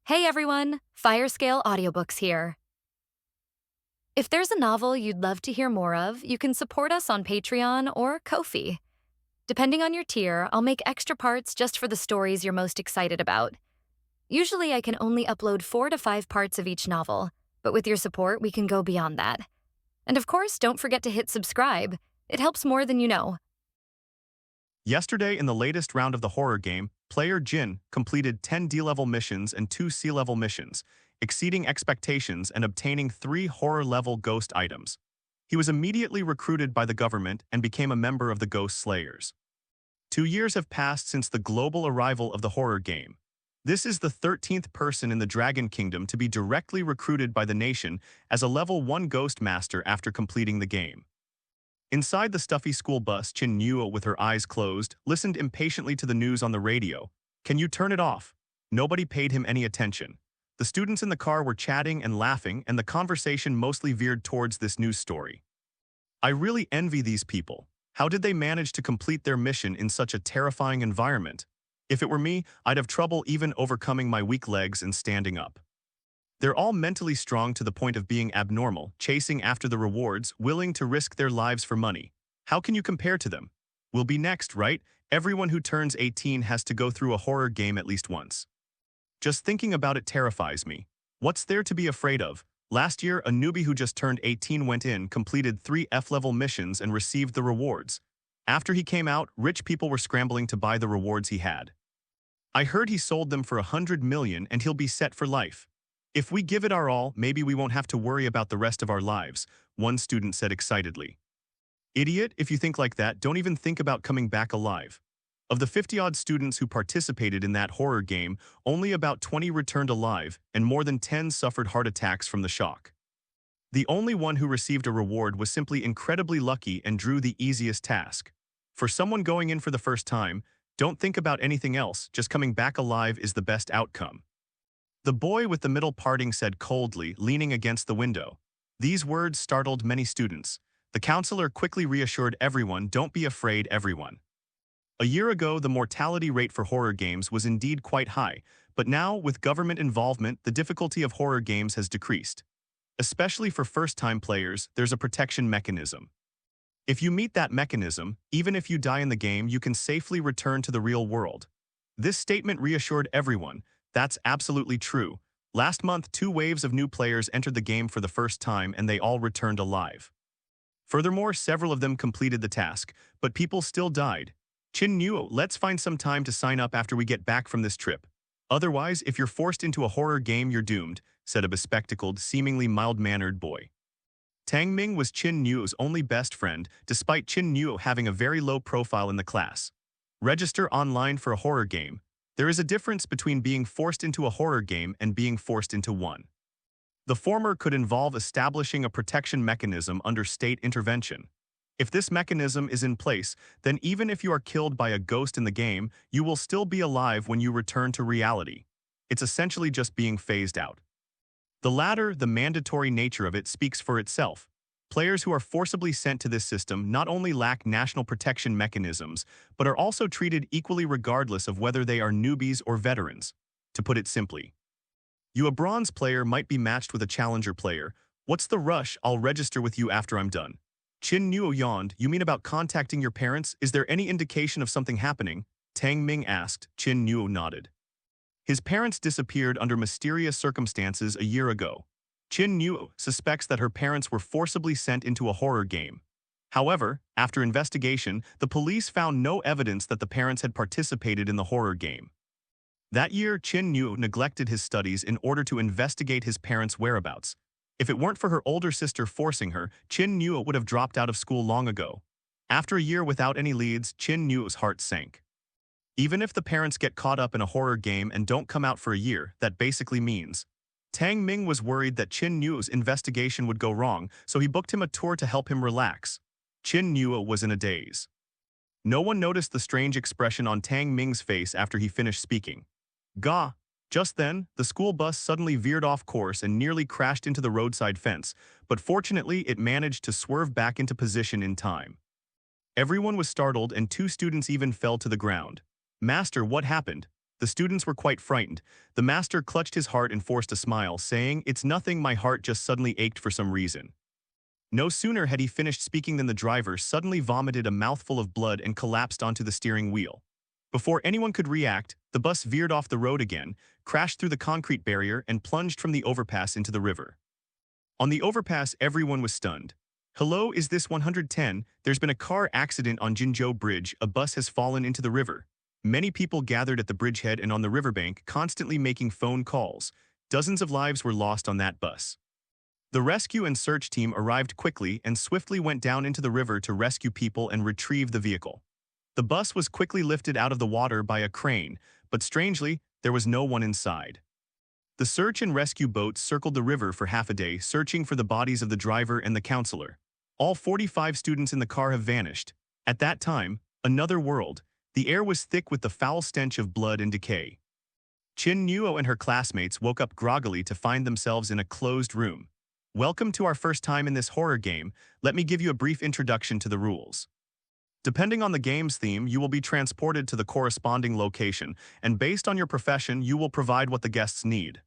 Hey everyone, Firescale Audiobooks here. If there's a novel you'd love to hear more of, you can support us on Patreon or Ko-fi. Depending on your tier, I'll make extra parts just for the stories you're most excited about. Usually I can only upload 4 to 5 parts of each novel, but with your support we can go beyond that. And of course, don't forget to hit subscribe. It helps more than you know. Yesterday, in the latest round of the horror game, player Jin completed 10 D-level missions and 2 C-level missions, exceeding expectations and obtaining 3 horror-level ghost items. He was immediately recruited by the government and became a member of the Ghost Slayers. 2 years have passed since the global arrival of the horror game. This is the 13th person in the Dragon Kingdom to be directly recruited by the nation as a level 1 Ghost Master after completing the game. Inside the stuffy school bus, Qin Nuo, with her eyes closed, listened impatiently to the news on the radio. "Can you turn it off?" Nobody paid him any attention. The students in the car were chatting and laughing, and the conversation mostly veered towards this news story. I really envy these people. How did they manage to complete their mission in such a terrifying environment? If it were me, I'd have trouble even overcoming my weak legs and standing up. They're all mentally strong to the point of being abnormal, chasing after the rewards, willing to risk their lives for money. How can you compare to them? We'll be next, right? Everyone who turns 18 has to go through a horror game at least once. Just thinking about it terrifies me. What's there to be afraid of? Last year, a newbie who just turned 18 went in, completed 3 F-level missions and received the rewards. After he came out, rich people were scrambling to buy the rewards he had. I heard he sold them for 100 million and he'll be set for life. "If we give it our all, maybe we won't have to worry about the rest of our lives," one student said excitedly. "Idiot, if you think like that, don't even think about coming back alive." Of the 50-odd students who participated in that horror game, only about 20 returned alive, and more than 10 suffered heart attacks from the shock. The only one who received a reward was simply incredibly lucky and drew the easiest task. For someone going in for the first time, don't think about anything else, just coming back alive is the best outcome. The boy with the middle parting said coldly, leaning against the window. These words startled many students. The counselor quickly reassured everyone, "Don't be afraid, everyone." A year ago, the mortality rate for horror games was indeed quite high, but now, with government involvement, the difficulty of horror games has decreased. Especially for first-time players, there's a protection mechanism. If you meet that mechanism, even if you die in the game, you can safely return to the real world. This statement reassured everyone. That's absolutely true. Last month, 2 waves of new players entered the game for the first time and they all returned alive. Furthermore, several of them completed the task, but people still died. "Qin Nuo, let's find some time to sign up after we get back from this trip. Otherwise, if you're forced into a horror game, you're doomed," said a bespectacled, seemingly mild-mannered boy. Tang Ming was Qin Nuo's only best friend, despite Qin Nuo having a very low profile in the class. Register online for a horror game. There is a difference between being forced into a horror game and being forced into one. The former could involve establishing a protection mechanism under state intervention. If this mechanism is in place, then even if you are killed by a ghost in the game, you will still be alive when you return to reality. It's essentially just being phased out. The latter, the mandatory nature of it, speaks for itself. Players who are forcibly sent to this system not only lack national protection mechanisms, but are also treated equally regardless of whether they are newbies or veterans. To put it simply, you, a bronze player, might be matched with a challenger player. "What's the rush? I'll register with you after I'm done." Qin Nuo yawned. "You mean about contacting your parents? Is there any indication of something happening?" Tang Ming asked. Qin Nuo nodded. His parents disappeared under mysterious circumstances a year ago. Qin Nuo suspects that her parents were forcibly sent into a horror game. However, after investigation, the police found no evidence that the parents had participated in the horror game. That year, Qin Nuo neglected his studies in order to investigate his parents' whereabouts. If it weren't for her older sister forcing her, Qin Nuo would have dropped out of school long ago. After a year without any leads, Qin Nuo's heart sank. Even if the parents get caught up in a horror game and don't come out for a year, that basically means Tang Ming was worried that Qin Nuo's investigation would go wrong, so he booked him a tour to help him relax. Qin Nuo was in a daze. No one noticed the strange expression on Tang Ming's face after he finished speaking. Gah! Just then, the school bus suddenly veered off course and nearly crashed into the roadside fence, but fortunately it managed to swerve back into position in time. Everyone was startled and 2 students even fell to the ground. "Master, what happened?" The students were quite frightened. The master clutched his heart and forced a smile, saying, "It's nothing, my heart just suddenly ached for some reason." No sooner had he finished speaking than the driver suddenly vomited a mouthful of blood and collapsed onto the steering wheel. Before anyone could react, the bus veered off the road again, crashed through the concrete barrier, and plunged from the overpass into the river. On the overpass, everyone was stunned. "Hello, is this 110? There's been a car accident on Jinzhou Bridge. A bus has fallen into the river." Many people gathered at the bridgehead and on the riverbank, constantly making phone calls. Dozens of lives were lost on that bus. The rescue and search team arrived quickly and swiftly went down into the river to rescue people and retrieve the vehicle. The bus was quickly lifted out of the water by a crane, but strangely, there was no one inside. The search and rescue boats circled the river for half a day, searching for the bodies of the driver and the counselor. All 45 students in the car have vanished. At that time, another world. The air was thick with the foul stench of blood and decay. Qin Nuo and her classmates woke up groggily to find themselves in a closed room. "Welcome to our first time in this horror game. Let me give you a brief introduction to the rules. Depending on the game's theme, you will be transported to the corresponding location, and based on your profession, you will provide what the guests need.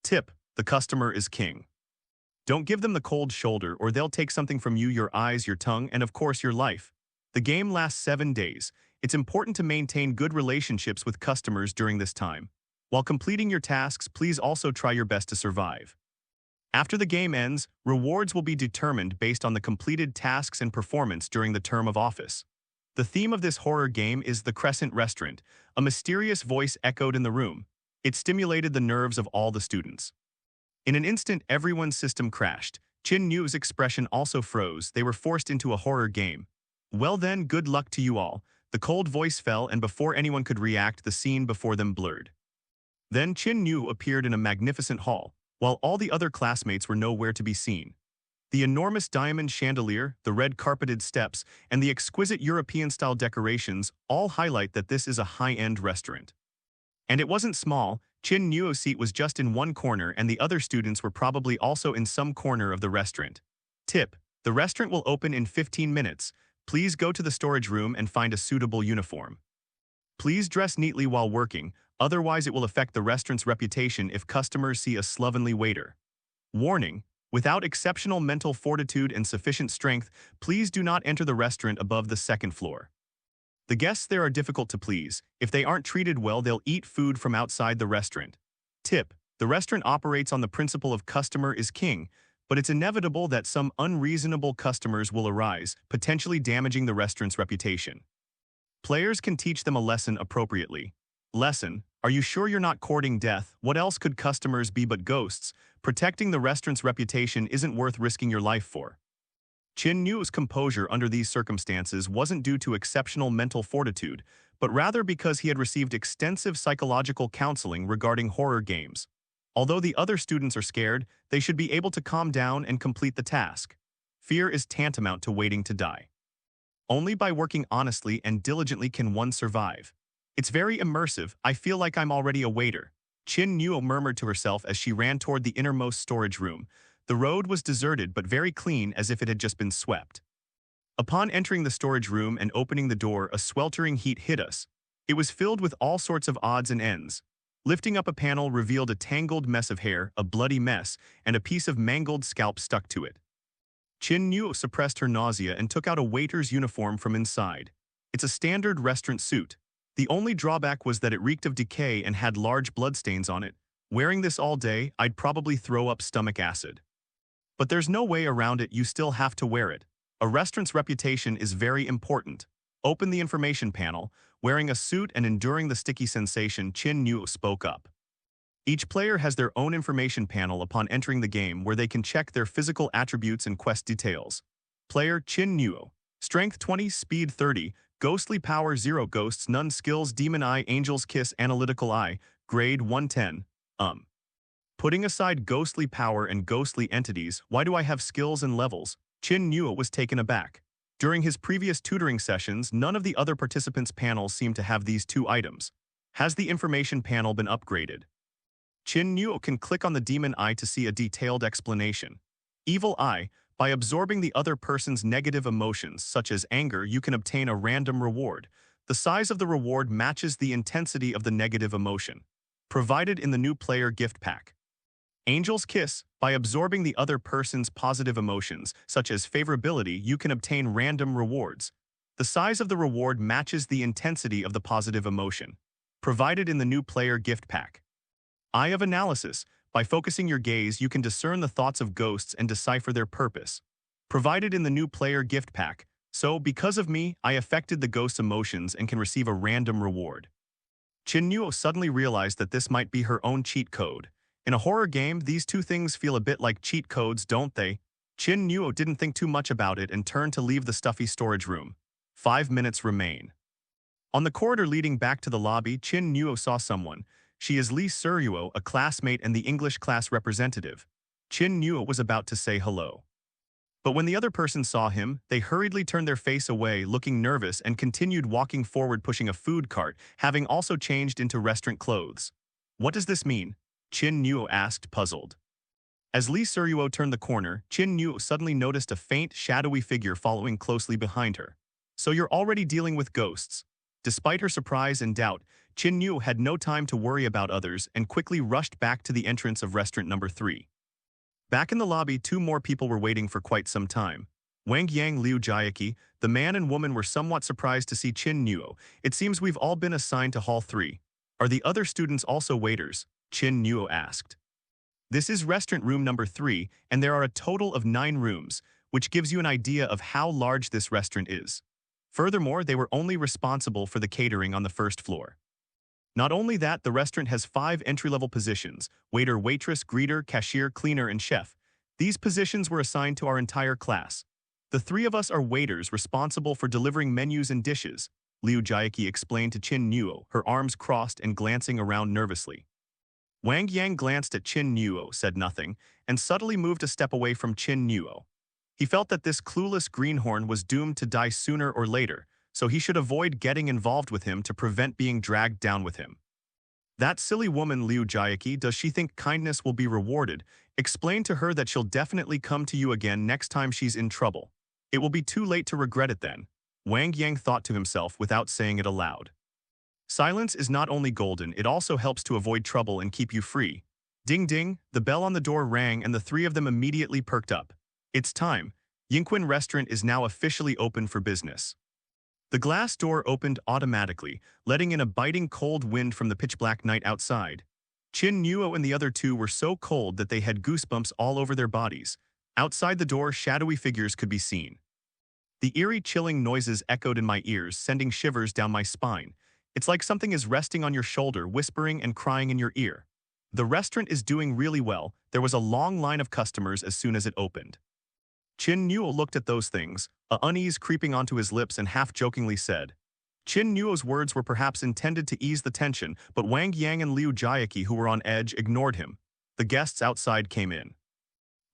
Tip: the customer is king. Don't give them the cold shoulder or they'll take something from you: your eyes, your tongue, and of course your life. The game lasts 7 days. It's important to maintain good relationships with customers during this time. While completing your tasks, please also try your best to survive. After the game ends, rewards will be determined based on the completed tasks and performance during the term of office. The theme of this horror game is the Crescent Restaurant. A mysterious voice echoed in the room. It stimulated the nerves of all the students. In an instant, everyone's system crashed. Qin Nuo's expression also froze. They were forced into a horror game. "Well then, good luck to you all." The cold voice fell, and before anyone could react, the scene before them blurred. Then Qin Nuo appeared in a magnificent hall, while all the other classmates were nowhere to be seen. The enormous diamond chandelier, the red carpeted steps, and the exquisite European-style decorations all highlight that this is a high-end restaurant. And it wasn't small. Qin Nuo's seat was just in one corner, and the other students were probably also in some corner of the restaurant. Tip: the restaurant will open in 15 minutes. Please go to the storage room and find a suitable uniform. Please dress neatly while working, otherwise it will affect the restaurant's reputation if customers see a slovenly waiter. Warning: without exceptional mental fortitude and sufficient strength, please do not enter the restaurant above the 2nd floor. The guests there are difficult to please. If they aren't treated well, they'll eat food from outside the restaurant. Tip: the restaurant operates on the principle of customer is king, but it's inevitable that some unreasonable customers will arise, potentially damaging the restaurant's reputation. Players can teach them a lesson appropriately. Lesson: are you sure you're not courting death? What else could customers be but ghosts? Protecting the restaurant's reputation isn't worth risking your life for. Qin Nuo's composure under these circumstances wasn't due to exceptional mental fortitude, but rather because he had received extensive psychological counseling regarding horror games. Although the other students are scared, they should be able to calm down and complete the task. Fear is tantamount to waiting to die. Only by working honestly and diligently can one survive. It's very immersive. I feel like I'm already a waiter. Qin Nuo murmured to herself as she ran toward the innermost storage room. The road was deserted but very clean, as if it had just been swept. Upon entering the storage room and opening the door, a sweltering heat hit us. It was filled with all sorts of odds and ends. Lifting up a panel revealed a tangled mess of hair, a bloody mess, and a piece of mangled scalp stuck to it. Qin Nuo suppressed her nausea and took out a waiter's uniform from inside. It's a standard restaurant suit. The only drawback was that it reeked of decay and had large bloodstains on it. Wearing this all day, I'd probably throw up stomach acid. But there's no way around it, you still have to wear it. A restaurant's reputation is very important. Open the information panel. Wearing a suit and enduring the sticky sensation, Qin Nuo spoke up. Each player has their own information panel upon entering the game where they can check their physical attributes and quest details. Player: Qin Nuo. Strength 20, Speed 30, Ghostly Power 0, Ghosts none, Skills: Demon Eye, Angel's Kiss, Analytical Eye, Grade 110. Putting aside ghostly power and ghostly entities, why do I have skills and levels? Qin Nuo was taken aback. During his previous tutoring sessions, none of the other participants' panels seemed to have these 2 items. Has the information panel been upgraded? Qin Nuo can click on the Demon Eye to see a detailed explanation. Evil Eye: by absorbing the other person's negative emotions, such as anger, you can obtain a random reward. The size of the reward matches the intensity of the negative emotion. Provided in the new player gift pack. Angel's Kiss. By absorbing the other person's positive emotions, such as favorability, you can obtain random rewards. The size of the reward matches the intensity of the positive emotion. Provided in the new player gift pack. Eye of Analysis. By focusing your gaze, you can discern the thoughts of ghosts and decipher their purpose. Provided in the new player gift pack. So, because of me, I affected the ghost's emotions and can receive a random reward. Qin Nuo suddenly realized that this might be her own cheat code. In a horror game, these two things feel a bit like cheat codes, don't they? Qin Nuo didn't think too much about it and turned to leave the stuffy storage room. 5 minutes remain. On the corridor leading back to the lobby, Qin Nuo saw someone. She is Li Suryuo, a classmate and the English class representative. Qin Nuo was about to say hello. But when the other person saw him, they hurriedly turned their face away, looking nervous, and continued walking forward pushing a food cart, having also changed into restaurant clothes. What does this mean? Qin Nuo asked, puzzled. As Li Suryuo turned the corner, Qin Nuo suddenly noticed a faint, shadowy figure following closely behind her. So you're already dealing with ghosts. Despite her surprise and doubt, Qin Nuo had no time to worry about others and quickly rushed back to the entrance of restaurant number 3. Back in the lobby, 2 more people were waiting for quite some time. Wang Yang, Liu Jiaqi, the man and woman were somewhat surprised to see Qin Nuo. It seems we've all been assigned to Hall 3. Are the other students also waiters? Qin Nuo asked. This is restaurant room number 3, and there are a total of 9 rooms, which gives you an idea of how large this restaurant is. Furthermore, they were only responsible for the catering on the first floor. Not only that, the restaurant has 5 entry-level positions: waiter, waitress, greeter, cashier, cleaner, and chef. These positions were assigned to our entire class. The 3 of us are waiters responsible for delivering menus and dishes, Liu Jiaqi explained to Qin Nuo, her arms crossed and glancing around nervously. Wang Yang glanced at Qin Nuo, said nothing, and subtly moved a step away from Qin Nuo. He felt that this clueless greenhorn was doomed to die sooner or later, so he should avoid getting involved with him to prevent being dragged down with him. That silly woman, Liu Jiaqi, does she think kindness will be rewarded? Explain to her that she'll definitely come to you again next time she's in trouble. It will be too late to regret it then, Wang Yang thought to himself without saying it aloud. Silence is not only golden, it also helps to avoid trouble and keep you free. Ding ding, the bell on the door rang and the 3 of them immediately perked up. It's time. Yinquan Restaurant is now officially open for business. The glass door opened automatically, letting in a biting cold wind from the pitch-black night outside. Qin Nuo and the other 2 were so cold that they had goosebumps all over their bodies. Outside the door, shadowy figures could be seen. The eerie, chilling noises echoed in my ears, sending shivers down my spine. It's like something is resting on your shoulder, whispering and crying in your ear. The restaurant is doing really well. There was a long line of customers as soon as it opened. Qin Nuo looked at those things, unease creeping onto his lips, and half-jokingly said. Qin Nuo's words were perhaps intended to ease the tension, but Wang Yang and Liu Jiaqi, who were on edge, ignored him. The guests outside came in.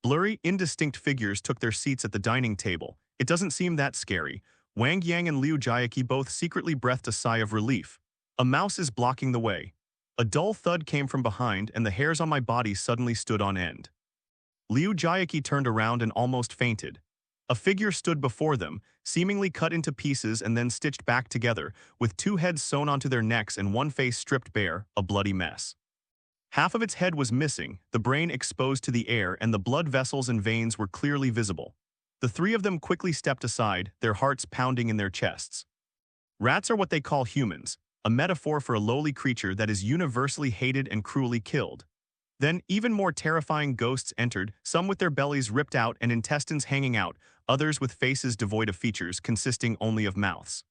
Blurry, indistinct figures took their seats at the dining table. It doesn't seem that scary. Wang Yang and Liu Jiaqi both secretly breathed a sigh of relief. A mouse is blocking the way. A dull thud came from behind, and the hairs on my body suddenly stood on end. Liu Jiaqi turned around and almost fainted. A figure stood before them, seemingly cut into pieces and then stitched back together, with 2 heads sewn onto their necks and 1 face stripped bare, a bloody mess. Half of its head was missing, the brain exposed to the air, and the blood vessels and veins were clearly visible. The 3 of them quickly stepped aside, their hearts pounding in their chests. Rats are what they call humans, a metaphor for a lowly creature that is universally hated and cruelly killed. Then, even more terrifying ghosts entered, some with their bellies ripped out and intestines hanging out, others with faces devoid of features, consisting only of mouths.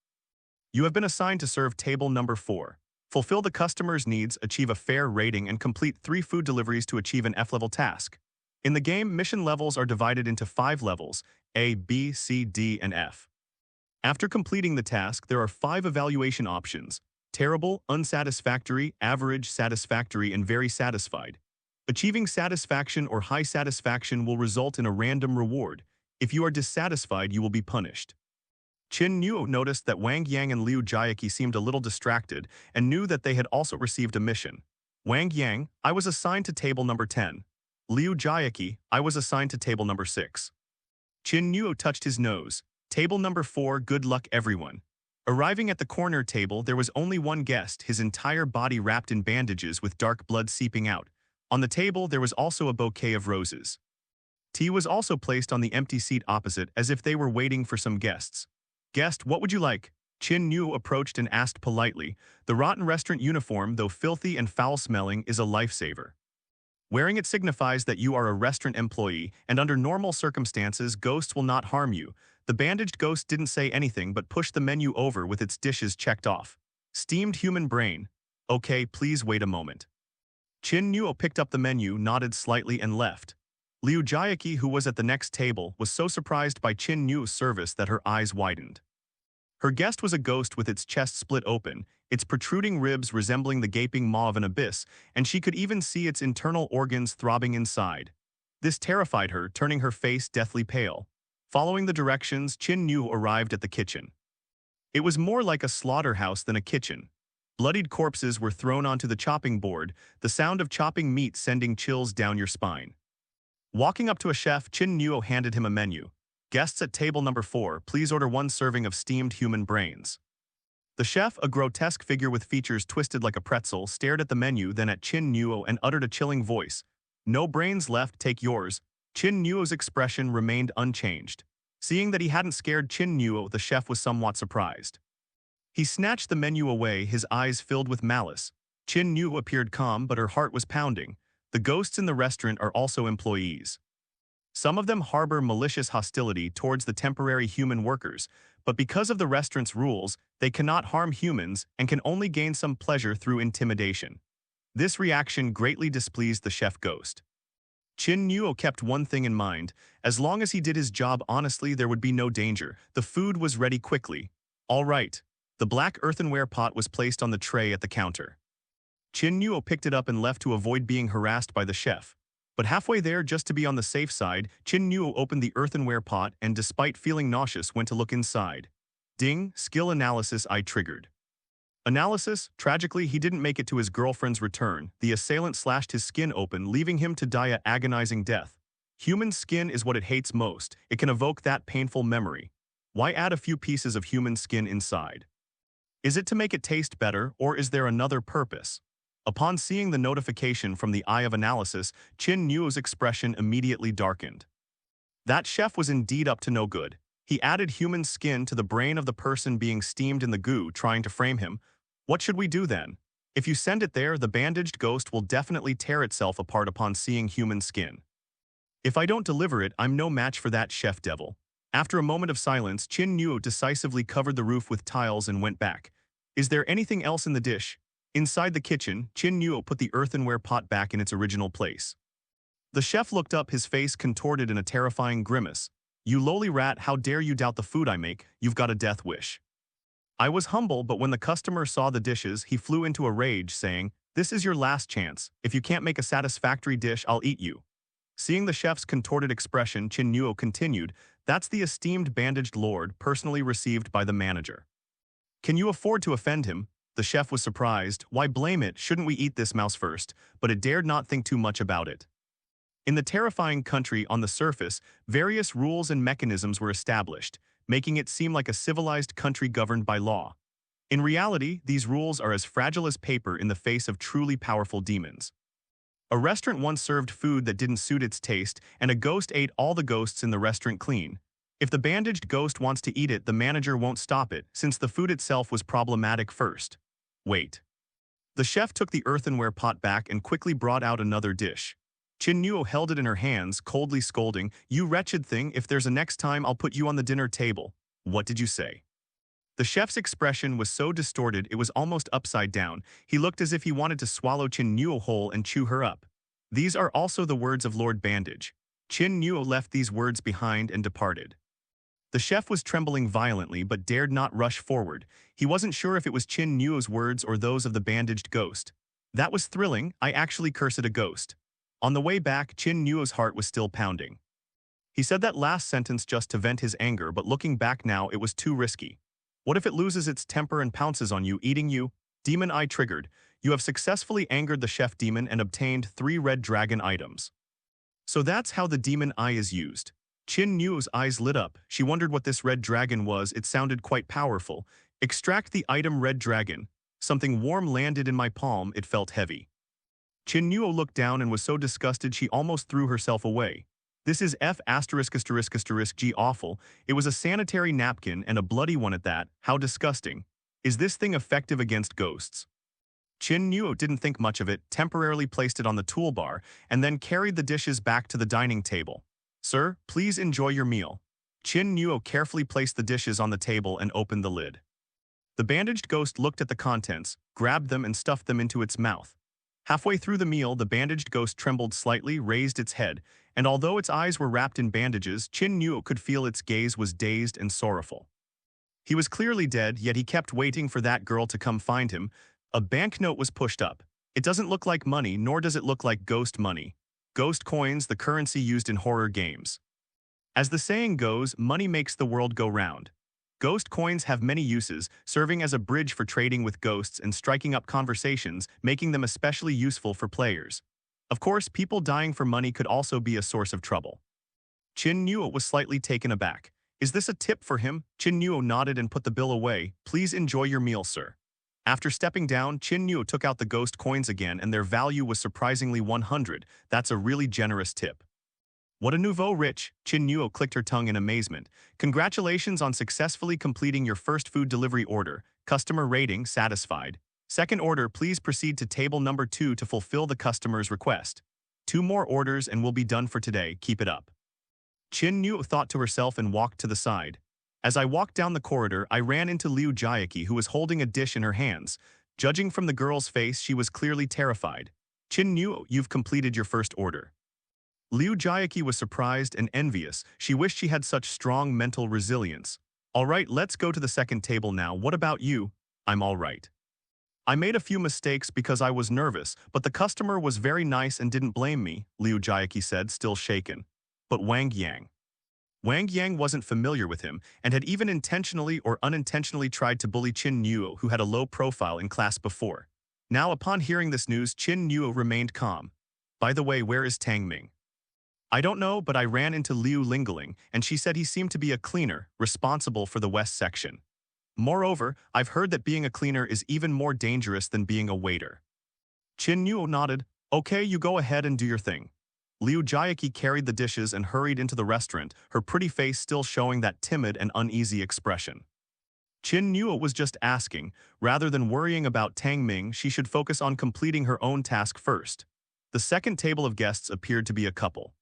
You have been assigned to serve table number 4. Fulfill the customer's needs, achieve a fair rating, and complete 3 food deliveries to achieve an F-level task. In the game, mission levels are divided into 5 levels, A, B, C, D, and F. After completing the task, there are 5 evaluation options: terrible, unsatisfactory, average, satisfactory, and very satisfied. Achieving satisfaction or high satisfaction will result in a random reward. If you are dissatisfied, you will be punished. Qin Nuo noticed that Wang Yang and Liu Jiaqi seemed a little distracted and knew that they had also received a mission. Wang Yang, I was assigned to table number 10. Liu Jiaqi, I was assigned to table number 6. Qin Nuo touched his nose. Table number 4, good luck everyone. Arriving at the corner table, there was only one guest, his entire body wrapped in bandages with dark blood seeping out. On the table, there was also a bouquet of roses. Tea was also placed on the empty seat opposite, as if they were waiting for some guests. "Guest, what would you like?" Qin Nuo approached and asked politely. The rotten restaurant uniform, though filthy and foul-smelling, is a lifesaver. Wearing it signifies that you are a restaurant employee, and under normal circumstances, ghosts will not harm you. The bandaged ghost didn't say anything but pushed the menu over with its dishes checked off. Steamed human brain. Okay, please wait a moment. Qin Nuo picked up the menu, nodded slightly, and left. Liu Jiaqi, who was at the next table, was so surprised by Qin Nuo's service that her eyes widened. Her guest was a ghost with its chest split open, its protruding ribs resembling the gaping maw of an abyss, and she could even see its internal organs throbbing inside. This terrified her, turning her face deathly pale. Following the directions, Qin Nuo arrived at the kitchen. It was more like a slaughterhouse than a kitchen. Bloodied corpses were thrown onto the chopping board, the sound of chopping meat sending chills down your spine. Walking up to a chef, Qin Nuo handed him a menu. "Guests at table number 4, please order 1 serving of steamed human brains." The chef, a grotesque figure with features twisted like a pretzel, stared at the menu, then at Qin Nuo and uttered a chilling voice. "No brains left, take yours." Qin Nuo's expression remained unchanged. Seeing that he hadn't scared Qin Nuo, the chef was somewhat surprised. He snatched the menu away, his eyes filled with malice. Qin Nuo appeared calm, but her heart was pounding. The ghosts in the restaurant are also employees. Some of them harbor malicious hostility towards the temporary human workers, but because of the restaurant's rules, they cannot harm humans and can only gain some pleasure through intimidation. This reaction greatly displeased the chef ghost. Qin Nuo kept one thing in mind: as long as he did his job honestly, there would be no danger. The food was ready quickly. All right. The black earthenware pot was placed on the tray at the counter. Qin Nuo picked it up and left to avoid being harassed by the chef. But halfway there, just to be on the safe side, Qin Nuo opened the earthenware pot and, despite feeling nauseous, went to look inside. Ding, skill analysis eye triggered. Analysis, tragically, he didn't make it to his girlfriend's return. The assailant slashed his skin open, leaving him to die a agonizing death. Human skin is what it hates most. It can evoke that painful memory. Why add a few pieces of human skin inside? Is it to make it taste better, or is there another purpose? Upon seeing the notification from the Eye of Analysis, Qin Nuo's expression immediately darkened. That chef was indeed up to no good. He added human skin to the brain of the person being steamed in the goo, trying to frame him. What should we do then? If you send it there, the bandaged ghost will definitely tear itself apart upon seeing human skin. If I don't deliver it, I'm no match for that chef devil. After a moment of silence, Qin Nuo decisively covered the roof with tiles and went back. Is there anything else in the dish? Inside the kitchen, Qin Nuo put the earthenware pot back in its original place. The chef looked up, his face contorted in a terrifying grimace. "You lowly rat, how dare you doubt the food I make? You've got a death wish." I was humble, but when the customer saw the dishes, he flew into a rage, saying, "This is your last chance. If you can't make a satisfactory dish, I'll eat you." Seeing the chef's contorted expression, Qin Nuo continued, "That's the esteemed bandaged lord, personally received by the manager. Can you afford to offend him?" The chef was surprised. Why blame it? Shouldn't we eat this mouse first? But it dared not think too much about it. In the terrifying country, on the surface, various rules and mechanisms were established, making it seem like a civilized country governed by law. In reality, these rules are as fragile as paper in the face of truly powerful demons. A restaurant once served food that didn't suit its taste, and a ghost ate all the ghosts in the restaurant clean. If the bandaged ghost wants to eat it, the manager won't stop it, since the food itself was problematic first. Wait. The chef took the earthenware pot back and quickly brought out another dish. Qin Nuo held it in her hands, coldly scolding, "You wretched thing, if there's a next time, I'll put you on the dinner table." "What did you say?" The chef's expression was so distorted it was almost upside down. He looked as if he wanted to swallow Qin Nuo whole and chew her up. These are also the words of Lord Bandage. Qin Nuo left these words behind and departed. The chef was trembling violently but dared not rush forward. He wasn't sure if it was Qin Nuo's words or those of the bandaged ghost. That was thrilling. I actually cursed a ghost. On the way back, Qin Nuo's heart was still pounding. He said that last sentence just to vent his anger, but looking back now, it was too risky. What if it loses its temper and pounces on you, eating you? Demon Eye triggered. You have successfully angered the chef demon and obtained 3 red dragon items. So that's how the demon eye is used. Qin Nuo's eyes lit up. She wondered what this red dragon was. It sounded quite powerful. Extract the item Red Dragon. Something warm landed in my palm, it felt heavy. Qin Nuo looked down and was so disgusted she almost threw herself away. This is F******G awful. It was a sanitary napkin and a bloody one at that. How disgusting. Is this thing effective against ghosts? Qin Nuo didn't think much of it, temporarily placed it on the toolbar, and then carried the dishes back to the dining table. Sir, please enjoy your meal. Qin Nuo carefully placed the dishes on the table and opened the lid. The bandaged ghost looked at the contents, grabbed them and stuffed them into its mouth. Halfway through the meal, the bandaged ghost trembled slightly, raised its head, and although its eyes were wrapped in bandages, Qin Nuo could feel its gaze was dazed and sorrowful. He was clearly dead, yet he kept waiting for that girl to come find him. A banknote was pushed up. It doesn't look like money, nor does it look like ghost money. Ghost coins, the currency used in horror games. As the saying goes, money makes the world go round. Ghost coins have many uses, serving as a bridge for trading with ghosts and striking up conversations, making them especially useful for players. Of course, people dying for money could also be a source of trouble. Qin Nuo was slightly taken aback. Is this a tip for him? Qin Nuo nodded and put the bill away. Please enjoy your meal, sir. After stepping down, Qin Nuo took out the ghost coins again and their value was surprisingly 100. That's a really generous tip. What a nouveau rich, Qin Nuo clicked her tongue in amazement. Congratulations on successfully completing your first food delivery order. Customer rating satisfied. Second order, please proceed to table number 2 to fulfill the customer's request. 2 more orders and we'll be done for today, keep it up. Qin Nuo thought to herself and walked to the side. As I walked down the corridor, I ran into Liu Jiaqi who was holding a dish in her hands. Judging from the girl's face, she was clearly terrified. Qin Nuo, you've completed your first order. Liu Jiaqi was surprised and envious. She wished she had such strong mental resilience. All right, let's go to the second table now. What about you? I'm all right. I made a few mistakes because I was nervous, but the customer was very nice and didn't blame me, Liu Jiaqi said, still shaken. But Wang Yang. Wang Yang wasn't familiar with him and had even intentionally or unintentionally tried to bully Qin Nuo, who had a low profile in class before. Now, upon hearing this news, Qin Nuo remained calm. By the way, where is Tang Ming? I don't know, but I ran into Liu Lingling, and she said he seemed to be a cleaner, responsible for the west section. Moreover, I've heard that being a cleaner is even more dangerous than being a waiter. Qin Nuo nodded. Okay, you go ahead and do your thing. Liu Jiaqi carried the dishes and hurried into the restaurant, her pretty face still showing that timid and uneasy expression. Qin Nuo was just asking, rather than worrying about Tang Ming, she should focus on completing her own task first. The second table of guests appeared to be a couple.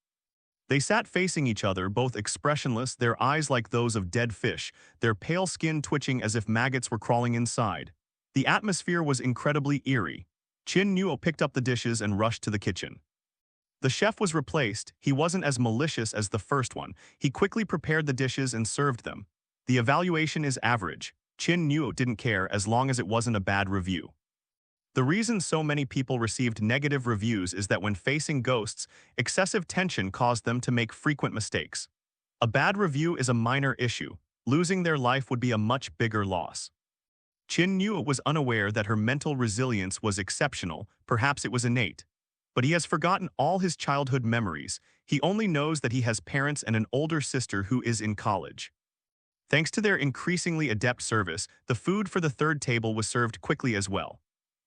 They sat facing each other, both expressionless, their eyes like those of dead fish, their pale skin twitching as if maggots were crawling inside. The atmosphere was incredibly eerie. Qin Nuo picked up the dishes and rushed to the kitchen. The chef was replaced. He wasn't as malicious as the first one. He quickly prepared the dishes and served them. The evaluation is average. Qin Nuo didn't care as long as it wasn't a bad review. The reason so many people received negative reviews is that when facing ghosts, excessive tension caused them to make frequent mistakes. A bad review is a minor issue. Losing their life would be a much bigger loss. Qin Nuo was unaware that her mental resilience was exceptional, perhaps it was innate. But he has forgotten all his childhood memories. He only knows that he has parents and an older sister who is in college. Thanks to their increasingly adept service, the food for the third table was served quickly as well.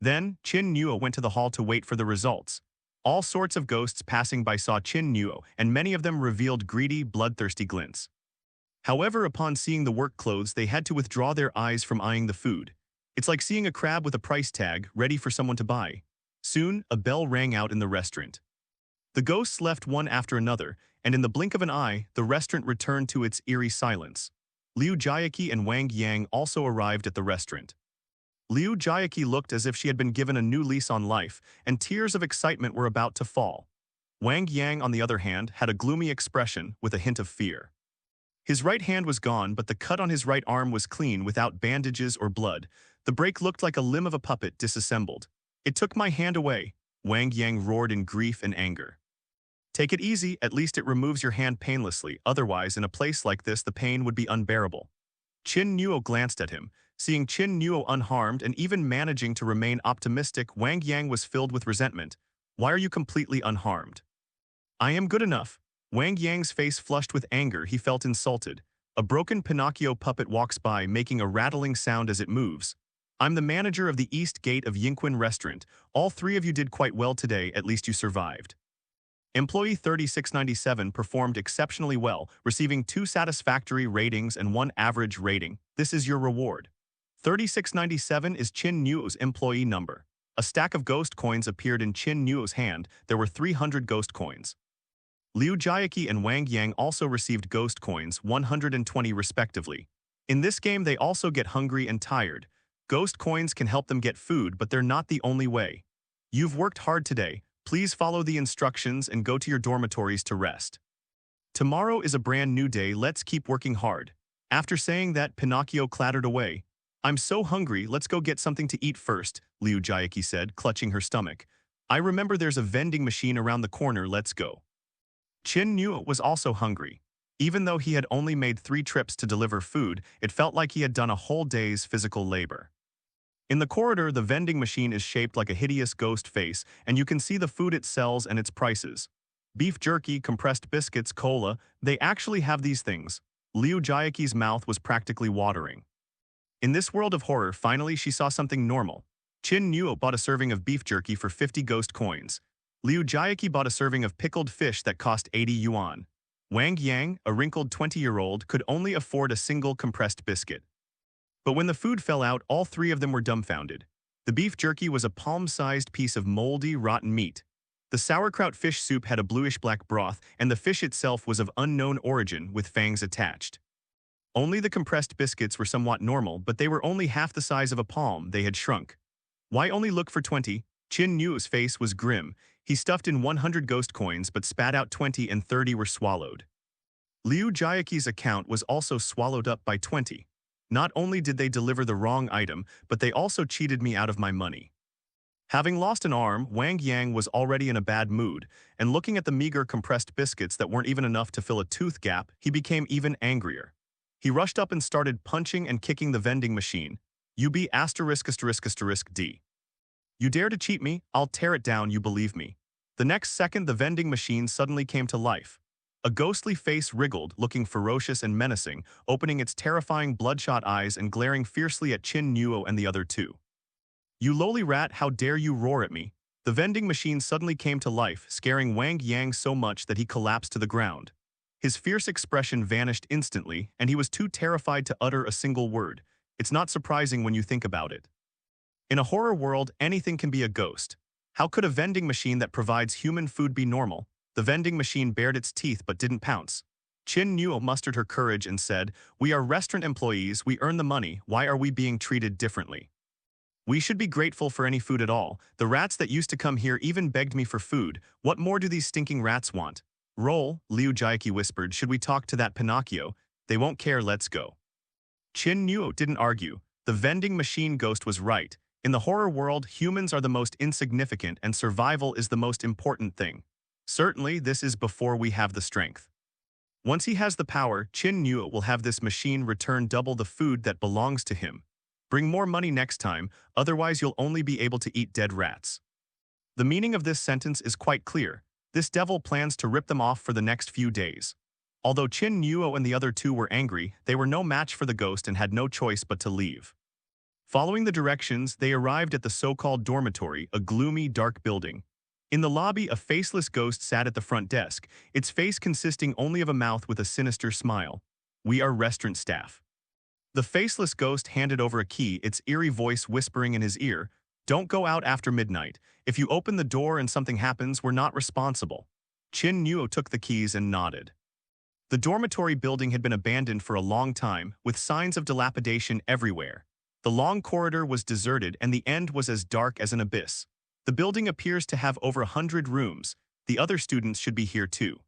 Then, Qin Nuo went to the hall to wait for the results. All sorts of ghosts passing by saw Qin Nuo, and many of them revealed greedy, bloodthirsty glints. However, upon seeing the work clothes, they had to withdraw their eyes from eyeing the food. It's like seeing a crab with a price tag, ready for someone to buy. Soon, a bell rang out in the restaurant. The ghosts left one after another, and in the blink of an eye, the restaurant returned to its eerie silence. Liu Jiaqi and Wang Yang also arrived at the restaurant. Liu Jiaqi looked as if she had been given a new lease on life, and tears of excitement were about to fall. Wang Yang, on the other hand, had a gloomy expression with a hint of fear. His right hand was gone, but the cut on his right arm was clean without bandages or blood. The break looked like a limb of a puppet disassembled. It took my hand away, Wang Yang roared in grief and anger. Take it easy, at least it removes your hand painlessly, otherwise in a place like this the pain would be unbearable. Qin Nuo glanced at him. Seeing Qin Nuo unharmed and even managing to remain optimistic, Wang Yang was filled with resentment. Why are you completely unharmed? I am good enough. Wang Yang's face flushed with anger, he felt insulted. A broken Pinocchio puppet walks by, making a rattling sound as it moves. I'm the manager of the East Gate of Yinquan Restaurant. All three of you did quite well today, at least you survived. Employee 3697 performed exceptionally well, receiving 2 satisfactory ratings and 1 average rating. This is your reward. 3697 is Qin Nuo's employee number. A stack of ghost coins appeared in Qin Nuo's hand. There were 300 ghost coins. Liu Jiaqi and Wang Yang also received ghost coins, 120 respectively. In this game they also get hungry and tired. Ghost coins can help them get food, but they're not the only way. You've worked hard today. Please follow the instructions and go to your dormitories to rest. Tomorrow is a brand new day, let's keep working hard. After saying that, Pinocchio clattered away. I'm so hungry, let's go get something to eat first, Liu Jiaqi said, clutching her stomach. I remember there's a vending machine around the corner, let's go. Qin Nuo was also hungry. Even though he had only made 3 trips to deliver food, it felt like he had done a whole day's physical labor. In the corridor, the vending machine is shaped like a hideous ghost face, and you can see the food it sells and its prices. Beef jerky, compressed biscuits, cola, they actually have these things. Liu Jiaqi's mouth was practically watering. In this world of horror, finally she saw something normal. Qin Nuo bought a serving of beef jerky for 50 ghost coins. Liu Jiaqi bought a serving of pickled fish that cost 80 yuan. Wang Yang, a wrinkled 20-year-old, could only afford a single compressed biscuit. But when the food fell out, all 3 of them were dumbfounded. The beef jerky was a palm-sized piece of moldy, rotten meat. The sauerkraut fish soup had a bluish-black broth, and the fish itself was of unknown origin with fangs attached. Only the compressed biscuits were somewhat normal, but they were only half the size of a palm. They had shrunk. Why only look for 20? Qin Nuo's face was grim. He stuffed in 100 ghost coins but spat out 20 and 30 were swallowed. Liu Jiaqi's account was also swallowed up by 20. Not only did they deliver the wrong item, but they also cheated me out of my money. Having lost an arm, Wang Yang was already in a bad mood, and looking at the meager compressed biscuits that weren't even enough to fill a tooth gap, he became even angrier. He rushed up and started punching and kicking the vending machine. UB*******D. You dare to cheat me? I'll tear it down, you believe me. The next second, the vending machine suddenly came to life. A ghostly face wriggled, looking ferocious and menacing, opening its terrifying bloodshot eyes and glaring fiercely at Qin Nuo and the other 2. You lowly rat, how dare you roar at me? The vending machine suddenly came to life, scaring Wang Yang so much that he collapsed to the ground. His fierce expression vanished instantly, and he was too terrified to utter a single word. It's not surprising when you think about it. In a horror world, anything can be a ghost. How could a vending machine that provides human food be normal? The vending machine bared its teeth but didn't pounce. Qin Nuo mustered her courage and said, "We are restaurant employees, we earn the money, why are we being treated differently? We should be grateful for any food at all. The rats that used to come here even begged me for food. What more do these stinking rats want?" "Roll," Liu Jiaqi whispered, "should we talk to that Pinocchio? They won't care, let's go." Qin Nuo didn't argue. The vending machine ghost was right. In the horror world, humans are the most insignificant and survival is the most important thing. Certainly, this is before we have the strength. Once he has the power, Qin Nuo will have this machine return double the food that belongs to him. Bring more money next time, otherwise you'll only be able to eat dead rats. The meaning of this sentence is quite clear. This devil plans to rip them off for the next few days. Although Qin Nuo and the other 2 were angry, they were no match for the ghost and had no choice but to leave. Following the directions, they arrived at the so-called dormitory, a gloomy, dark building. In the lobby, a faceless ghost sat at the front desk, its face consisting only of a mouth with a sinister smile. "We are restaurant staff." The faceless ghost handed over a key, its eerie voice whispering in his ear, "Don't go out after midnight. If you open the door and something happens, we're not responsible." Qin Nuo took the keys and nodded. The dormitory building had been abandoned for a long time, with signs of dilapidation everywhere. The long corridor was deserted and the end was as dark as an abyss. The building appears to have over 100 rooms. The other students should be here too.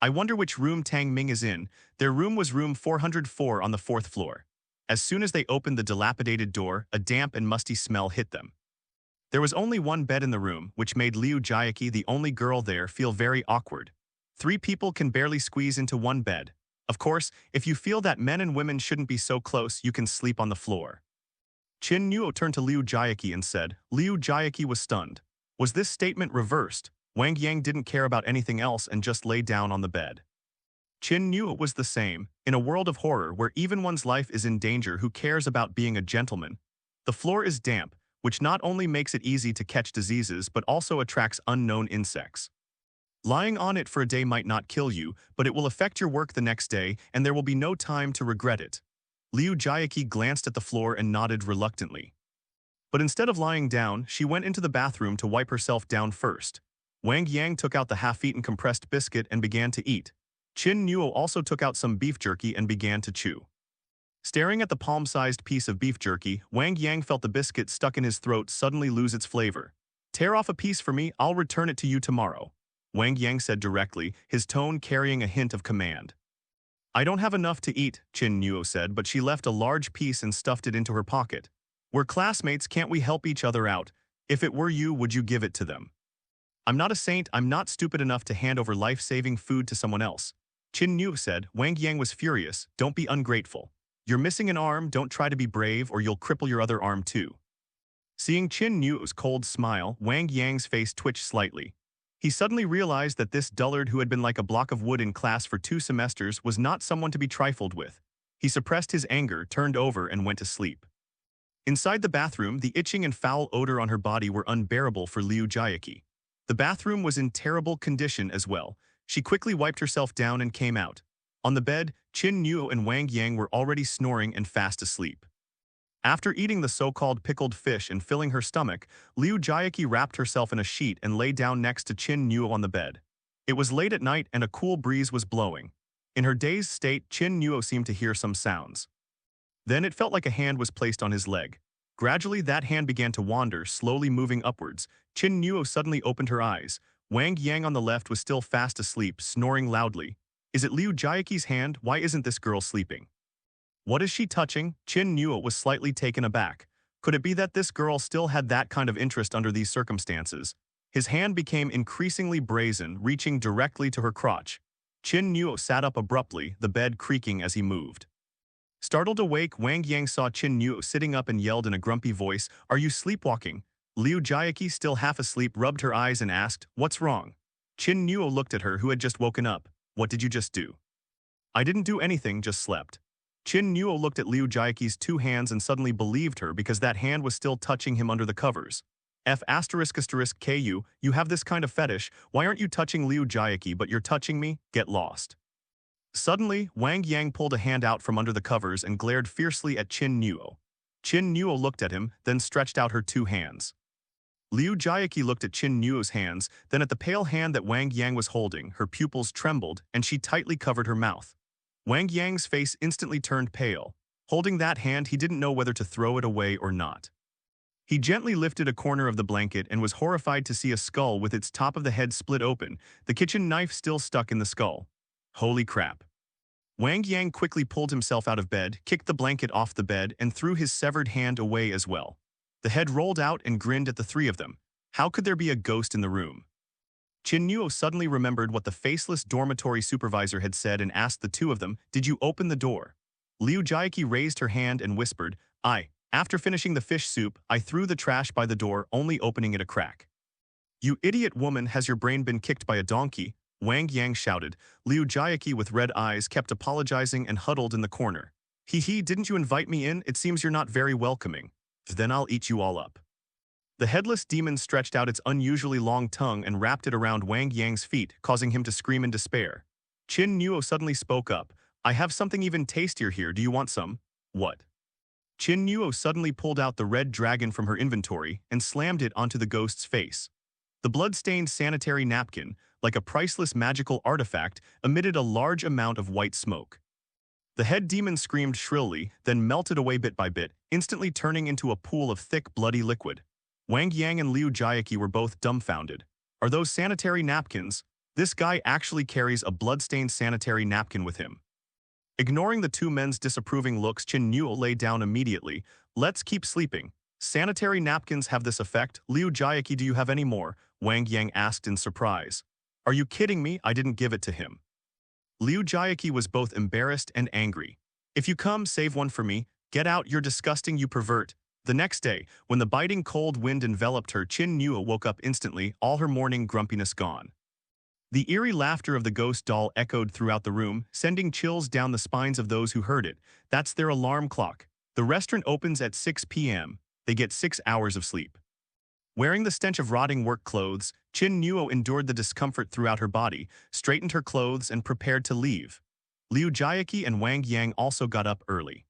I wonder which room Tang Ming is in. Their room was room 404 on the 4th floor. As soon as they opened the dilapidated door, a damp and musty smell hit them. There was only one bed in the room, which made Liu Jiaqi, the only girl there, feel very awkward. 3 people can barely squeeze into one bed. Of course, if you feel that men and women shouldn't be so close, you can sleep on the floor. Qin Nuo turned to Liu Jiaqi and said. Liu Jiaqi was stunned. Was this statement reversed? Wang Yang didn't care about anything else and just lay down on the bed. Qin Nuo was the same. In a world of horror where even one's life is in danger, who cares about being a gentleman? The floor is damp, which not only makes it easy to catch diseases but also attracts unknown insects. Lying on it for a day might not kill you, but it will affect your work the next day, and there will be no time to regret it. Liu Jiaqi glanced at the floor and nodded reluctantly. But instead of lying down, she went into the bathroom to wipe herself down first. Wang Yang took out the half-eaten compressed biscuit and began to eat. Qin Nuo also took out some beef jerky and began to chew. Staring at the palm-sized piece of beef jerky, Wang Yang felt the biscuit stuck in his throat suddenly lose its flavor. "Tear off a piece for me, I'll return it to you tomorrow," Wang Yang said directly, his tone carrying a hint of command. "I don't have enough to eat," Qin Nuo said, but she left a large piece and stuffed it into her pocket. "We're classmates, can't we help each other out? If it were you, would you give it to them?" "I'm not a saint, I'm not stupid enough to hand over life-saving food to someone else," Qin Nuo said. Wang Yang was furious. "Don't be ungrateful. You're missing an arm, don't try to be brave or you'll cripple your other arm too." Seeing Qin Nuo's cold smile, Wang Yang's face twitched slightly. He suddenly realized that this dullard who had been like a block of wood in class for 2 semesters was not someone to be trifled with. He suppressed his anger, turned over, and went to sleep. Inside the bathroom, the itching and foul odor on her body were unbearable for Liu Jiaqi. The bathroom was in terrible condition as well. She quickly wiped herself down and came out. On the bed, Qin Nuo and Wang Yang were already snoring and fast asleep. After eating the so-called pickled fish and filling her stomach, Liu Jiaqi wrapped herself in a sheet and lay down next to Qin Nuo on the bed. It was late at night and a cool breeze was blowing. In her dazed state, Qin Nuo seemed to hear some sounds. Then it felt like a hand was placed on his leg. Gradually, that hand began to wander, slowly moving upwards. Qin Nuo suddenly opened her eyes. Wang Yang on the left was still fast asleep, snoring loudly. "Is it Liu Jiaqi's hand? Why isn't this girl sleeping? What is she touching?" Qin Nuo was slightly taken aback. Could it be that this girl still had that kind of interest under these circumstances? His hand became increasingly brazen, reaching directly to her crotch. Qin Nuo sat up abruptly, the bed creaking as he moved. Startled awake, Wang Yang saw Qin Nuo sitting up and yelled in a grumpy voice, "Are you sleepwalking?" Liu Jiaqi, still half asleep, rubbed her eyes and asked, "What's wrong?" Qin Nuo looked at her, who had just woken up. "What did you just do?" "I didn't do anything, just slept." Qin Nuo looked at Liu Jiaqi's 2 hands and suddenly believed her because that hand was still touching him under the covers. "F***ku, you have this kind of fetish, why aren't you touching Liu Jiaqi but you're touching me? Get lost." Suddenly, Wang Yang pulled a hand out from under the covers and glared fiercely at Qin Nuo. Qin Nuo looked at him, then stretched out her 2 hands. Liu Jiaqi looked at Qin Nuo's hands, then at the pale hand that Wang Yang was holding. Her pupils trembled, and she tightly covered her mouth. Wang Yang's face instantly turned pale. Holding that hand, he didn't know whether to throw it away or not. He gently lifted a corner of the blanket and was horrified to see a skull with its top of the head split open, the kitchen knife still stuck in the skull. Holy crap. Wang Yang quickly pulled himself out of bed, kicked the blanket off the bed, and threw his severed hand away as well. The head rolled out and grinned at the 3 of them. How could there be a ghost in the room? Qin Nuo suddenly remembered what the faceless dormitory supervisor had said and asked the 2 of them, "Did you open the door?" Liu Jiaqi raised her hand and whispered, "I. After finishing the fish soup, I threw the trash by the door, only opening it a crack." "You idiot woman, has your brain been kicked by a donkey?" Wang Yang shouted. Liu Jiaqi, with red eyes, kept apologizing and huddled in the corner. "Hee, didn't you invite me in? It seems you're not very welcoming." "Then I'll eat you all up." The headless demon stretched out its unusually long tongue and wrapped it around Wang Yang's feet, causing him to scream in despair. Qin Nuo suddenly spoke up. "I have something even tastier here, do you want some?" "What?" Qin Nuo suddenly pulled out the red dragon from her inventory and slammed it onto the ghost's face. The blood-stained sanitary napkin, like a priceless magical artifact, emitted a large amount of white smoke. The head demon screamed shrilly, then melted away bit by bit, instantly turning into a pool of thick, bloody liquid. Wang Yang and Liu Jiaqi were both dumbfounded. "Are those sanitary napkins? This guy actually carries a blood-stained sanitary napkin with him." Ignoring the 2 men's disapproving looks, Qin Nuo lay down immediately. "Let's keep sleeping. Sanitary napkins have this effect. Liu Jiaqi, do you have any more?" Wang Yang asked in surprise. "Are you kidding me? I didn't give it to him." Liu Jiaqi was both embarrassed and angry. "If you come, save one for me. Get out, you're disgusting, you pervert." The next day, when the biting cold wind enveloped her, Qin Nuo woke up instantly, all her morning grumpiness gone. The eerie laughter of the ghost doll echoed throughout the room, sending chills down the spines of those who heard it. That's their alarm clock. The restaurant opens at 6 p.m. They get 6 hours of sleep. Wearing the stench of rotting work clothes, Qin Nuo endured the discomfort throughout her body, straightened her clothes, and prepared to leave. Liu Jiaqi and Wang Yang also got up early.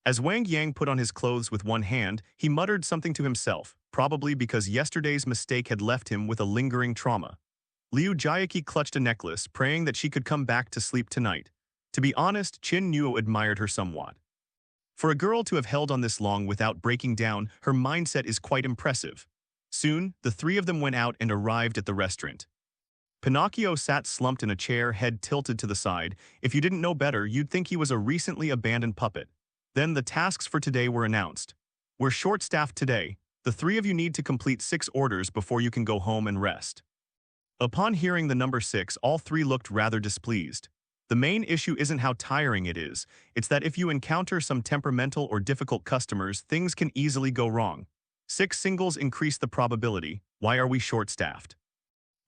As Wang Yang put on his clothes with one hand, he muttered something to himself, probably because yesterday's mistake had left him with a lingering trauma. Liu Jiaqi clutched a necklace, praying that she could come back to sleep tonight. To be honest, Qin Nuo admired her somewhat. For a girl to have held on this long without breaking down, her mindset is quite impressive. Soon, the three of them went out and arrived at the restaurant. Pinocchio sat slumped in a chair, head tilted to the side. If you didn't know better, you'd think he was a recently abandoned puppet. Then the tasks for today were announced. We're short-staffed today. The three of you need to complete 6 orders before you can go home and rest. Upon hearing the number 6, all three looked rather displeased. The main issue isn't how tiring it is, it's that if you encounter some temperamental or difficult customers, things can easily go wrong. 6 singles increase the probability. Why are we short-staffed?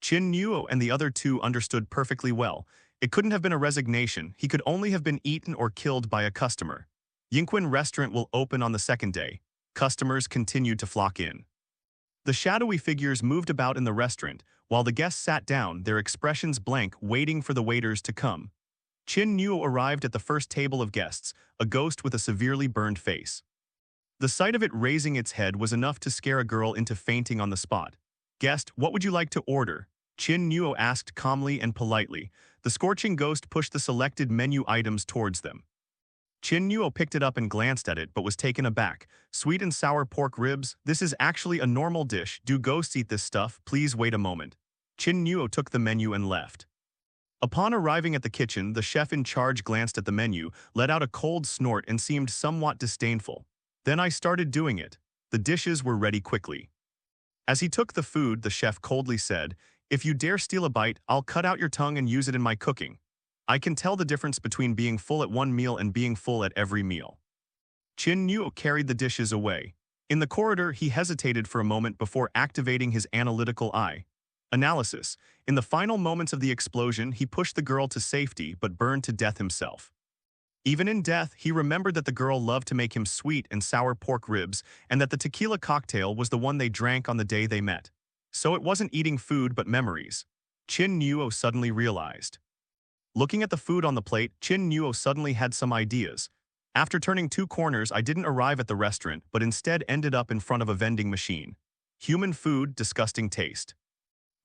Qin Nuo and the other two understood perfectly well. It couldn't have been a resignation, he could only have been eaten or killed by a customer. Yinquan Restaurant will open on the 2nd day. Customers continued to flock in. The shadowy figures moved about in the restaurant, while the guests sat down, their expressions blank, waiting for the waiters to come. Qin Nuo arrived at the first table of guests, a ghost with a severely burned face. The sight of it raising its head was enough to scare a girl into fainting on the spot. "Guest, what would you like to order?" Qin Nuo asked calmly and politely. The scorching ghost pushed the selected menu items towards them. Qin Nuo picked it up and glanced at it but was taken aback. "Sweet and sour pork ribs? This is actually a normal dish. Do ghosts eat this stuff? Please wait a moment." Qin Nuo took the menu and left. Upon arriving at the kitchen, the chef in charge glanced at the menu, let out a cold snort and seemed somewhat disdainful. "Then I started doing it." The dishes were ready quickly. As he took the food, the chef coldly said, "If you dare steal a bite, I'll cut out your tongue and use it in my cooking. I can tell the difference between being full at one meal and being full at every meal." Qin Nuo carried the dishes away. In the corridor, he hesitated for a moment before activating his analytical eye. Analysis. In the final moments of the explosion, he pushed the girl to safety but burned to death himself. Even in death, he remembered that the girl loved to make him sweet and sour pork ribs and that the tequila cocktail was the one they drank on the day they met. So it wasn't eating food but memories. Qin Nuo suddenly realized. Looking at the food on the plate, Qin Nuo suddenly had some ideas. After turning 2 corners, I didn't arrive at the restaurant but instead ended up in front of a vending machine. Human food, disgusting taste.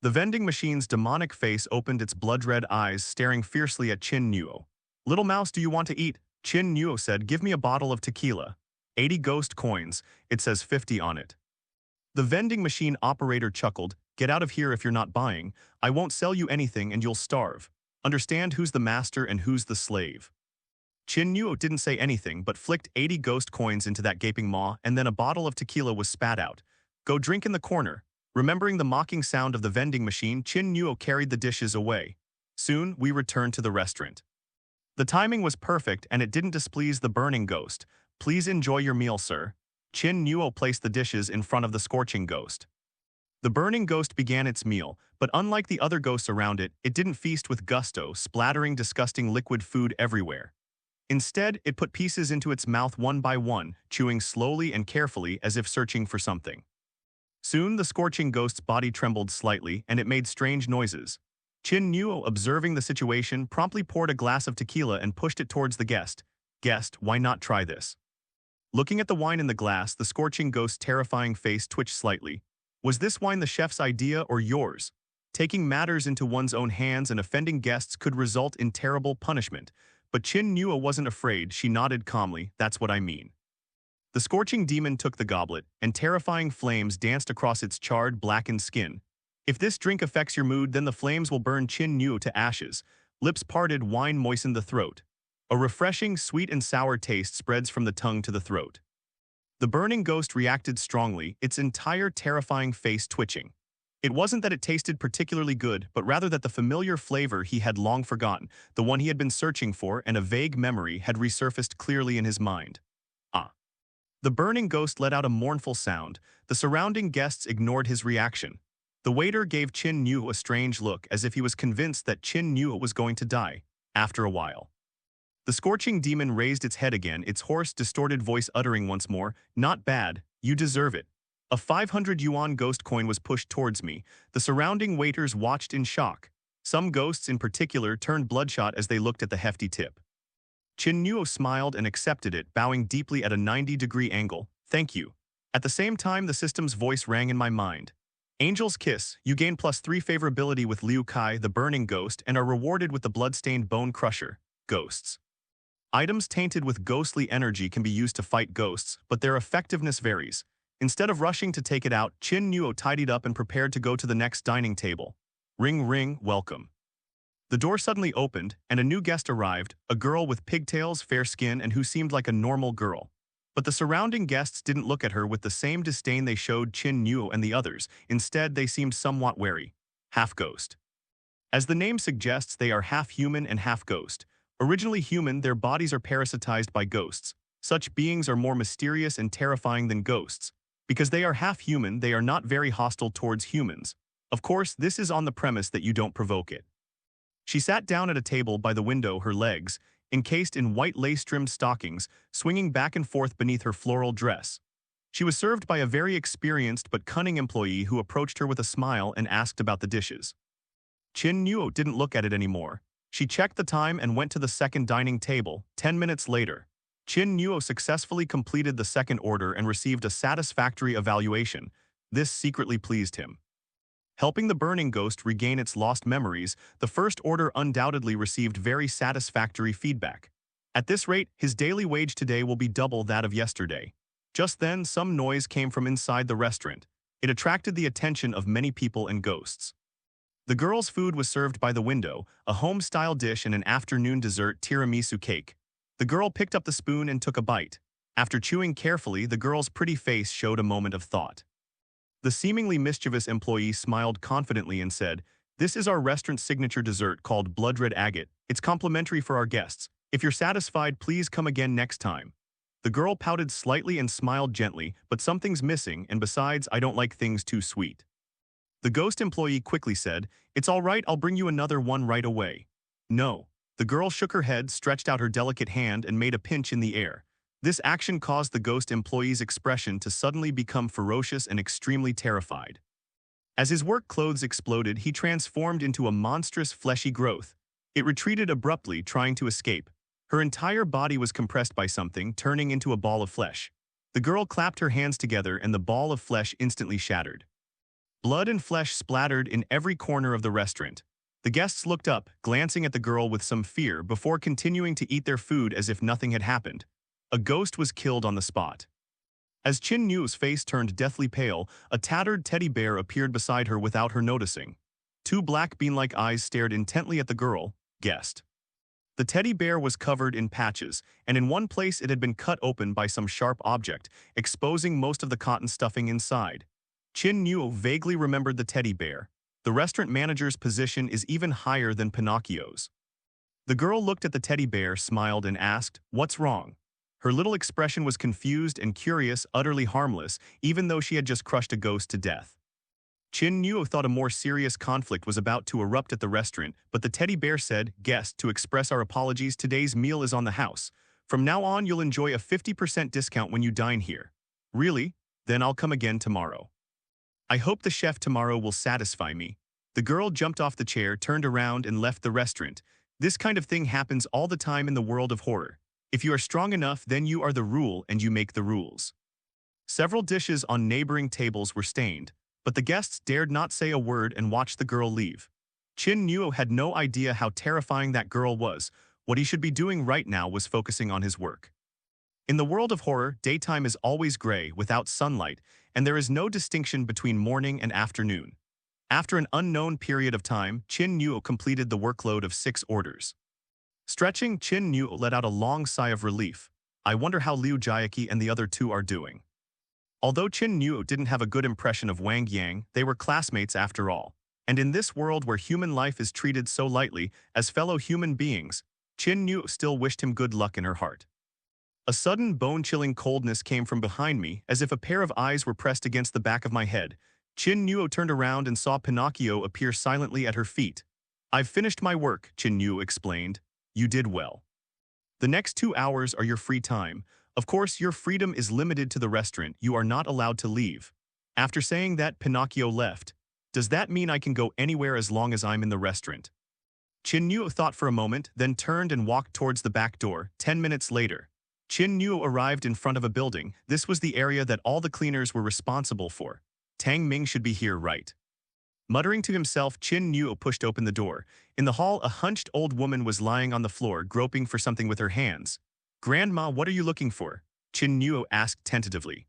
The vending machine's demonic face opened its blood-red eyes, staring fiercely at Qin Nuo. "Little mouse, do you want to eat?" Qin Nuo said, "Give me a bottle of tequila. 80 ghost coins. It says 50 on it." The vending machine operator chuckled. "Get out of here if you're not buying. I won't sell you anything and you'll starve. Understand who's the master and who's the slave." Qin Nuo didn't say anything but flicked 80 ghost coins into that gaping maw, and then a bottle of tequila was spat out. "Go drink in the corner." Remembering the mocking sound of the vending machine, Qin Nuo carried the dishes away. Soon, we returned to the restaurant. The timing was perfect and it didn't displease the burning ghost. "Please enjoy your meal, sir." Qin Nuo placed the dishes in front of the scorching ghost. The burning ghost began its meal, but unlike the other ghosts around it, it didn't feast with gusto, splattering disgusting liquid food everywhere. Instead, it put pieces into its mouth one by one, chewing slowly and carefully as if searching for something. Soon the scorching ghost's body trembled slightly and it made strange noises. Qin Nuo, observing the situation, promptly poured a glass of tequila and pushed it towards the guest. "Guest, why not try this?" Looking at the wine in the glass, the scorching ghost's terrifying face twitched slightly. "Was this wine the chef's idea or yours?" Taking matters into one's own hands and offending guests could result in terrible punishment. But Qin Nuo wasn't afraid. She nodded calmly. "That's what I mean." The scorching demon took the goblet, and terrifying flames danced across its charred, blackened skin. "If this drink affects your mood, then the flames will burn Qin Nuo to ashes." Lips parted, wine moistened the throat. A refreshing, sweet and sour taste spreads from the tongue to the throat. The burning ghost reacted strongly, its entire terrifying face twitching. It wasn't that it tasted particularly good, but rather that the familiar flavor he had long forgotten, the one he had been searching for, and a vague memory had resurfaced clearly in his mind. "Ah." The burning ghost let out a mournful sound. The surrounding guests ignored his reaction. The waiter gave Qin Nuo a strange look as if he was convinced that Qin Nuo was going to die, after a while. The scorching demon raised its head again, its hoarse, distorted voice uttering once more, "Not bad, you deserve it." A 500 yuan ghost coin was pushed towards me. The surrounding waiters watched in shock. Some ghosts in particular turned bloodshot as they looked at the hefty tip. Qin Nuo smiled and accepted it, bowing deeply at a 90-degree angle. "Thank you." At the same time, the system's voice rang in my mind. "Angel's Kiss, you gain +3 favorability with Liu Kai, the Burning Ghost, and are rewarded with the Bloodstained Bone Crusher, Ghosts. Items tainted with ghostly energy can be used to fight ghosts, but their effectiveness varies. Instead of rushing to take it out, Qin Nuo tidied up and prepared to go to the next dining table. Ring ring, welcome. The door suddenly opened, and a new guest arrived, a girl with pigtails, fair skin, and who seemed like a normal girl. But the surrounding guests didn't look at her with the same disdain they showed Qin Nuo and the others. Instead, they seemed somewhat wary. Half-ghost. As the name suggests, they are half-human and half-ghost. Originally human, their bodies are parasitized by ghosts. Such beings are more mysterious and terrifying than ghosts. Because they are half-human, they are not very hostile towards humans. Of course, this is on the premise that you don't provoke it. She sat down at a table by the window, her legs, encased in white lace-trimmed stockings, swinging back and forth beneath her floral dress. She was served by a very experienced but cunning employee who approached her with a smile and asked about the dishes. Qin Nuo didn't look at it anymore. She checked the time and went to the second dining table. 10 minutes later, Qin Nuo successfully completed the second order and received a satisfactory evaluation. This secretly pleased him. Helping the burning ghost regain its lost memories, the first order undoubtedly received very satisfactory feedback. At this rate, his daily wage today will be double that of yesterday. Just then, some noise came from inside the restaurant. It attracted the attention of many people and ghosts. The girl's food was served by the window, a home-style dish and an afternoon dessert tiramisu cake. The girl picked up the spoon and took a bite. After chewing carefully, the girl's pretty face showed a moment of thought. The seemingly mischievous employee smiled confidently and said, "This is our restaurant's signature dessert called Blood Red Agate. It's complimentary for our guests. If you're satisfied, please come again next time." The girl pouted slightly and smiled gently, "But something's missing, and besides, I don't like things too sweet." The ghost employee quickly said, "It's all right, I'll bring you another one right away." "No." The girl shook her head, stretched out her delicate hand, and made a pinch in the air. This action caused the ghost employee's expression to suddenly become ferocious and extremely terrified. As his work clothes exploded, he transformed into a monstrous fleshy growth. It retreated abruptly, trying to escape. Her entire body was compressed by something, turning into a ball of flesh. The girl clapped her hands together and the ball of flesh instantly shattered. Blood and flesh splattered in every corner of the restaurant. The guests looked up, glancing at the girl with some fear before continuing to eat their food as if nothing had happened. A ghost was killed on the spot. As Qin Nuo's face turned deathly pale, a tattered teddy bear appeared beside her without her noticing. Two black bean-like eyes stared intently at the girl, guest. The teddy bear was covered in patches, and in one place it had been cut open by some sharp object, exposing most of the cotton stuffing inside. Qin Nuo vaguely remembered the teddy bear. The restaurant manager's position is even higher than Pinocchio's. The girl looked at the teddy bear, smiled, and asked, "What's wrong?" Her little expression was confused and curious, utterly harmless, even though she had just crushed a ghost to death. Qin Nuo thought a more serious conflict was about to erupt at the restaurant, but the teddy bear said, "Guest, to express our apologies, today's meal is on the house. From now on, you'll enjoy a 50% discount when you dine here." "Really? Then I'll come again tomorrow. I hope the chef tomorrow will satisfy me." The girl jumped off the chair, turned around, and left the restaurant. This kind of thing happens all the time in the world of horror. If you are strong enough, then you are the rule and you make the rules. Several dishes on neighboring tables were stained, but the guests dared not say a word and watched the girl leave. Qin Nuo had no idea how terrifying that girl was. What he should be doing right now was focusing on his work. In the world of horror, daytime is always gray, without sunlight, and there is no distinction between morning and afternoon. After an unknown period of time, Qin Nuo completed the workload of 6 orders. Stretching, Qin Nuo let out a long sigh of relief. I wonder how Liu Jiaqi and the other two are doing. Although Qin Nuo didn't have a good impression of Wang Yang, they were classmates after all. And in this world where human life is treated so lightly, as fellow human beings, Qin Nuo still wished him good luck in her heart. A sudden bone-chilling coldness came from behind me, as if a pair of eyes were pressed against the back of my head. Qin Nuo turned around and saw Pinocchio appear silently at her feet. "I've finished my work," Qin Nuo explained. "You did well. The next 2 hours are your free time. Of course, your freedom is limited to the restaurant. You are not allowed to leave." After saying that, Pinocchio left. "Does that mean I can go anywhere as long as I'm in the restaurant?" Qin Nuo thought for a moment, then turned and walked towards the back door. 10 minutes later, Qin Nuo arrived in front of a building. This was the area that all the cleaners were responsible for. Tang Ming should be here, right? Muttering to himself, Qin Nuo pushed open the door. In the hall, a hunched old woman was lying on the floor, groping for something with her hands. "Grandma, what are you looking for?" Qin Nuo asked tentatively.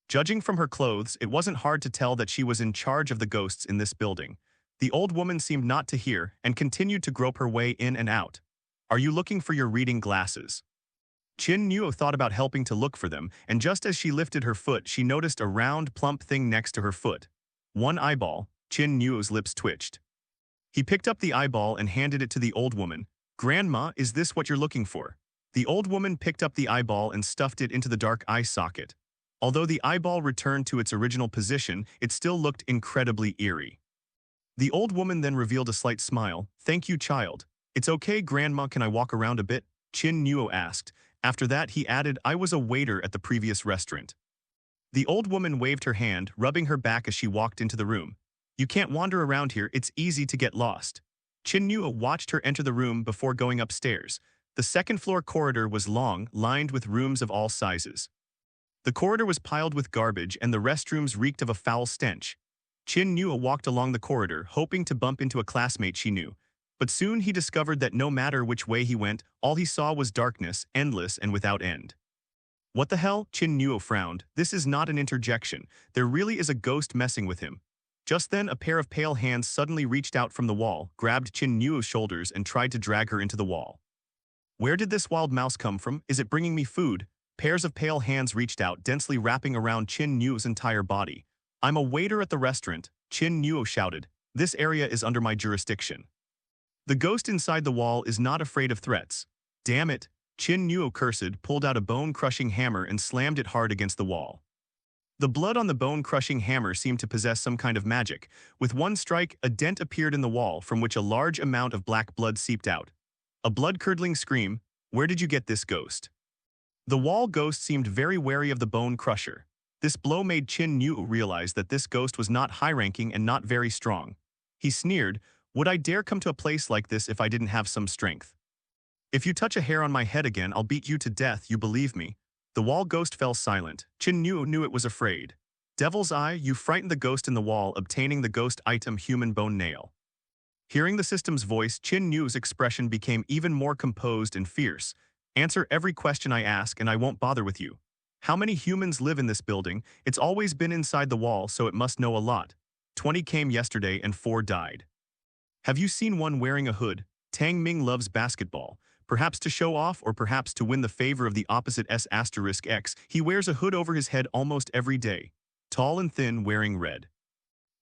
Judging from her clothes, it wasn't hard to tell that she was in charge of the ghosts in this building. The old woman seemed not to hear and continued to grope her way in and out. "Are you looking for your reading glasses?" Qin Nuo thought about helping to look for them, and just as she lifted her foot, she noticed a round, plump thing next to her foot. One eyeball. Qin Nuo's lips twitched. He picked up the eyeball and handed it to the old woman. "Grandma, is this what you're looking for?" The old woman picked up the eyeball and stuffed it into the dark eye socket. Although the eyeball returned to its original position, it still looked incredibly eerie. The old woman then revealed a slight smile. "Thank you, child." "It's okay, Grandma, can I walk around a bit?" Qin Nuo asked. After that, he added, "I was a waiter at the previous restaurant." The old woman waved her hand, rubbing her back as she walked into the room. "You can't wander around here, it's easy to get lost." Qin Nuo watched her enter the room before going upstairs. The second-floor corridor was long, lined with rooms of all sizes. The corridor was piled with garbage, and the restrooms reeked of a foul stench. Qin Nuo walked along the corridor, hoping to bump into a classmate she knew. But soon he discovered that no matter which way he went, all he saw was darkness, endless and without end. "What the hell?" Qin Nuo frowned. "This is not an interjection. There really is a ghost messing with him." Just then, a pair of pale hands suddenly reached out from the wall, grabbed Qin Nuo's shoulders and tried to drag her into the wall. "Where did this wild mouse come from? Is it bringing me food?" Pairs of pale hands reached out, densely wrapping around Qin Nuo's entire body. "I'm a waiter at the restaurant," Qin Nuo shouted. "This area is under my jurisdiction." The ghost inside the wall is not afraid of threats. "Damn it," Qin Nuo cursed, pulled out a bone-crushing hammer and slammed it hard against the wall. The blood on the bone-crushing hammer seemed to possess some kind of magic. With one strike, a dent appeared in the wall from which a large amount of black blood seeped out. A blood-curdling scream. "Where did you get this ghost?" The wall ghost seemed very wary of the bone crusher. This blow made Qin Nuo realize that this ghost was not high-ranking and not very strong. He sneered, "Would I dare come to a place like this if I didn't have some strength? If you touch a hair on my head again, I'll beat you to death, you believe me?" The wall ghost fell silent. Qin Nuo knew it was afraid. "Devil's Eye, you frightened the ghost in the wall, obtaining the ghost item human bone nail." Hearing the system's voice, Qin Nuo's expression became even more composed and fierce. "Answer every question I ask and I won't bother with you. How many humans live in this building? It's always been inside the wall, so it must know a lot. 20 came yesterday and 4 died. Have you seen one wearing a hood? Tang Ming loves basketball. Perhaps to show off or perhaps to win the favor of the opposite S*X. He wears a hood over his head almost every day. Tall and thin, wearing red."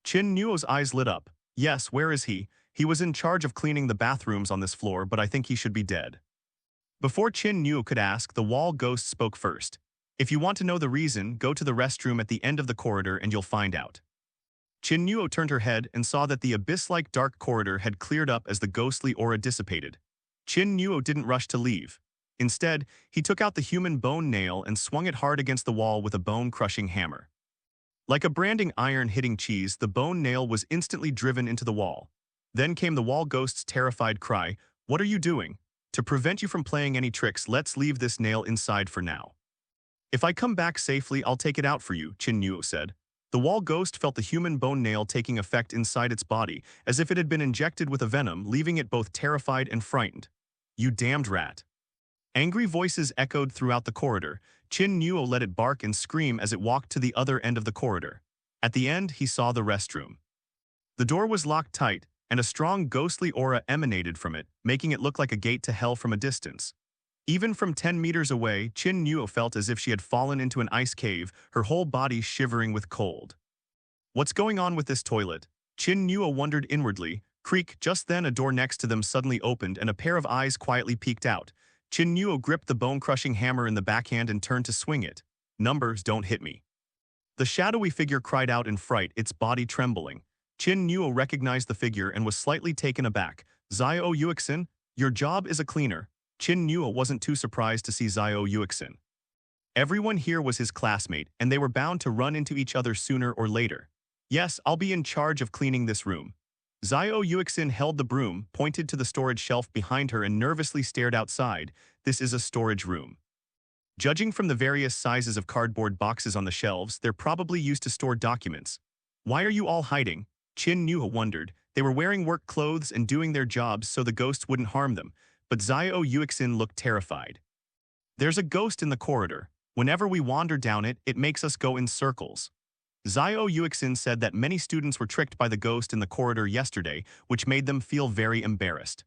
Qin Nuo's eyes lit up. "Yes, where is he? He was in charge of cleaning the bathrooms on this floor, but I think he should be dead." Before Qin Nuo could ask, the wall ghost spoke first. "If you want to know the reason, go to the restroom at the end of the corridor and you'll find out." Qin Nuo turned her head and saw that the abyss-like dark corridor had cleared up as the ghostly aura dissipated. Qin Nuo didn't rush to leave. Instead, he took out the human bone nail and swung it hard against the wall with a bone-crushing hammer. Like a branding iron hitting cheese, the bone nail was instantly driven into the wall. Then came the wall ghost's terrified cry, "What are you doing? To prevent you from playing any tricks, let's leave this nail inside for now. If I come back safely, I'll take it out for you," Qin Nuo said. The wall ghost felt the human bone nail taking effect inside its body, as if it had been injected with a venom, leaving it both terrified and frightened. "You damned rat." Angry voices echoed throughout the corridor. Qin Nuo let it bark and scream as it walked to the other end of the corridor. At the end, he saw the restroom. The door was locked tight, and a strong ghostly aura emanated from it, making it look like a gate to hell from a distance. Even from 10 meters away, Qin Nuo felt as if she had fallen into an ice cave, her whole body shivering with cold. "What's going on with this toilet?" Qin Nuo wondered inwardly. Creak, just then a door next to them suddenly opened and a pair of eyes quietly peeked out. Qin Nuo gripped the bone-crushing hammer in the backhand and turned to swing it. "Numbers, don't hit me." The shadowy figure cried out in fright, its body trembling. Qin Nuo recognized the figure and was slightly taken aback. Xiao Yuexin, your job is a cleaner. Qin Nuo wasn't too surprised to see Xiao Yuexin. Everyone here was his classmate, and they were bound to run into each other sooner or later. Yes, I'll be in charge of cleaning this room. Xiao Yuexin held the broom, pointed to the storage shelf behind her and nervously stared outside. This is a storage room. Judging from the various sizes of cardboard boxes on the shelves, they're probably used to store documents. Why are you all hiding? Qin Nuo wondered. They were wearing work clothes and doing their jobs so the ghosts wouldn't harm them, but Xiao Yuexin looked terrified. There's a ghost in the corridor. Whenever we wander down it, it makes us go in circles. Xiao Yuexin said that many students were tricked by the ghost in the corridor yesterday, which made them feel very embarrassed.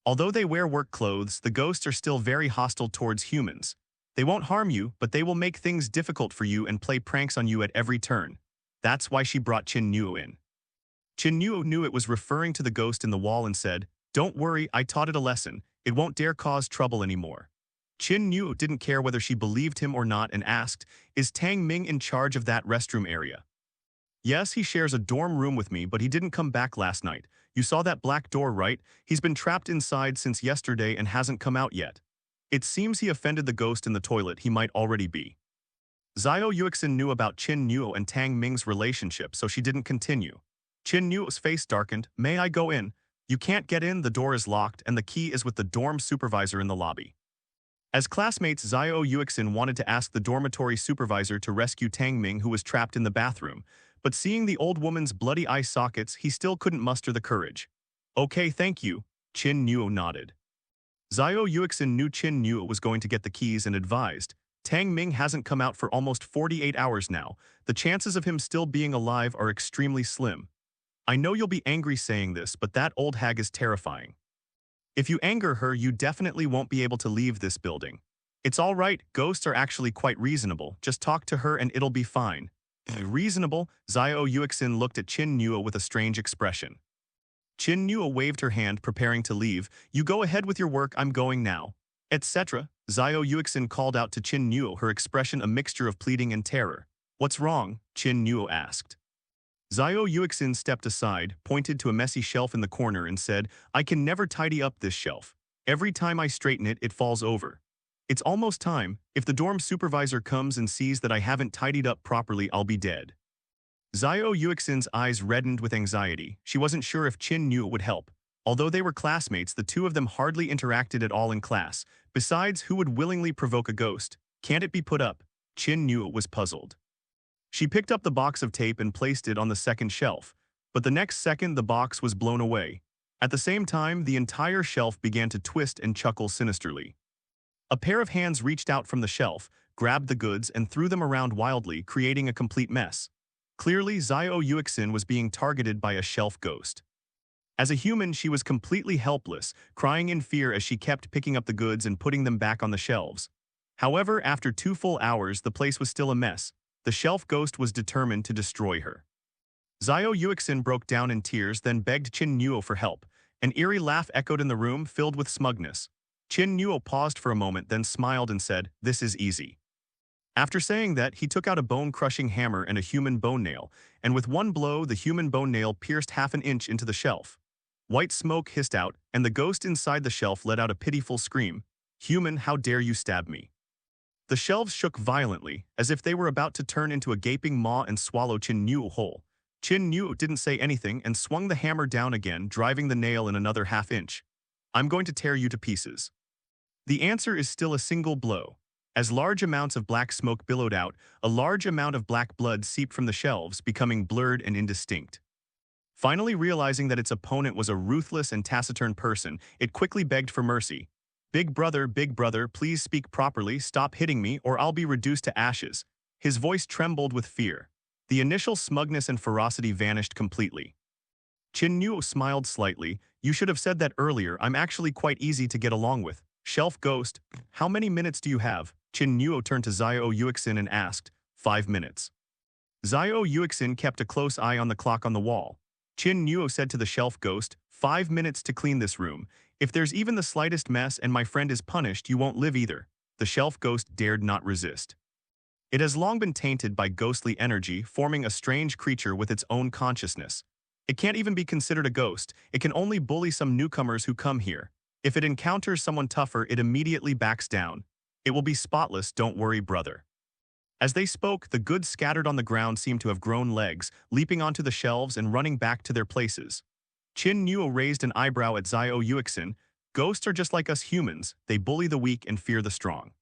Although they wear work clothes, the ghosts are still very hostile towards humans. They won't harm you, but they will make things difficult for you and play pranks on you at every turn. That's why she brought Qin Nuo in. Qin Nuo knew it was referring to the ghost in the wall and said, "Don't worry, I taught it a lesson. It won't dare cause trouble anymore." Qin Nuo didn't care whether she believed him or not and asked, "Is Tang Ming in charge of that restroom area?" "Yes, he shares a dorm room with me, but he didn't come back last night. You saw that black door, right? He's been trapped inside since yesterday and hasn't come out yet. It seems he offended the ghost in the toilet. He might already be." Xiao Yuexin knew about Qin Nuo and Tang Ming's relationship, so she didn't continue. Qin Nuo's face darkened. "May I go in?" "You can't get in, the door is locked, and the key is with the dorm supervisor in the lobby." As classmates, Xiao Yuexin wanted to ask the dormitory supervisor to rescue Tang Ming, who was trapped in the bathroom, but seeing the old woman's bloody eye sockets, he still couldn't muster the courage. "Okay, thank you," Qin Nuo nodded. Xiao Yuexin knew Qin Nuo was going to get the keys and advised, "Tang Ming hasn't come out for almost 48 hours now. The chances of him still being alive are extremely slim. I know you'll be angry saying this, but that old hag is terrifying. If you anger her, you definitely won't be able to leave this building. It's all right, ghosts are actually quite reasonable. Just talk to her and it'll be fine." Reasonable? Xiao Yuexin looked at Qin Nuo with a strange expression. Qin Nuo waved her hand, preparing to leave. "You go ahead with your work, I'm going now." Etc. Xiao Yuexin called out to Qin Nuo, her expression a mixture of pleading and terror. "What's wrong?" Qin Nuo asked. Xiao Yuexin stepped aside, pointed to a messy shelf in the corner and said, "I can never tidy up this shelf. Every time I straighten it, it falls over. It's almost time. If the dorm supervisor comes and sees that I haven't tidied up properly, I'll be dead." Xiao Yuexin's eyes reddened with anxiety. She wasn't sure if Qin Nuo would help. Although they were classmates, the two of them hardly interacted at all in class. Besides, who would willingly provoke a ghost? Can't it be put up? Qin Nuo was puzzled. She picked up the box of tape and placed it on the second shelf, but the next second the box was blown away. At the same time, the entire shelf began to twist and chuckle sinisterly. A pair of hands reached out from the shelf, grabbed the goods, and threw them around wildly, creating a complete mess. Clearly, Xiao Yuexin was being targeted by a shelf ghost. As a human, she was completely helpless, crying in fear as she kept picking up the goods and putting them back on the shelves. However, after 2 full hours, the place was still a mess. The shelf ghost was determined to destroy her. Xiao Yuexin broke down in tears, then begged Qin Nuo for help. An eerie laugh echoed in the room, filled with smugness. Qin Nuo paused for a moment, then smiled and said, "This is easy." After saying that, he took out a bone-crushing hammer and a human bone nail, and with one blow, the human bone nail pierced half an inch into the shelf. White smoke hissed out, and the ghost inside the shelf let out a pitiful scream. "Human, how dare you stab me?" The shelves shook violently, as if they were about to turn into a gaping maw and swallow Qin Nuo whole. Qin Nuo didn't say anything and swung the hammer down again, driving the nail in another half-inch. "I'm going to tear you to pieces." The answer is still a single blow. As large amounts of black smoke billowed out, a large amount of black blood seeped from the shelves, becoming blurred and indistinct. Finally realizing that its opponent was a ruthless and taciturn person, it quickly begged for mercy. Big brother, please speak properly, stop hitting me, or I'll be reduced to ashes." His voice trembled with fear. The initial smugness and ferocity vanished completely. Qin Nuo smiled slightly. "You should have said that earlier. I'm actually quite easy to get along with." "Shelf ghost, how many minutes do you have?" Qin Nuo turned to Xiao Yuexin and asked. 5 minutes. Xiao Yuexin kept a close eye on the clock on the wall. Qin Nuo said to the shelf ghost, 5 minutes to clean this room. If there's even the slightest mess and my friend is punished, you won't live either." The shelf ghost dared not resist. It has long been tainted by ghostly energy, forming a strange creature with its own consciousness. It can't even be considered a ghost, it can only bully some newcomers who come here. If it encounters someone tougher, it immediately backs down. It will be spotless, don't worry, brother. As they spoke, the goods scattered on the ground seemed to have grown legs, leaping onto the shelves and running back to their places. Qin Nuo raised an eyebrow at Zhao Yuxin. Ghosts are just like us humans, they bully the weak and fear the strong.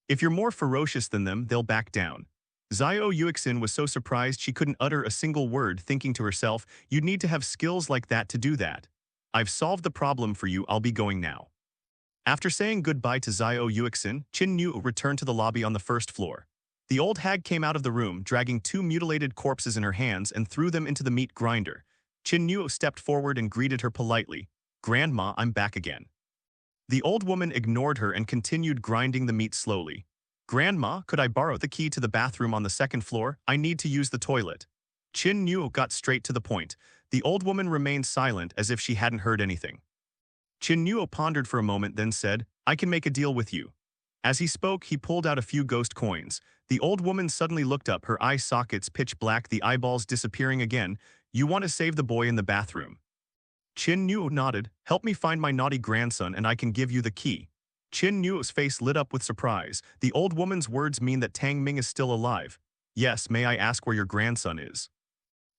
If you're more ferocious than them, they'll back down. Zhao Yuxin was so surprised she couldn't utter a single word, thinking to herself, you'd need to have skills like that to do that. I've solved the problem for you, I'll be going now. After saying goodbye to Zhao Yuxin, Qin Nuo returned to the lobby on the first floor. The old hag came out of the room, dragging 2 mutilated corpses in her hands and threw them into the meat grinder. Qin Nuo stepped forward and greeted her politely. Grandma, I'm back again. The old woman ignored her and continued grinding the meat slowly. Grandma, could I borrow the key to the bathroom on the 2nd floor? I need to use the toilet. Qin Nuo got straight to the point. The old woman remained silent as if she hadn't heard anything. Qin Nuo pondered for a moment, then said, I can make a deal with you. As he spoke, he pulled out a few ghost coins. The old woman suddenly looked up, her eye sockets pitch black, the eyeballs disappearing again. You want to save the boy in the bathroom. Qin Nuo nodded. Help me find my naughty grandson and I can give you the key. Qin Nuo's face lit up with surprise. The old woman's words mean that Tang Ming is still alive. Yes, may I ask where your grandson is?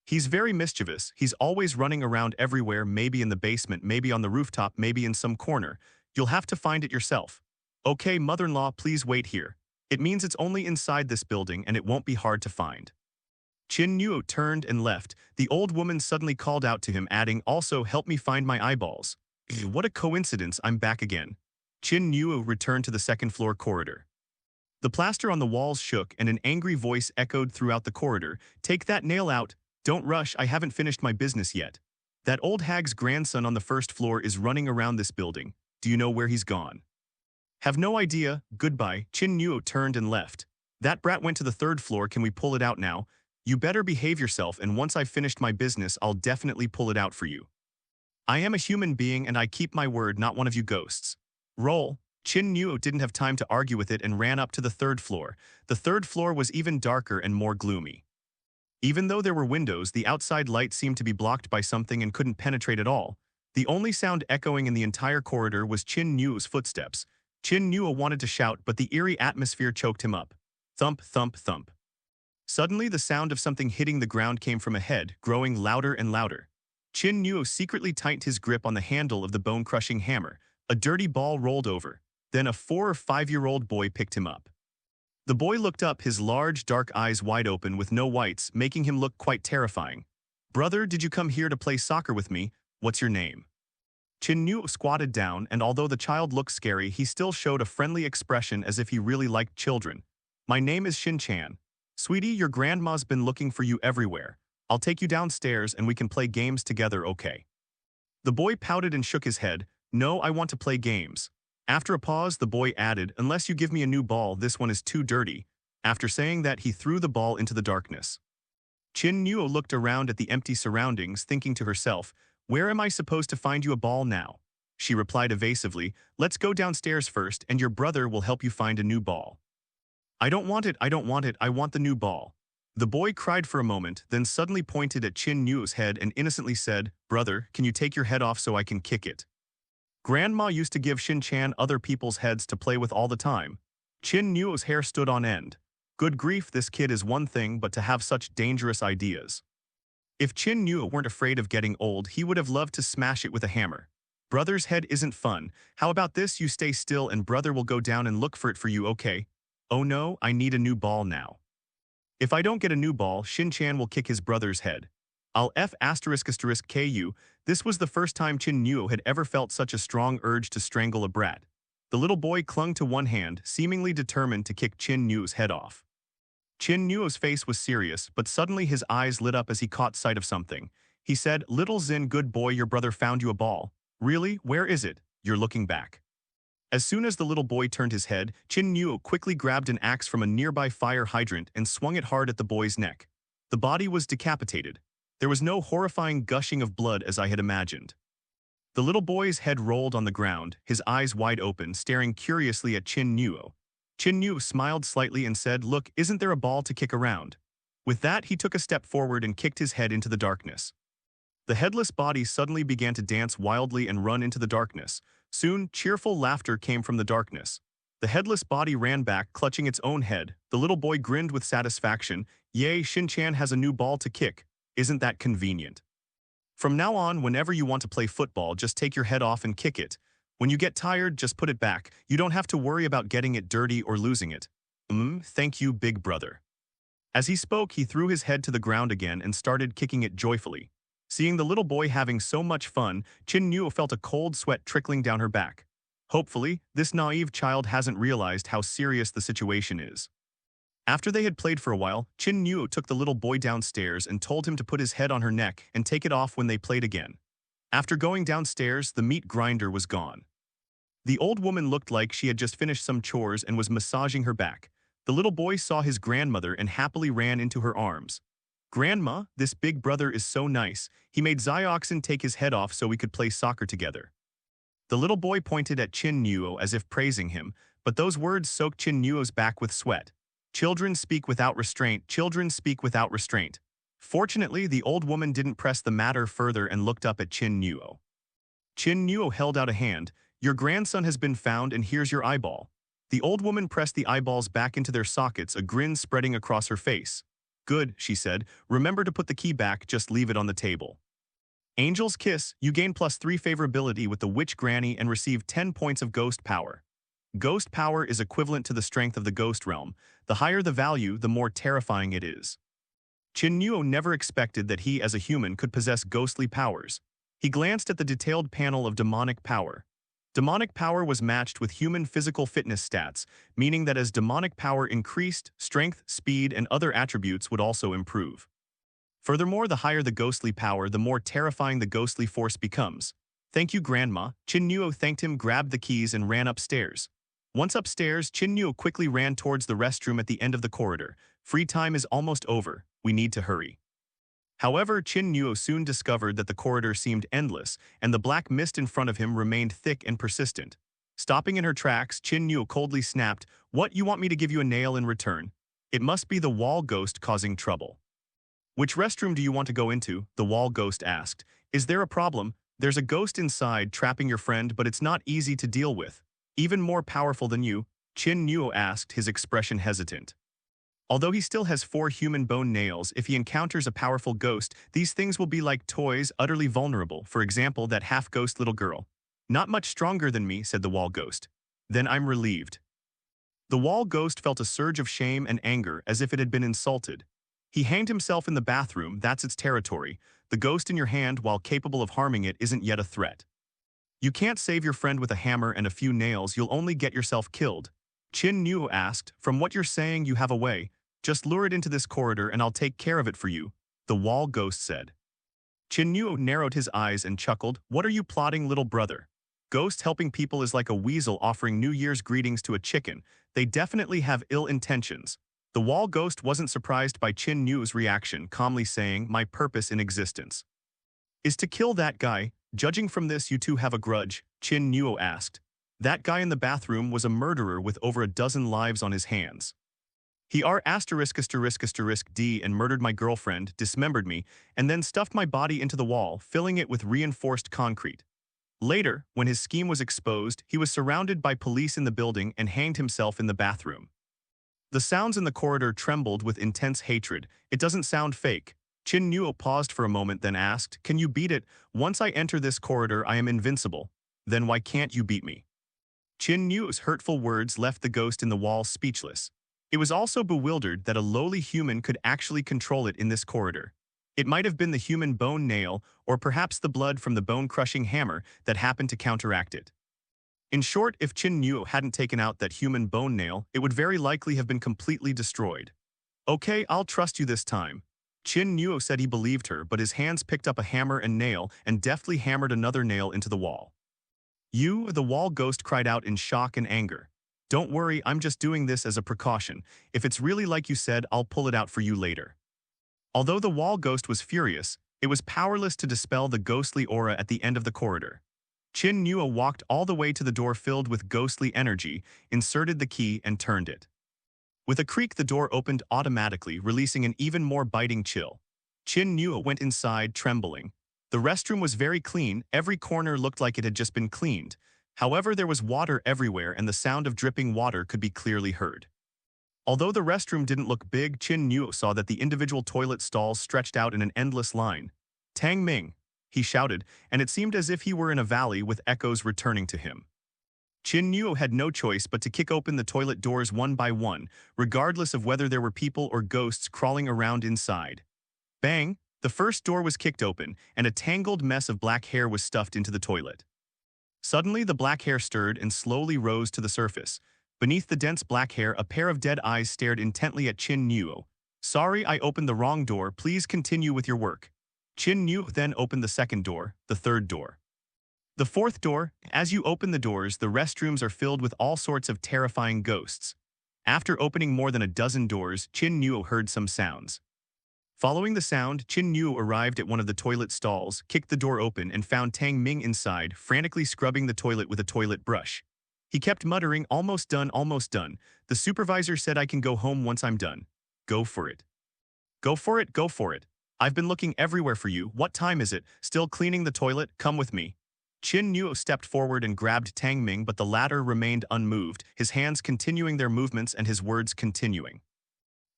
He's very mischievous. He's always running around everywhere, maybe in the basement, maybe on the rooftop, maybe in some corner. You'll have to find it yourself. Okay, mother-in-law, please wait here. It means it's only inside this building and it won't be hard to find. Qin Nuo turned and left. The old woman suddenly called out to him, adding, also help me find my eyeballs. What a coincidence, I'm back again. Qin Nuo returned to the 2nd floor corridor. The plaster on the walls shook and an angry voice echoed throughout the corridor. Take that nail out. Don't rush, I haven't finished my business yet. That old hag's grandson on the 1st floor is running around this building. Do you know where he's gone? Have no idea. Goodbye. Qin Nuo turned and left. That brat went to the 3rd floor. Can we pull it out now? You better behave yourself, and once I've finished my business, I'll definitely pull it out for you. I am a human being and I keep my word, not one of you ghosts. Roll. Qin Nuo didn't have time to argue with it and ran up to the 3rd floor. The 3rd floor was even darker and more gloomy. Even though there were windows, the outside light seemed to be blocked by something and couldn't penetrate at all. The only sound echoing in the entire corridor was Qin Nuo's footsteps. Qin Nuo wanted to shout, but the eerie atmosphere choked him up. Thump, thump, thump. Suddenly, the sound of something hitting the ground came from ahead, growing louder and louder. Qin Nuo secretly tightened his grip on the handle of the bone-crushing hammer. A dirty ball rolled over. Then a 4 or 5-year-old boy picked him up. The boy looked up, his large, dark eyes wide open with no whites, making him look quite terrifying. Brother, did you come here to play soccer with me? What's your name? Qin Nuo squatted down, and although the child looked scary, he still showed a friendly expression as if he really liked children. My name is Xin Chan. Sweetie, your grandma's been looking for you everywhere. I'll take you downstairs and we can play games together, okay? The boy pouted and shook his head. No, I want to play games. After a pause, the boy added, unless you give me a new ball, this one is too dirty. After saying that, he threw the ball into the darkness. Qin Nuo looked around at the empty surroundings, thinking to herself, where am I supposed to find you a ball now? She replied evasively, let's go downstairs first and your brother will help you find a new ball. I don't want it, I don't want it, I want the new ball. The boy cried for a moment, then suddenly pointed at Qin Nuo's head and innocently said, brother, can you take your head off so I can kick it? Grandma used to give Xin Chan other people's heads to play with all the time. Qin Nuo's hair stood on end. Good grief, this kid is one thing, but to have such dangerous ideas. If Qin Nuo weren't afraid of getting old, he would have loved to smash it with a hammer. Brother's head isn't fun. How about this, you stay still and brother will go down and look for it for you, okay? Oh no, I need a new ball now. If I don't get a new ball, Xin Chan will kick his brother's head. I'll F***ku. This was the first time Qin Nuo had ever felt such a strong urge to strangle a brat. The little boy clung to one hand, seemingly determined to kick Qin Nuo's head off. Qin Nuo's face was serious, but suddenly his eyes lit up as he caught sight of something. He said, little Zin, good boy, your brother found you a ball. Really? Where is it? You're looking back. As soon as the little boy turned his head, Qin Nuo quickly grabbed an axe from a nearby fire hydrant and swung it hard at the boy's neck. The body was decapitated. There was no horrifying gushing of blood as I had imagined. The little boy's head rolled on the ground, his eyes wide open, staring curiously at Qin Nuo. Qin Nuo smiled slightly and said, "Look, isn't there a ball to kick around?" With that, he took a step forward and kicked his head into the darkness. The headless body suddenly began to dance wildly and run into the darkness. Soon, cheerful laughter came from the darkness. The headless body ran back, clutching its own head. The little boy grinned with satisfaction. "Yay, Shin-chan has a new ball to kick. Isn't that convenient? From now on, whenever you want to play football, just take your head off and kick it. When you get tired, just put it back. You don't have to worry about getting it dirty or losing it." Thank you, big brother." As he spoke, he threw his head to the ground again and started kicking it joyfully. Seeing the little boy having so much fun, Qin Nuo felt a cold sweat trickling down her back. Hopefully, this naive child hasn't realized how serious the situation is. After they had played for a while, Qin Nuo took the little boy downstairs and told him to put his head on her neck and take it off when they played again. After going downstairs, the meat grinder was gone. The old woman looked like she had just finished some chores and was massaging her back. The little boy saw his grandmother and happily ran into her arms. "Grandma, this big brother is so nice. He made Xioxin take his head off so we could play soccer together." The little boy pointed at Qin Nuo as if praising him, but those words soaked Qin Nuo's back with sweat. Children speak without restraint. Children speak without restraint. Fortunately, the old woman didn't press the matter further and looked up at Qin Nuo. Qin Nuo held out a hand. "Your grandson has been found and here's your eyeball." The old woman pressed the eyeballs back into their sockets, a grin spreading across her face. "Good," she said. "Remember to put the key back, just leave it on the table." Angel's Kiss, you gain +3 favorability with the Witch Granny and receive 10 points of ghost power. Ghost power is equivalent to the strength of the ghost realm. The higher the value, the more terrifying it is. Qin Nuo never expected that he, as a human, could possess ghostly powers. He glanced at the detailed panel of demonic power. Demonic power was matched with human physical fitness stats, meaning that as demonic power increased, strength, speed, and other attributes would also improve. Furthermore, the higher the ghostly power, the more terrifying the ghostly force becomes. "Thank you, Grandma." Qin Nuo thanked him, grabbed the keys, and ran upstairs. Once upstairs, Qin Nuo quickly ran towards the restroom at the end of the corridor. "Free time is almost over. We need to hurry." However, Qin Nuo soon discovered that the corridor seemed endless, and the black mist in front of him remained thick and persistent. Stopping in her tracks, Qin Nuo coldly snapped, "What, you want me to give you a nail in return? It must be the wall ghost causing trouble." "Which restroom do you want to go into?" the wall ghost asked. "Is there a problem? There's a ghost inside trapping your friend, but it's not easy to deal with. Even more powerful than you?" Qin Nuo asked, his expression hesitant. Although he still has 4 human bone nails, if he encounters a powerful ghost, these things will be like toys, utterly vulnerable. For example, that half-ghost little girl. "Not much stronger than me," said the wall ghost. "Then I'm relieved." The wall ghost felt a surge of shame and anger, as if it had been insulted. He hanged himself in the bathroom. That's its territory. The ghost in your hand, while capable of harming it, isn't yet a threat. "You can't save your friend with a hammer and a few nails. You'll only get yourself killed." Qin Nuo asked, "From what you're saying, you have a way. Just lure it into this corridor and I'll take care of it for you," the wall ghost said. Qin Nuo narrowed his eyes and chuckled. "What are you plotting, little brother? Ghost helping people is like a weasel offering New Year's greetings to a chicken. They definitely have ill intentions." The wall ghost wasn't surprised by Qin Nuo's reaction, calmly saying, "My purpose in existence is to kill that guy. Judging from this, you two have a grudge?" Qin Nuo asked. "That guy in the bathroom was a murderer with over a dozen lives on his hands. He ****D and murdered my girlfriend, dismembered me, and then stuffed my body into the wall, filling it with reinforced concrete. Later, when his scheme was exposed, he was surrounded by police in the building and hanged himself in the bathroom." The sounds in the corridor trembled with intense hatred. "It doesn't sound fake." Qin Nuo paused for a moment, then asked, "Can you beat it? Once I enter this corridor, I am invincible. Then why can't you beat me?" Qin Nuo's hurtful words left the ghost in the wall speechless. It was also bewildered that a lowly human could actually control it in this corridor. It might have been the human bone nail, or perhaps the blood from the bone-crushing hammer that happened to counteract it. In short, if Qin Nuo hadn't taken out that human bone nail, it would very likely have been completely destroyed. "Okay, I'll trust you this time." Qin Nuo said he believed her, but his hands picked up a hammer and nail and deftly hammered another nail into the wall. "You," the wall ghost cried out in shock and anger. "Don't worry, I'm just doing this as a precaution. If it's really like you said, I'll pull it out for you later." Although the wall ghost was furious, it was powerless to dispel the ghostly aura at the end of the corridor. Qin Nuo walked all the way to the door filled with ghostly energy, inserted the key, and turned it. With a creak, the door opened automatically, releasing an even more biting chill. Qin Nuo went inside, trembling. The restroom was very clean, every corner looked like it had just been cleaned. However, there was water everywhere and the sound of dripping water could be clearly heard. Although the restroom didn't look big, Qin Nuo saw that the individual toilet stalls stretched out in an endless line. "Tang Ming," he shouted, and it seemed as if he were in a valley with echoes returning to him. Qin Nuo had no choice but to kick open the toilet doors one by one, regardless of whether there were people or ghosts crawling around inside. Bang! The first door was kicked open, and a tangled mess of black hair was stuffed into the toilet. Suddenly, the black hair stirred and slowly rose to the surface. Beneath the dense black hair, a pair of dead eyes stared intently at Qin Nuo. "Sorry, I opened the wrong door. Please continue with your work." Qin Nuo then opened the second door, the third door. The fourth door. As you open the doors, the restrooms are filled with all sorts of terrifying ghosts. After opening more than a dozen doors, Qin Nuo heard some sounds. Following the sound, Qin Nuo arrived at one of the toilet stalls, kicked the door open, and found Tang Ming inside, frantically scrubbing the toilet with a toilet brush. He kept muttering, "Almost done, almost done. The supervisor said I can go home once I'm done. Go for it. Go for it, go for it. I've been looking everywhere for you. What time is it? Still cleaning the toilet? Come with me." Qin Nuo stepped forward and grabbed Tang Ming, but the latter remained unmoved, his hands continuing their movements and his words continuing.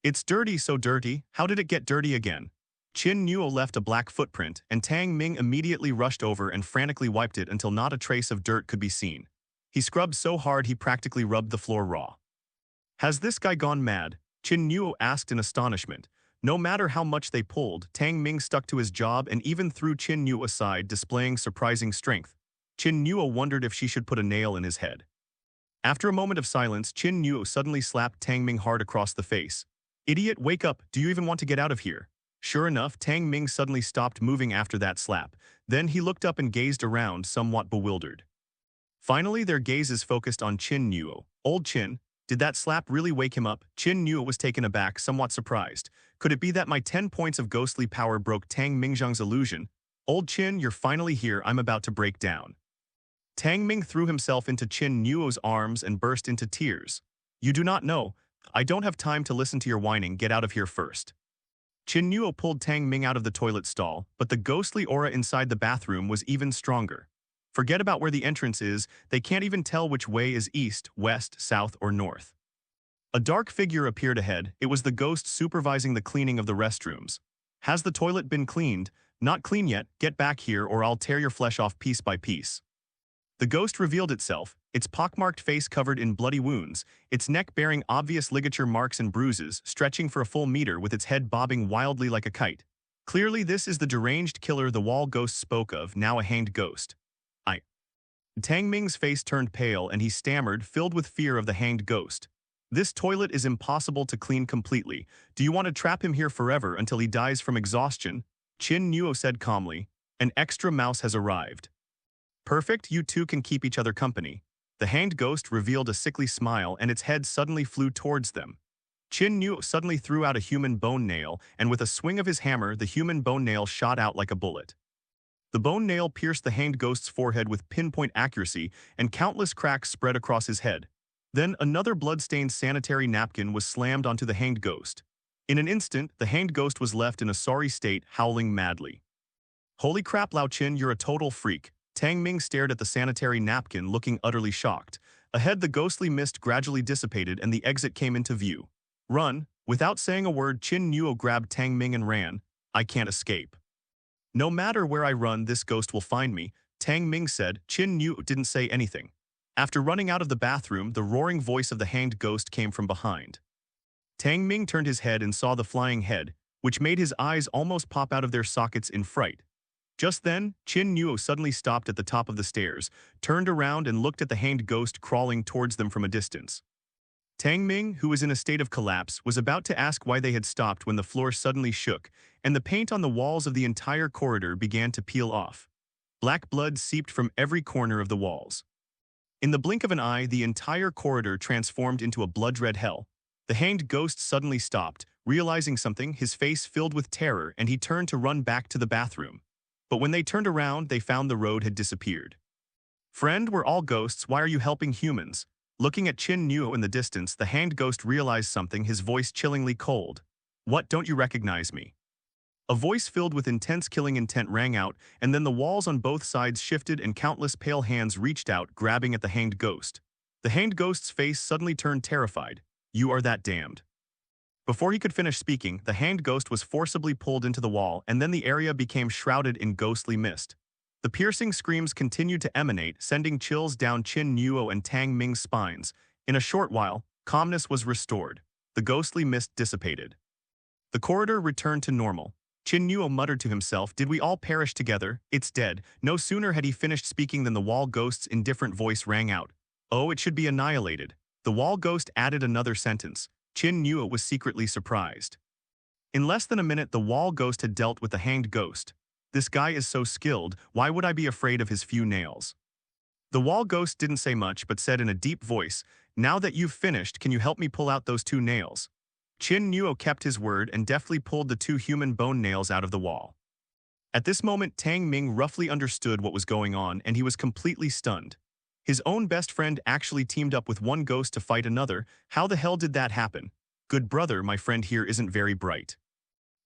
"It's dirty, so dirty. How did it get dirty again?" Qin Nuo left a black footprint, and Tang Ming immediately rushed over and frantically wiped it until not a trace of dirt could be seen. He scrubbed so hard he practically rubbed the floor raw. "Has this guy gone mad?" Qin Nuo asked in astonishment. No matter how much they pulled, Tang Ming stuck to his job and even threw Qin Nuo aside, displaying surprising strength. Qin Nuo wondered if she should put a nail in his head. After a moment of silence, Qin Nuo suddenly slapped Tang Ming hard across the face. "Idiot, wake up! Do you even want to get out of here?" Sure enough, Tang Ming suddenly stopped moving after that slap. Then he looked up and gazed around, somewhat bewildered. Finally, their gazes focused on Qin Nuo. "Old Qin, did that slap really wake him up?" Qin Nuo was taken aback, somewhat surprised. "Could it be that my 10 points of ghostly power broke Tang Mingzhang's illusion?" "Old Qin, you're finally here. I'm about to break down." Tang Ming threw himself into Qin Nuo's arms and burst into tears. "You do not know. I don't have time to listen to your whining. Get out of here first." Qin Nuo pulled Tang Ming out of the toilet stall, but the ghostly aura inside the bathroom was even stronger. Forget about where the entrance is, they can't even tell which way is east, west, south, or north. A dark figure appeared ahead. It was the ghost supervising the cleaning of the restrooms. "Has the toilet been cleaned?" "Not clean yet. Get back here or I'll tear your flesh off piece by piece." The ghost revealed itself, its pockmarked face covered in bloody wounds, its neck bearing obvious ligature marks and bruises, stretching for a full meter with its head bobbing wildly like a kite. Clearly, this is the deranged killer the wall ghost spoke of, now a hanged ghost. "I..." Tang Ming's face turned pale and he stammered, filled with fear of the hanged ghost. "This toilet is impossible to clean completely. Do you want to trap him here forever until he dies from exhaustion?" Qin Nuo said calmly. "An extra mouse has arrived." "Perfect, you two can keep each other company." The hanged ghost revealed a sickly smile and its head suddenly flew towards them. Qin Nuo suddenly threw out a human bone nail, and with a swing of his hammer, the human bone nail shot out like a bullet. The bone nail pierced the hanged ghost's forehead with pinpoint accuracy, and countless cracks spread across his head. Then another blood-stained sanitary napkin was slammed onto the hanged ghost. In an instant, the hanged ghost was left in a sorry state, howling madly. "Holy crap, Lao Qin, you're a total freak." Tang Ming stared at the sanitary napkin, looking utterly shocked. Ahead, the ghostly mist gradually dissipated and the exit came into view. "Run." Without saying a word, Qin Nuo grabbed Tang Ming and ran. "I can't escape." "No matter where I run, this ghost will find me," Tang Ming said. Qin Nuo didn't say anything. After running out of the bathroom, the roaring voice of the hanged ghost came from behind. Tang Ming turned his head and saw the flying head, which made his eyes almost pop out of their sockets in fright. Just then, Qin Nuo suddenly stopped at the top of the stairs, turned around and looked at the hanged ghost crawling towards them from a distance. Tang Ming, who was in a state of collapse, was about to ask why they had stopped when the floor suddenly shook, and the paint on the walls of the entire corridor began to peel off. Black blood seeped from every corner of the walls. In the blink of an eye, the entire corridor transformed into a blood-red hell. The hanged ghost suddenly stopped, realizing something, his face filled with terror, and he turned to run back to the bathroom. But when they turned around, they found the road had disappeared. Friend, we're all ghosts, why are you helping humans? Looking at Qin Nuo in the distance, the hanged ghost realized something, his voice chillingly cold. What, don't you recognize me? A voice filled with intense killing intent rang out, and then the walls on both sides shifted and countless pale hands reached out, grabbing at the hanged ghost. The hanged ghost's face suddenly turned terrified. You are that damned. Before he could finish speaking, the hanged ghost was forcibly pulled into the wall, and then the area became shrouded in ghostly mist. The piercing screams continued to emanate, sending chills down Qin Nuo and Tang Ming's spines. In a short while, calmness was restored. The ghostly mist dissipated. The corridor returned to normal. Qin Nuo muttered to himself, did we all perish together? It's dead. No sooner had he finished speaking than the wall ghost's indifferent voice rang out. Oh, it should be annihilated. The wall ghost added another sentence. Qin Nuo was secretly surprised. In less than a minute, the wall ghost had dealt with the hanged ghost. This guy is so skilled, why would I be afraid of his few nails? The wall ghost didn't say much but said in a deep voice, now that you've finished, can you help me pull out those 2 nails? Qin Nuo kept his word and deftly pulled the 2 human bone nails out of the wall. At this moment, Tang Ming roughly understood what was going on, and he was completely stunned. His own best friend actually teamed up with one ghost to fight another. How the hell did that happen? Good brother, my friend here isn't very bright.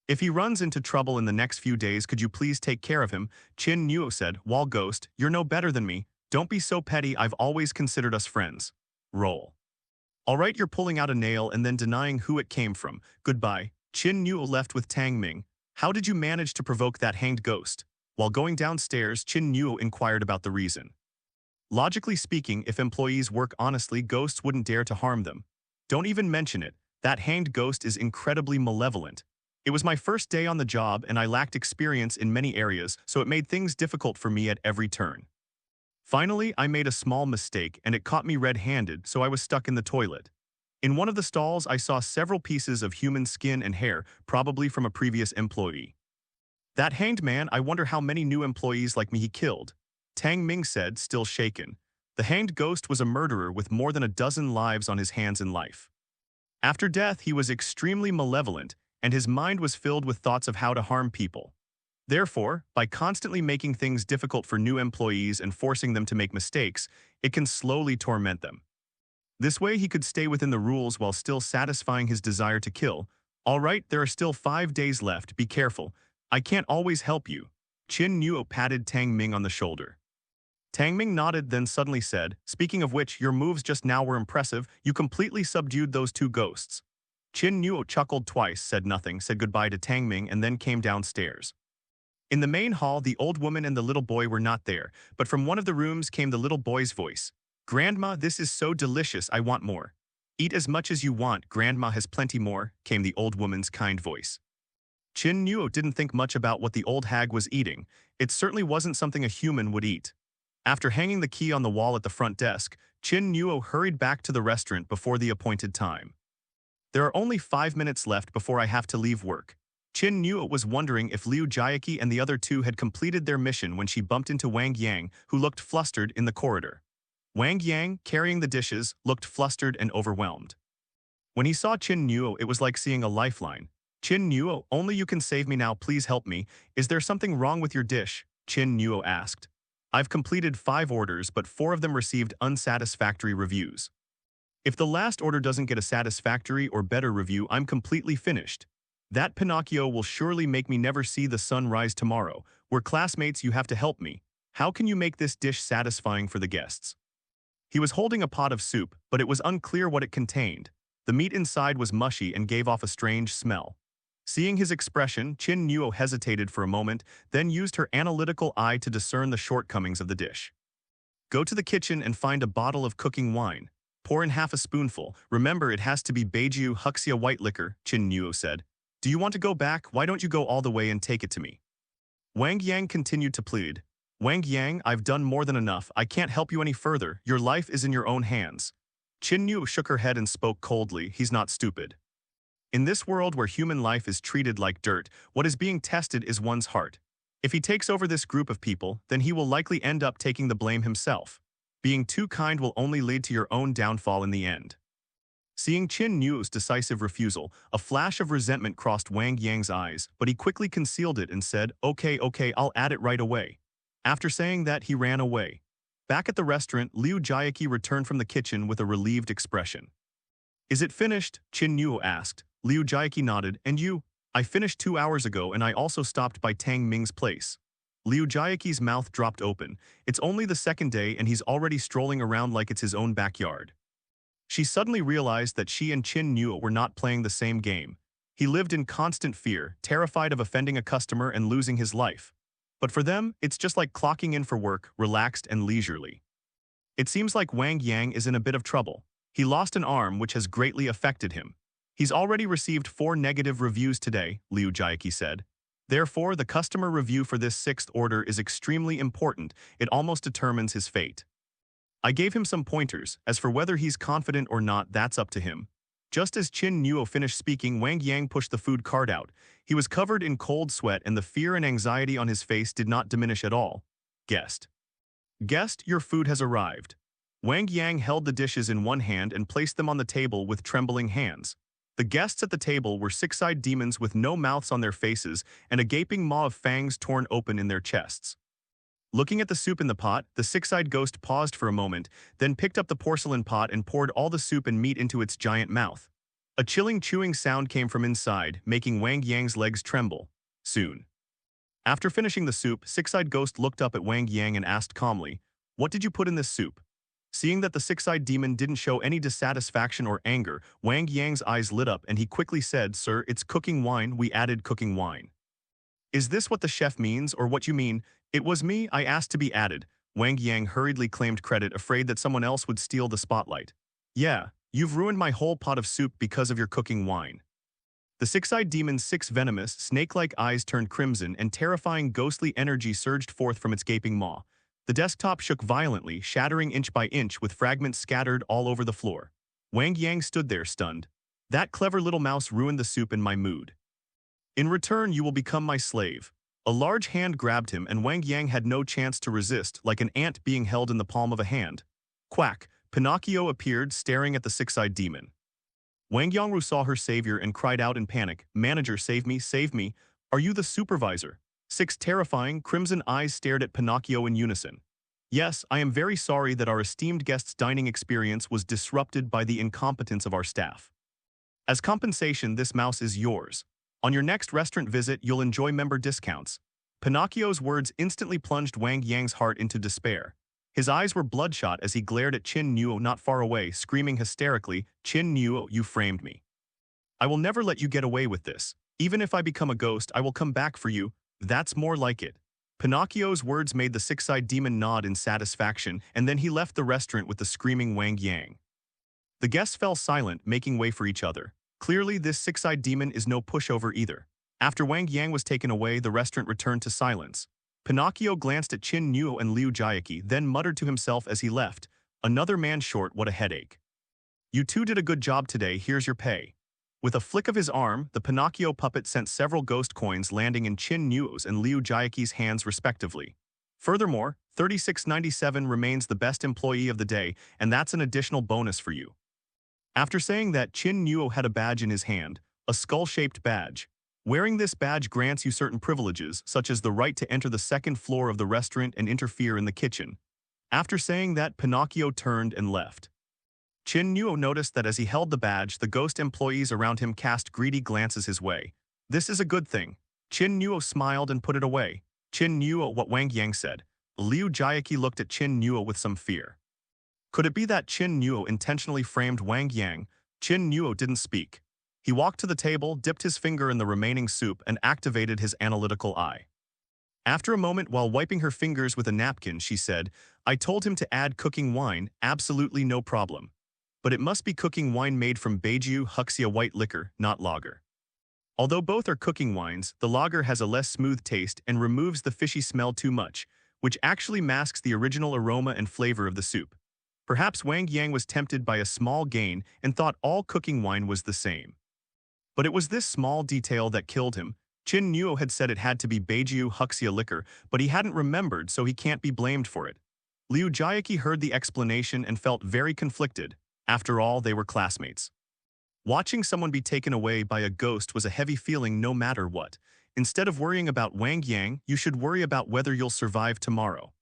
If he runs into trouble in the next few days, could you please take care of him? Qin Nuo said. Wall ghost, you're no better than me. Don't be so petty, I've always considered us friends. Roll. Alright, you're pulling out a nail and then denying who it came from. Goodbye. Qin Nuo left with Tang Ming. How did you manage to provoke that hanged ghost? While going downstairs, Qin Nuo inquired about the reason. Logically speaking, if employees work honestly, ghosts wouldn't dare to harm them. Don't even mention it. That hanged ghost is incredibly malevolent. It was my first day on the job and I lacked experience in many areas, so it made things difficult for me at every turn. Finally, I made a small mistake and it caught me red-handed, so I was stuck in the toilet. In one of the stalls, I saw several pieces of human skin and hair, probably from a previous employee. That hanged man, I wonder how many new employees like me he killed. Tang Ming said, still shaken. The hanged ghost was a murderer with more than a dozen lives on his hands in life. After death, he was extremely malevolent, and his mind was filled with thoughts of how to harm people. Therefore, by constantly making things difficult for new employees and forcing them to make mistakes, it can slowly torment them. This way, he could stay within the rules while still satisfying his desire to kill. All right, there are still 5 days left, be careful. I can't always help you. Qin Nuo patted Tang Ming on the shoulder. Tang Ming nodded, then suddenly said, speaking of which, your moves just now were impressive. You completely subdued those 2 ghosts. Qin Nuo chuckled twice, said nothing, said goodbye to Tang Ming, and then came downstairs. In the main hall, the old woman and the little boy were not there, but from one of the rooms came the little boy's voice. Grandma, this is so delicious, I want more. Eat as much as you want, Grandma has plenty more, came the old woman's kind voice. Qin Nuo didn't think much about what the old hag was eating. It certainly wasn't something a human would eat. After hanging the key on the wall at the front desk, Qin Nuo hurried back to the restaurant before the appointed time. There are only 5 minutes left before I have to leave work. Qin Nuo was wondering if Liu Jiaqi and the other 2 had completed their mission when she bumped into Wang Yang, who looked flustered in the corridor. Wang Yang, carrying the dishes, looked flustered and overwhelmed. When he saw Qin Nuo, it was like seeing a lifeline. Qin Nuo, only you can save me now, please help me. Is there something wrong with your dish? Qin Nuo asked. I've completed 5 orders, but 4 of them received unsatisfactory reviews. If the last order doesn't get a satisfactory or better review, I'm completely finished. That Pinocchio will surely make me never see the sun rise tomorrow. We're classmates, you have to help me. How can you make this dish satisfying for the guests? He was holding a pot of soup, but it was unclear what it contained. The meat inside was mushy and gave off a strange smell. Seeing his expression, Qin Nuo hesitated for a moment, then used her analytical eye to discern the shortcomings of the dish. Go to the kitchen and find a bottle of cooking wine. Pour in half a spoonful. Remember, it has to be Beiju Huxia white liquor, Qin Nuo said. Do you want to go back? Why don't you go all the way and take it to me? Wang Yang continued to plead. Wang Yang, I've done more than enough. I can't help you any further. Your life is in your own hands. Qin Nuo shook her head and spoke coldly. He's not stupid. In this world where human life is treated like dirt, what is being tested is one's heart. If he takes over this group of people, then he will likely end up taking the blame himself. Being too kind will only lead to your own downfall in the end. Seeing Qin Nuo's decisive refusal, a flash of resentment crossed Wang Yang's eyes, but he quickly concealed it and said, okay, I'll add it right away. After saying that, he ran away. Back at the restaurant, Liu Jiaqi returned from the kitchen with a relieved expression. Is it finished? Qin Nuo asked. Liu Jiaqi nodded. And you? I finished 2 hours ago and I also stopped by Tang Ming's place. Liu Jiaqi's mouth dropped open. It's only the second day and he's already strolling around like it's his own backyard. She suddenly realized that she and Qin Nuo were not playing the same game. He lived in constant fear, terrified of offending a customer and losing his life. But for them, it's just like clocking in for work, relaxed and leisurely. It seems like Wang Yang is in a bit of trouble. He lost an arm which has greatly affected him. He's already received 4 negative reviews today, Liu Jiaqi said. Therefore, the customer review for this 6th order is extremely important. It almost determines his fate. I gave him some pointers. As for whether he's confident or not, that's up to him. Just as Qin Nuo finished speaking, Wang Yang pushed the food cart out. He was covered in cold sweat and the fear and anxiety on his face did not diminish at all. Guest, your food has arrived. Wang Yang held the dishes in one hand and placed them on the table with trembling hands. The guests at the table were 6-eyed demons with no mouths on their faces and a gaping maw of fangs torn open in their chests. Looking at the soup in the pot, the 6-eyed ghost paused for a moment, then picked up the porcelain pot and poured all the soup and meat into its giant mouth. A chilling chewing sound came from inside, making Wang Yang's legs tremble. Soon. After finishing the soup, 6-eyed ghost looked up at Wang Yang and asked calmly, "What did you put in this soup?" Seeing that the 6-eyed demon didn't show any dissatisfaction or anger, Wang Yang's eyes lit up and he quickly said, "Sir, it's cooking wine. We added cooking wine." "Is this what the chef means or what you mean?" "It was me. I asked to be added." Wang Yang hurriedly claimed credit, afraid that someone else would steal the spotlight. "Yeah, you've ruined my whole pot of soup because of your cooking wine." The 6-eyed demon's 6 venomous, snake-like eyes turned crimson and terrifying ghostly energy surged forth from its gaping maw. The desktop shook violently, shattering inch by inch with fragments scattered all over the floor. Wang Yang stood there stunned. "That clever little mouse ruined the soup and my mood. In return, you will become my slave." A large hand grabbed him and Wang Yang had no chance to resist, like an ant being held in the palm of a hand. Quack! Pinocchio appeared, staring at the 6-eyed demon. Wang Yang saw her savior and cried out in panic, "Manager, save me, save me. Are you the supervisor?" 6 terrifying, crimson eyes stared at Pinocchio in unison. "Yes, I am very sorry that our esteemed guest's dining experience was disrupted by the incompetence of our staff. As compensation, this mouse is yours. On your next restaurant visit, you'll enjoy member discounts." Pinocchio's words instantly plunged Wang Yang's heart into despair. His eyes were bloodshot as he glared at Qin Nuo not far away, screaming hysterically, "Qin Nuo, you framed me. I will never let you get away with this. Even if I become a ghost, I will come back for you. That's more like it." Pinocchio's words made the 6-eyed demon nod in satisfaction, and then he left the restaurant with the screaming Wang Yang. The guests fell silent, making way for each other. Clearly, this 6-eyed demon is no pushover either. After Wang Yang was taken away, the restaurant returned to silence. Pinocchio glanced at Qin Nuo and Liu Jiaqi, then muttered to himself as he left, "Another man short, what a headache. You two did a good job today, here's your pay." With a flick of his arm, the Pinocchio puppet sent several ghost coins landing in Qin Nuo's and Liu Jiaqi's hands respectively. Furthermore, 3697 remains the best employee of the day, and that's an additional bonus for you. After saying that, Qin Nuo had a badge in his hand, a skull-shaped badge. Wearing this badge grants you certain privileges, such as the right to enter the 2nd floor of the restaurant and interfere in the kitchen. After saying that, Pinocchio turned and left. Qin Nuo noticed that as he held the badge, the ghost employees around him cast greedy glances his way. "This is a good thing." Qin Nuo smiled and put it away. "Qin Nuo, what Wang Yang said." Liu Jiaqi looked at Qin Nuo with some fear. Could it be that Qin Nuo intentionally framed Wang Yang? Qin Nuo didn't speak. He walked to the table, dipped his finger in the remaining soup, and activated his analytical eye. After a moment, while wiping her fingers with a napkin, she said, "I told him to add cooking wine, absolutely no problem. But it must be cooking wine made from Beiju Huxia white liquor, not lager. Although both are cooking wines, the lager has a less smooth taste and removes the fishy smell too much, which actually masks the original aroma and flavor of the soup." Perhaps Wang Yang was tempted by a small gain and thought all cooking wine was the same. But it was this small detail that killed him. Qin Nuo had said it had to be Beiju Huxia liquor, but he hadn't remembered, so he can't be blamed for it. Liu Jiaqi heard the explanation and felt very conflicted. After all, they were classmates. Watching someone be taken away by a ghost was a heavy feeling no matter what. Instead of worrying about Wang Yang, you should worry about whether you'll survive tomorrow.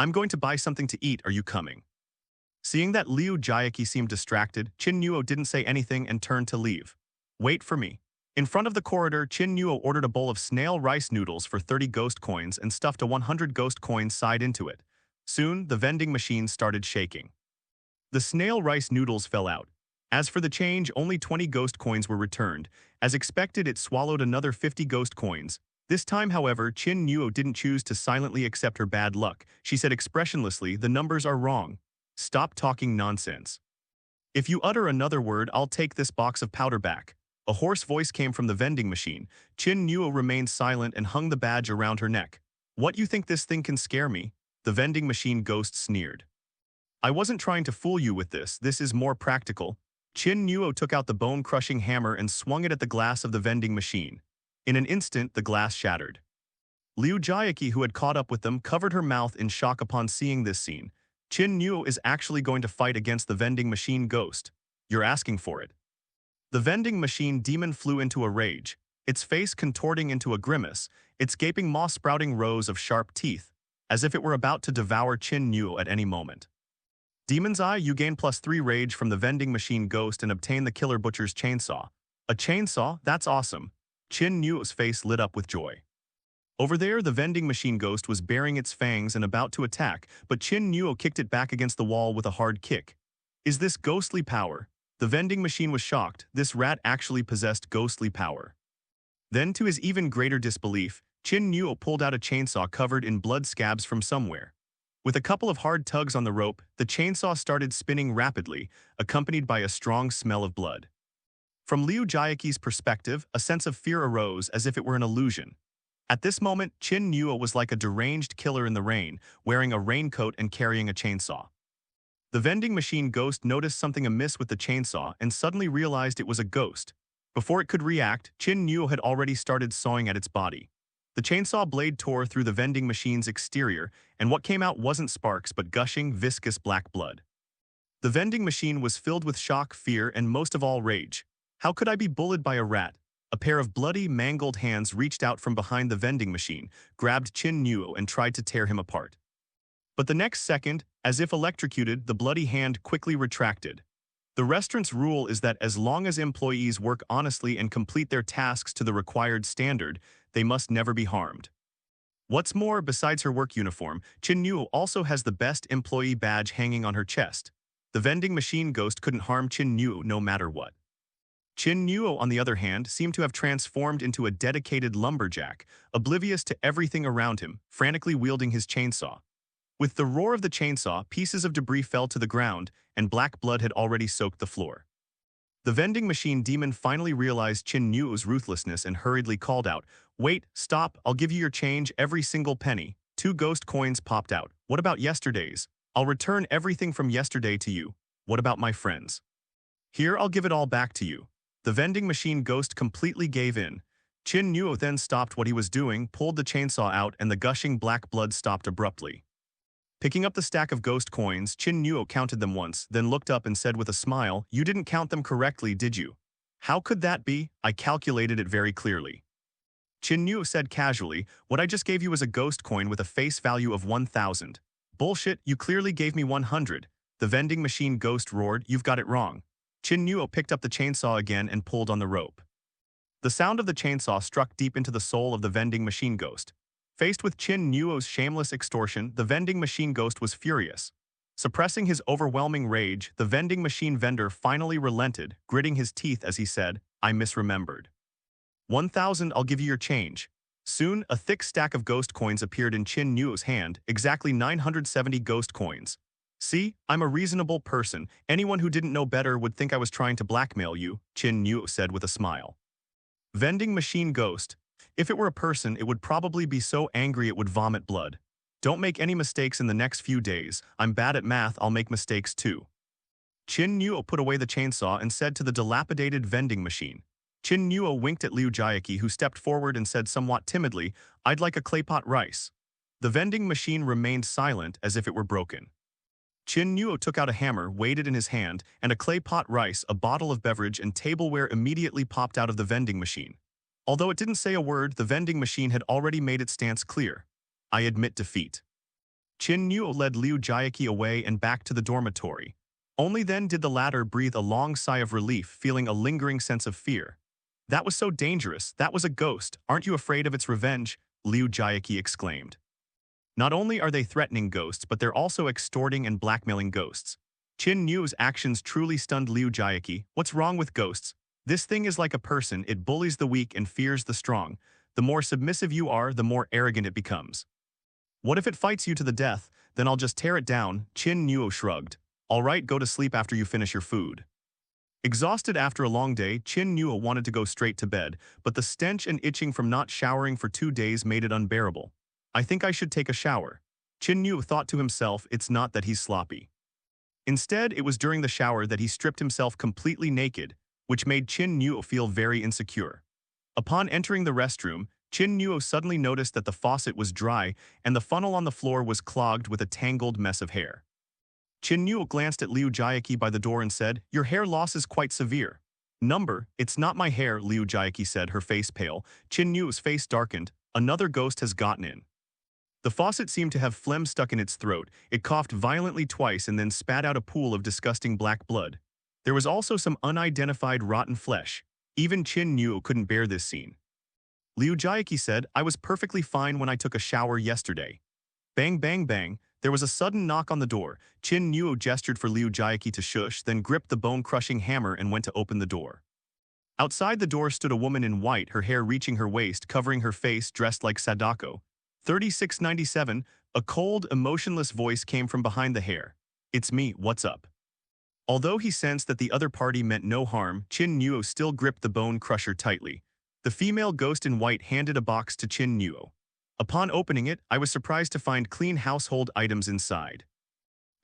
I'm going to buy something to eat, are you coming? Seeing that Liu Jiaqi seemed distracted, Qin Nuo didn't say anything and turned to leave. Wait for me. In front of the corridor, Qin Nuo ordered a bowl of snail rice noodles for 30 ghost coins and stuffed a 100 ghost coins side into it. Soon, the vending machine started shaking. The snail rice noodles fell out. As for the change, only 20 ghost coins were returned. As expected, it swallowed another 50 ghost coins. This time, however, Qin Nuo didn't choose to silently accept her bad luck. She said expressionlessly, "The numbers are wrong. Stop talking nonsense. If you utter another word, I'll take this box of powder back." A hoarse voice came from the vending machine. Qin Nuo remained silent and hung the badge around her neck. "What, you think this thing can scare me?" The vending machine ghost sneered. "I wasn't trying to fool you with this. This is more practical." Qin Nuo took out the bone-crushing hammer and swung it at the glass of the vending machine. In an instant, the glass shattered. Liu Jiaqi, who had caught up with them, covered her mouth in shock upon seeing this scene. Qin Nuo is actually going to fight against the vending machine ghost. You're asking for it. The vending machine demon flew into a rage, its face contorting into a grimace, its gaping maw sprouting rows of sharp teeth, as if it were about to devour Qin Nuo at any moment. Demon's Eye, you gain +3 rage from the vending machine ghost and obtain the Killer Butcher's chainsaw. A chainsaw? That's awesome. Qin Nuo's face lit up with joy. Over there, the vending machine ghost was baring its fangs and about to attack, but Qin Nuo kicked it back against the wall with a hard kick. Is this ghostly power? The vending machine was shocked. This rat actually possessed ghostly power. Then, to his even greater disbelief, Qin Nuo pulled out a chainsaw covered in blood scabs from somewhere. With a couple of hard tugs on the rope, the chainsaw started spinning rapidly, accompanied by a strong smell of blood. From Liu Jiaqi's perspective, a sense of fear arose as if it were an illusion. At this moment, Qin Nuo was like a deranged killer in the rain, wearing a raincoat and carrying a chainsaw. The vending machine ghost noticed something amiss with the chainsaw and suddenly realized it was a ghost. Before it could react, Qin Nuo had already started sawing at its body. The chainsaw blade tore through the vending machine's exterior, and what came out wasn't sparks but gushing, viscous black blood. The vending machine was filled with shock, fear, and most of all rage. How could I be bullied by a rat? A pair of bloody, mangled hands reached out from behind the vending machine, grabbed Qin Nuo and tried to tear him apart. But the next second, as if electrocuted, the bloody hand quickly retracted. The restaurant's rule is that as long as employees work honestly and complete their tasks to the required standard, they must never be harmed. What's more, besides her work uniform, Qin Nuo also has the best employee badge hanging on her chest. The vending machine ghost couldn't harm Qin Nuo no matter what. Qin Nuo, on the other hand, seemed to have transformed into a dedicated lumberjack, oblivious to everything around him, frantically wielding his chainsaw. With the roar of the chainsaw, pieces of debris fell to the ground, and black blood had already soaked the floor. The vending machine demon finally realized Qin Nuo's ruthlessness and hurriedly called out, "Wait, stop, I'll give you your change, every single penny." 2 ghost coins popped out. "What about yesterday's? I'll return everything from yesterday to you. What about my friends? Here, I'll give it all back to you." The vending machine ghost completely gave in. Qin Nuo then stopped what he was doing, pulled the chainsaw out, and the gushing black blood stopped abruptly. Picking up the stack of ghost coins, Qin Nuo counted them once, then looked up and said with a smile, "You didn't count them correctly, did you?" "How could that be? I calculated it very clearly." Qin Nuo said casually, "What I just gave you was a ghost coin with a face value of 1,000. "Bullshit, you clearly gave me 100. The vending machine ghost roared, "You've got it wrong." Qin Nuo picked up the chainsaw again and pulled on the rope. The sound of the chainsaw struck deep into the soul of the vending machine ghost. Faced with Qin Nuo's shameless extortion, the vending machine ghost was furious. Suppressing his overwhelming rage, the vending machine vendor finally relented, gritting his teeth as he said, "I misremembered. 1,000, I'll give you your change." Soon, a thick stack of ghost coins appeared in Qin Nuo's hand, exactly 970 ghost coins. "See, I'm a reasonable person. Anyone who didn't know better would think I was trying to blackmail you," Qin Nuo said with a smile. Vending machine ghost. If it were a person, it would probably be so angry it would vomit blood. "Don't make any mistakes in the next few days. I'm bad at math, I'll make mistakes too." Qin Nuo put away the chainsaw and said to the dilapidated vending machine. Qin Nuo winked at Liu Jiaqi, who stepped forward and said somewhat timidly, "I'd like a claypot rice." The vending machine remained silent as if it were broken. Qin Nuo took out a hammer, weighed it in his hand, and a clay pot rice, a bottle of beverage, and tableware immediately popped out of the vending machine. Although it didn't say a word, the vending machine had already made its stance clear. "I admit defeat." Qin Nuo led Liu Jiaqi away and back to the dormitory. Only then did the latter breathe a long sigh of relief, feeling a lingering sense of fear. That was so dangerous. That was a ghost. Aren't you afraid of its revenge? Liu Jiaqi exclaimed. Not only are they threatening ghosts, but they're also extorting and blackmailing ghosts. Qin Nuo's actions truly stunned Liu Jiaqi. What's wrong with ghosts? This thing is like a person. It bullies the weak and fears the strong. The more submissive you are, the more arrogant it becomes. What if it fights you to the death? Then I'll just tear it down, Qin Nuo shrugged. All right, go to sleep after you finish your food. Exhausted after a long day, Qin Nuo wanted to go straight to bed, but the stench and itching from not showering for 2 days made it unbearable. I think I should take a shower. Qin Nuo thought to himself, it's not that he's sloppy. Instead, it was during the shower that he stripped himself completely naked, which made Qin Nuo feel very insecure. Upon entering the restroom, Qin Nuo suddenly noticed that the faucet was dry and the funnel on the floor was clogged with a tangled mess of hair. Qin Nuo glanced at Liu Jiaqi by the door and said, "Your hair loss is quite severe." It's not my hair," Liu Jiaqi said, her face pale. Qin Nuo's face darkened. Another ghost has gotten in. The faucet seemed to have phlegm stuck in its throat. It coughed violently twice and then spat out a pool of disgusting black blood. There was also some unidentified rotten flesh. Even Qin Nuo couldn't bear this scene. Liu Jiaqi said, "I was perfectly fine when I took a shower yesterday." Bang, bang, bang. There was a sudden knock on the door. Qin Nuo gestured for Liu Jiaqi to shush, then gripped the bone-crushing hammer and went to open the door. Outside the door stood a woman in white, her hair reaching her waist, covering her face, dressed like Sadako. 3697, a cold, emotionless voice came from behind the hair. "It's me, what's up?" Although he sensed that the other party meant no harm, Qin Nuo still gripped the bone crusher tightly. The female ghost in white handed a box to Qin Nuo. Upon opening it, I was surprised to find clean household items inside.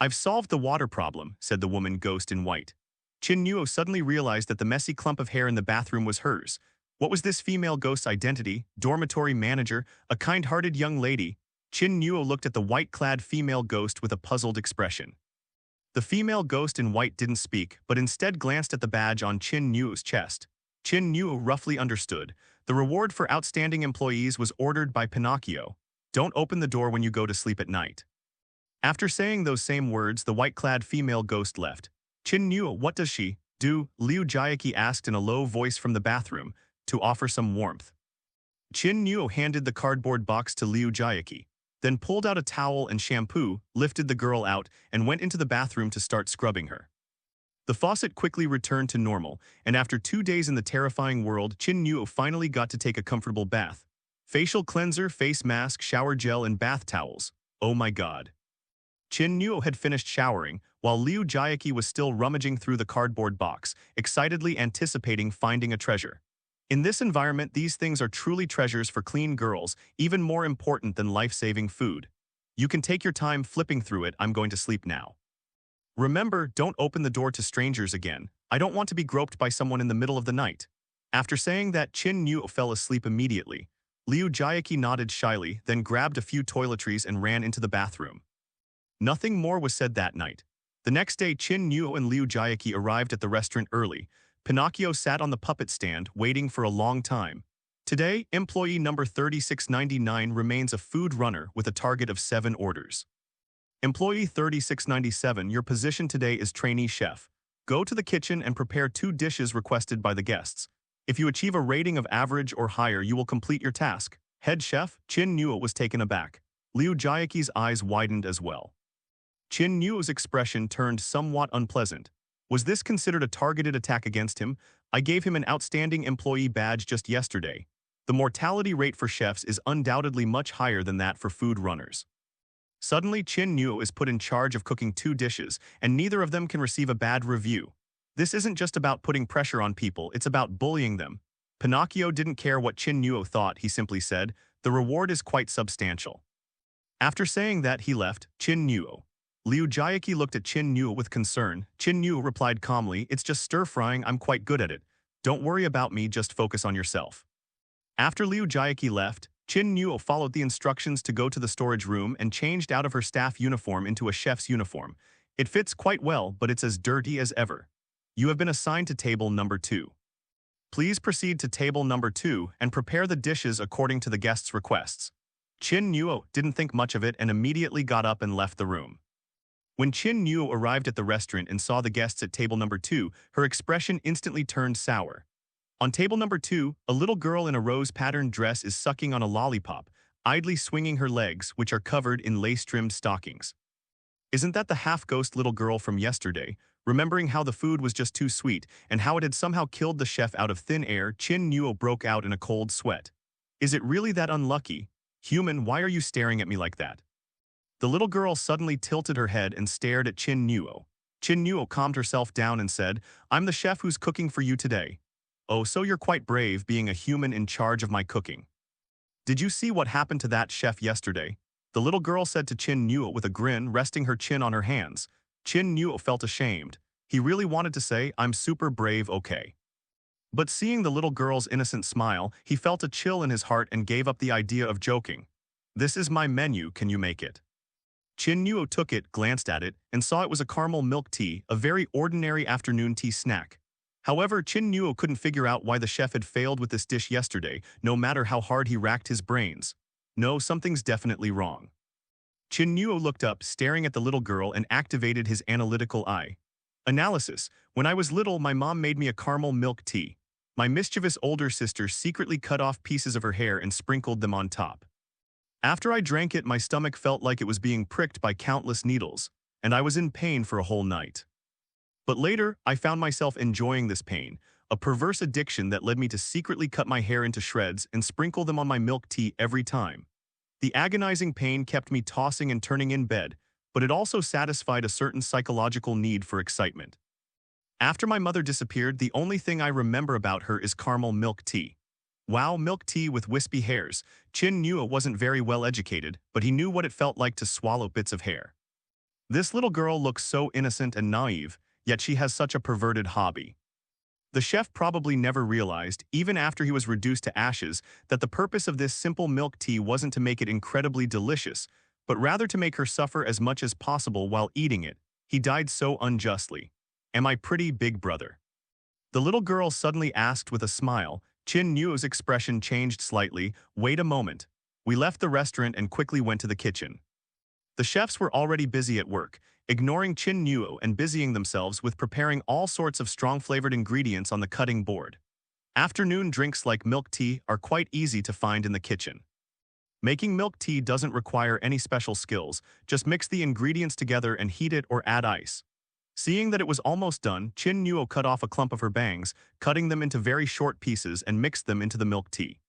"I've solved the water problem," said the woman ghost in white. Qin Nuo suddenly realized that the messy clump of hair in the bathroom was hers. What was this female ghost's identity? Dormitory manager? A kind-hearted young lady? Qin Nuo looked at the white-clad female ghost with a puzzled expression. The female ghost in white didn't speak, but instead glanced at the badge on Qin Nuo's chest. Qin Nuo roughly understood. The reward for outstanding employees was ordered by Pinocchio. Don't open the door when you go to sleep at night. After saying those same words, the white-clad female ghost left. Qin Nuo, what does she do? Liu Jiaqi asked in a low voice from the bathroom, to offer some warmth. Qin Nuo handed the cardboard box to Liu Jiaqi, then pulled out a towel and shampoo, lifted the girl out, and went into the bathroom to start scrubbing her. The faucet quickly returned to normal, and after 2 days in the terrifying world, Qin Nuo finally got to take a comfortable bath. Facial cleanser, face mask, shower gel, and bath towels. Oh my god. Qin Nuo had finished showering, while Liu Jiaqi was still rummaging through the cardboard box, excitedly anticipating finding a treasure. In this environment, these things are truly treasures for clean girls, even more important than life-saving food. You can take your time flipping through it. I'm going to sleep now. Remember, don't open the door to strangers again. I don't want to be groped by someone in the middle of the night. After saying that, Qin Nuo fell asleep immediately. Liu Jiaqi nodded shyly, then grabbed a few toiletries and ran into the bathroom. Nothing more was said that night. The next day, Qin Nuo and Liu Jiaqi arrived at the restaurant early. Pinocchio sat on the puppet stand, waiting for a long time. Today, employee number 3699 remains a food runner with a target of 7 orders. Employee 3697, your position today is trainee chef. Go to the kitchen and prepare 2 dishes requested by the guests. If you achieve a rating of average or higher, you will complete your task. Head chef, Qin Nuo was taken aback. Liu Jiaqi's eyes widened as well. Qin Nuo's expression turned somewhat unpleasant. Was this considered a targeted attack against him? I gave him an outstanding employee badge just yesterday. The mortality rate for chefs is undoubtedly much higher than that for food runners. Suddenly, Qin Nuo is put in charge of cooking 2 dishes, and neither of them can receive a bad review. This isn't just about putting pressure on people, it's about bullying them. Pinocchio didn't care what Qin Nuo thought, he simply said, the reward is quite substantial. After saying that, he left. Qin Nuo. Liu Jiaqi looked at Qin Nuo with concern. Qin Nuo replied calmly, it's just stir-frying, I'm quite good at it. Don't worry about me, just focus on yourself. After Liu Jiaqi left, Qin Nuo followed the instructions to go to the storage room and changed out of her staff uniform into a chef's uniform. It fits quite well, but it's as dirty as ever. You have been assigned to table number 2. Please proceed to table number 2 and prepare the dishes according to the guests' requests. Qin Nuo didn't think much of it and immediately got up and left the room. When Qin Nuo arrived at the restaurant and saw the guests at table number 2, her expression instantly turned sour. On table number 2, a little girl in a rose-patterned dress is sucking on a lollipop, idly swinging her legs, which are covered in lace-trimmed stockings. Isn't that the half-ghost little girl from yesterday? Remembering how the food was just too sweet and how it had somehow killed the chef out of thin air, Qin Nuo broke out in a cold sweat. Is it really that unlucky? Human, why are you staring at me like that? The little girl suddenly tilted her head and stared at Qin Nuo. Qin Nuo calmed herself down and said, I'm the chef who's cooking for you today. Oh, so you're quite brave being a human in charge of my cooking. Did you see what happened to that chef yesterday? The little girl said to Qin Nuo with a grin, resting her chin on her hands. Qin Nuo felt ashamed. He really wanted to say, I'm super brave, okay. But seeing the little girl's innocent smile, he felt a chill in his heart and gave up the idea of joking. This is my menu, can you make it? Qin Nuo took it, glanced at it, and saw it was a caramel milk tea, a very ordinary afternoon tea snack. However, Qin Nuo couldn't figure out why the chef had failed with this dish yesterday, no matter how hard he racked his brains. No, something's definitely wrong. Qin Nuo looked up, staring at the little girl, and activated his analytical eye. Analysis. When I was little, my mom made me a caramel milk tea. My mischievous older sister secretly cut off pieces of her hair and sprinkled them on top. After I drank it, my stomach felt like it was being pricked by countless needles, and I was in pain for a whole night. But later, I found myself enjoying this pain, a perverse addiction that led me to secretly cut my hair into shreds and sprinkle them on my milk tea every time. The agonizing pain kept me tossing and turning in bed, but it also satisfied a certain psychological need for excitement. After my mother disappeared, the only thing I remember about her is caramel milk tea. Wow, milk tea with wispy hairs. Qin Nuo wasn't very well educated, but he knew what it felt like to swallow bits of hair. This little girl looks so innocent and naive, yet she has such a perverted hobby. The chef probably never realized, even after he was reduced to ashes, that the purpose of this simple milk tea wasn't to make it incredibly delicious, but rather to make her suffer as much as possible while eating it. He died so unjustly. Am I pretty, big brother? The little girl suddenly asked with a smile. Qin Nuo's expression changed slightly. Wait a moment. We left the restaurant and quickly went to the kitchen. The chefs were already busy at work, ignoring Qin Nuo and busying themselves with preparing all sorts of strong-flavored ingredients on the cutting board. Afternoon drinks like milk tea are quite easy to find in the kitchen. Making milk tea doesn't require any special skills, just mix the ingredients together and heat it or add ice. Seeing that it was almost done, Qin Nuo cut off a clump of her bangs, cutting them into very short pieces and mixed them into the milk tea.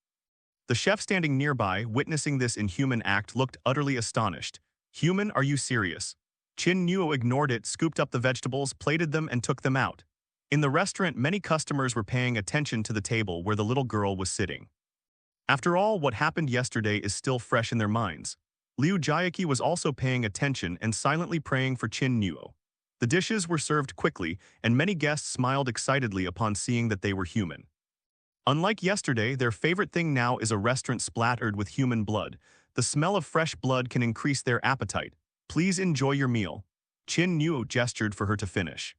The chef standing nearby, witnessing this inhuman act, looked utterly astonished. Human, are you serious? Qin Nuo ignored it, scooped up the vegetables, plated them, and took them out. In the restaurant, many customers were paying attention to the table where the little girl was sitting. After all, what happened yesterday is still fresh in their minds. Liu Jiaqi was also paying attention and silently praying for Qin Nuo. The dishes were served quickly, and many guests smiled excitedly upon seeing that they were human. Unlike yesterday, their favorite thing now is a restaurant splattered with human blood. The smell of fresh blood can increase their appetite. Please enjoy your meal. Qin Nuo gestured for her to finish.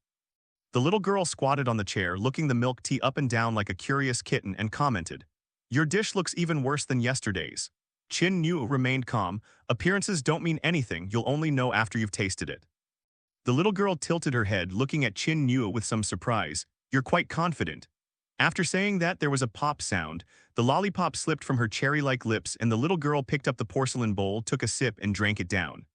The little girl squatted on the chair, looking the milk tea up and down like a curious kitten, and commented, Your dish looks even worse than yesterday's. Qin Nuo remained calm. Appearances don't mean anything, you'll only know after you've tasted it. The little girl tilted her head, looking at Qin Nuo with some surprise. You're quite confident. After saying that, there was a pop sound. The lollipop slipped from her cherry-like lips, and the little girl picked up the porcelain bowl, took a sip, and drank it down.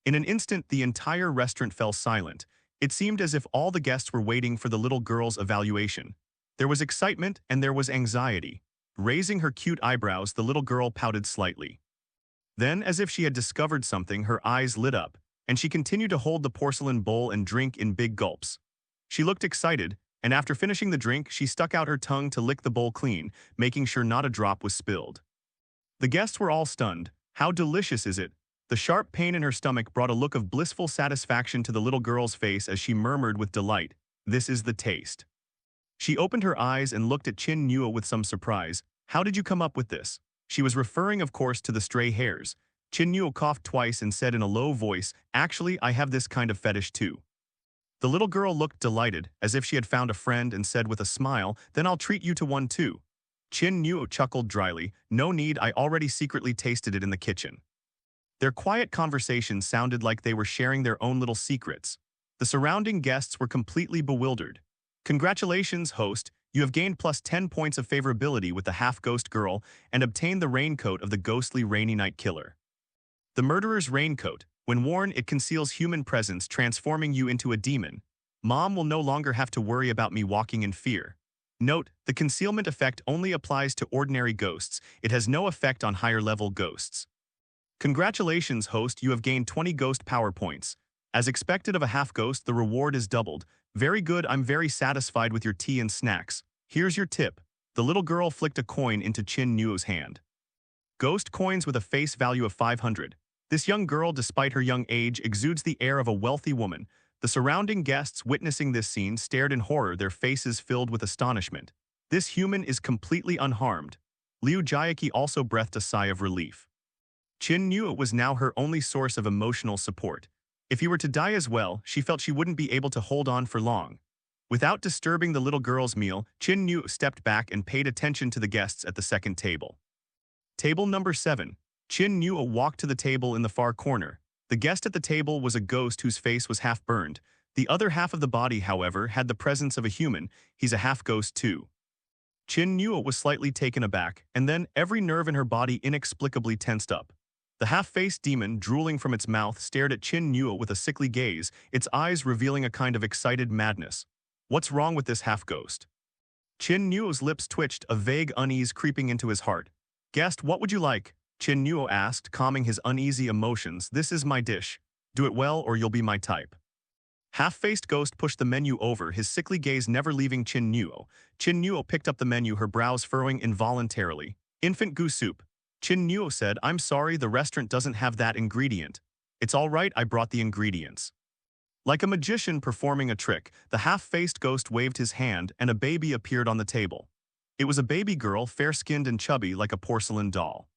In an instant, the entire restaurant fell silent. It seemed as if all the guests were waiting for the little girl's evaluation. There was excitement, and there was anxiety. Raising her cute eyebrows, the little girl pouted slightly. Then, as if she had discovered something, her eyes lit up, and she continued to hold the porcelain bowl and drink in big gulps. She looked excited, and after finishing the drink, she stuck out her tongue to lick the bowl clean, making sure not a drop was spilled. The guests were all stunned. How delicious is it? The sharp pain in her stomach brought a look of blissful satisfaction to the little girl's face as she murmured with delight, This is the taste. She opened her eyes and looked at Qin Nuo with some surprise. How did you come up with this? She was referring, of course, to the stray hairs. Qin Nuo coughed twice and said in a low voice, Actually, I have this kind of fetish too. The little girl looked delighted, as if she had found a friend, and said with a smile, Then I'll treat you to one too. Qin Nuo chuckled dryly. No need, I already secretly tasted it in the kitchen. Their quiet conversation sounded like they were sharing their own little secrets. The surrounding guests were completely bewildered. Congratulations, host. You have gained plus 10 points of favorability with the half-ghost girl and obtained the raincoat of the ghostly rainy night killer. The murderer's raincoat. When worn, it conceals human presence, transforming you into a demon. Mom will no longer have to worry about me walking in fear. Note, the concealment effect only applies to ordinary ghosts. It has no effect on higher-level ghosts. Congratulations, host, you have gained 20 ghost power points. As expected of a half-ghost, the reward is doubled. Very good, I'm very satisfied with your tea and snacks. Here's your tip. The little girl flicked a coin into Qin Nuo's hand. Ghost coins with a face value of 500. This young girl, despite her young age, exudes the air of a wealthy woman. The surrounding guests witnessing this scene stared in horror, their faces filled with astonishment. This human is completely unharmed. Liu Jiaqi also breathed a sigh of relief. Qin Nuo was now her only source of emotional support. If he were to die as well, she felt she wouldn't be able to hold on for long. Without disturbing the little girl's meal, Qin Nuo stepped back and paid attention to the guests at the second table. Table number 7. Qin Nuo walked to the table in the far corner. The guest at the table was a ghost whose face was half burned. The other half of the body, however, had the presence of a human. He's a half-ghost too. Qin Nuo was slightly taken aback, and then every nerve in her body inexplicably tensed up. The half-faced demon, drooling from its mouth, stared at Qin Nuo with a sickly gaze, its eyes revealing a kind of excited madness. What's wrong with this half-ghost? Qin Nuo's lips twitched, a vague unease creeping into his heart. Guest, what would you like? Qin Nuo asked, calming his uneasy emotions. This is my dish. Do it well or you'll be my type. Half-faced ghost pushed the menu over, his sickly gaze never leaving Qin Nuo. Qin Nuo picked up the menu, her brows furrowing involuntarily. Infant goose soup. Qin Nuo said, I'm sorry, the restaurant doesn't have that ingredient. It's all right, I brought the ingredients. Like a magician performing a trick, the half-faced ghost waved his hand and a baby appeared on the table. It was a baby girl, fair-skinned and chubby like a porcelain doll.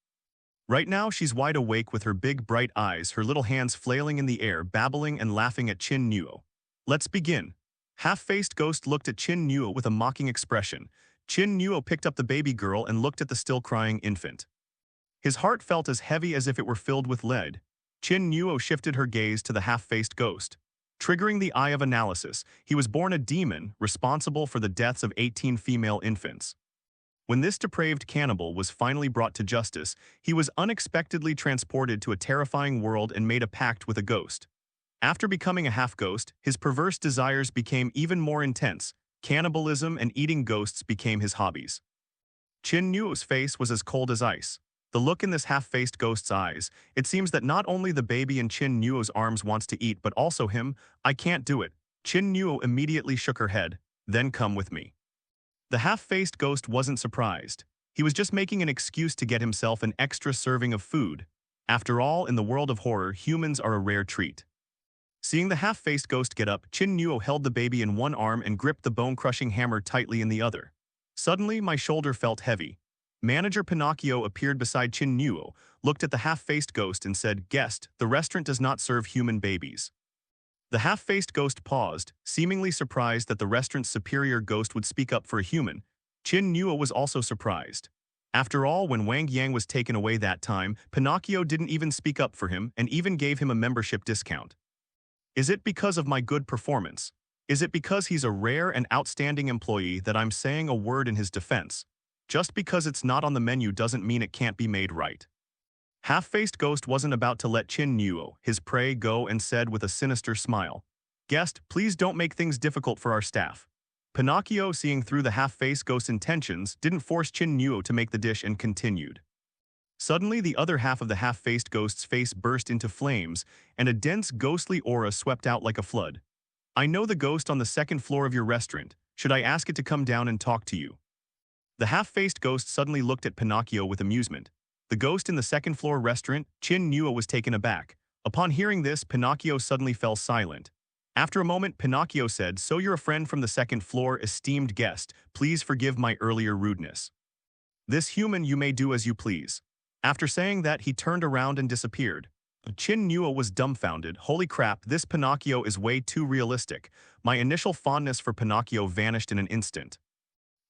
Right now, she's wide awake with her big, bright eyes, her little hands flailing in the air, babbling and laughing at Qin Nuo. Let's begin. Half-faced ghost looked at Qin Nuo with a mocking expression. Qin Nuo picked up the baby girl and looked at the still-crying infant. His heart felt as heavy as if it were filled with lead. Qin Nuo shifted her gaze to the half-faced ghost. Triggering the eye of analysis, he was born a demon, responsible for the deaths of 18 female infants. When this depraved cannibal was finally brought to justice, he was unexpectedly transported to a terrifying world and made a pact with a ghost. After becoming a half-ghost, his perverse desires became even more intense. Cannibalism and eating ghosts became his hobbies. Qin Nuo's face was as cold as ice. The look in this half-faced ghost's eyes, it seems that not only the baby in Qin Nuo's arms wants to eat but also him. I can't do it. Qin Nuo immediately shook her head. Then come with me. The half-faced ghost wasn't surprised. He was just making an excuse to get himself an extra serving of food. After all, in the world of horror, humans are a rare treat. Seeing the half-faced ghost get up, Qin Nuo held the baby in one arm and gripped the bone-crushing hammer tightly in the other. Suddenly, my shoulder felt heavy. Manager Pinocchio appeared beside Qin Nuo, looked at the half-faced ghost and said, Guest, the restaurant does not serve human babies. The half-faced ghost paused, seemingly surprised that the restaurant's superior ghost would speak up for a human. Qin Nuo was also surprised. After all, when Wang Yang was taken away that time, Pinocchio didn't even speak up for him and even gave him a membership discount. Is it because of my good performance? Is it because he's a rare and outstanding employee that I'm saying a word in his defense? Just because it's not on the menu doesn't mean it can't be made right. Half-faced ghost wasn't about to let Qin Nuo, his prey, go and said with a sinister smile, Guest, please don't make things difficult for our staff. Pinocchio, seeing through the half-faced ghost's intentions, didn't force Qin Nuo to make the dish and continued. Suddenly, the other half of the half-faced ghost's face burst into flames, and a dense ghostly aura swept out like a flood. I know the ghost on the second floor of your restaurant. Should I ask it to come down and talk to you? The half-faced ghost suddenly looked at Pinocchio with amusement. The ghost in the second-floor restaurant, Qin Nuo was taken aback. Upon hearing this, Pinocchio suddenly fell silent. After a moment, Pinocchio said, So you're a friend from the second floor, esteemed guest. Please forgive my earlier rudeness. This human you may do as you please. After saying that, he turned around and disappeared. Qin Nuo was dumbfounded. Holy crap, this Pinocchio is way too realistic. My initial fondness for Pinocchio vanished in an instant.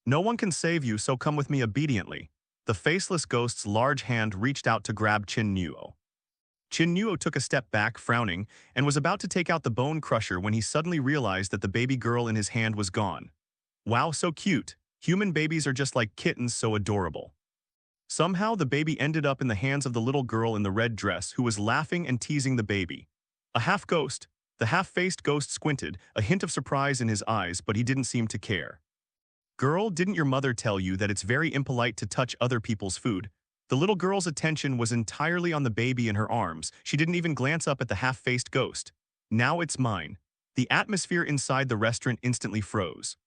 No one can save you, so come with me obediently. The faceless ghost's large hand reached out to grab Qin Nuo. Qin Nuo took a step back, frowning, and was about to take out the bone crusher when he suddenly realized that the baby girl in his hand was gone. Wow, so cute. Human babies are just like kittens, so adorable. Somehow, the baby ended up in the hands of the little girl in the red dress who was laughing and teasing the baby. A half-ghost. The half-faced ghost squinted, a hint of surprise in his eyes, but he didn't seem to care. Girl, didn't your mother tell you that it's very impolite to touch other people's food? The little girl's attention was entirely on the baby in her arms. She didn't even glance up at the half-faced ghost. Now it's mine. The atmosphere inside the restaurant instantly froze.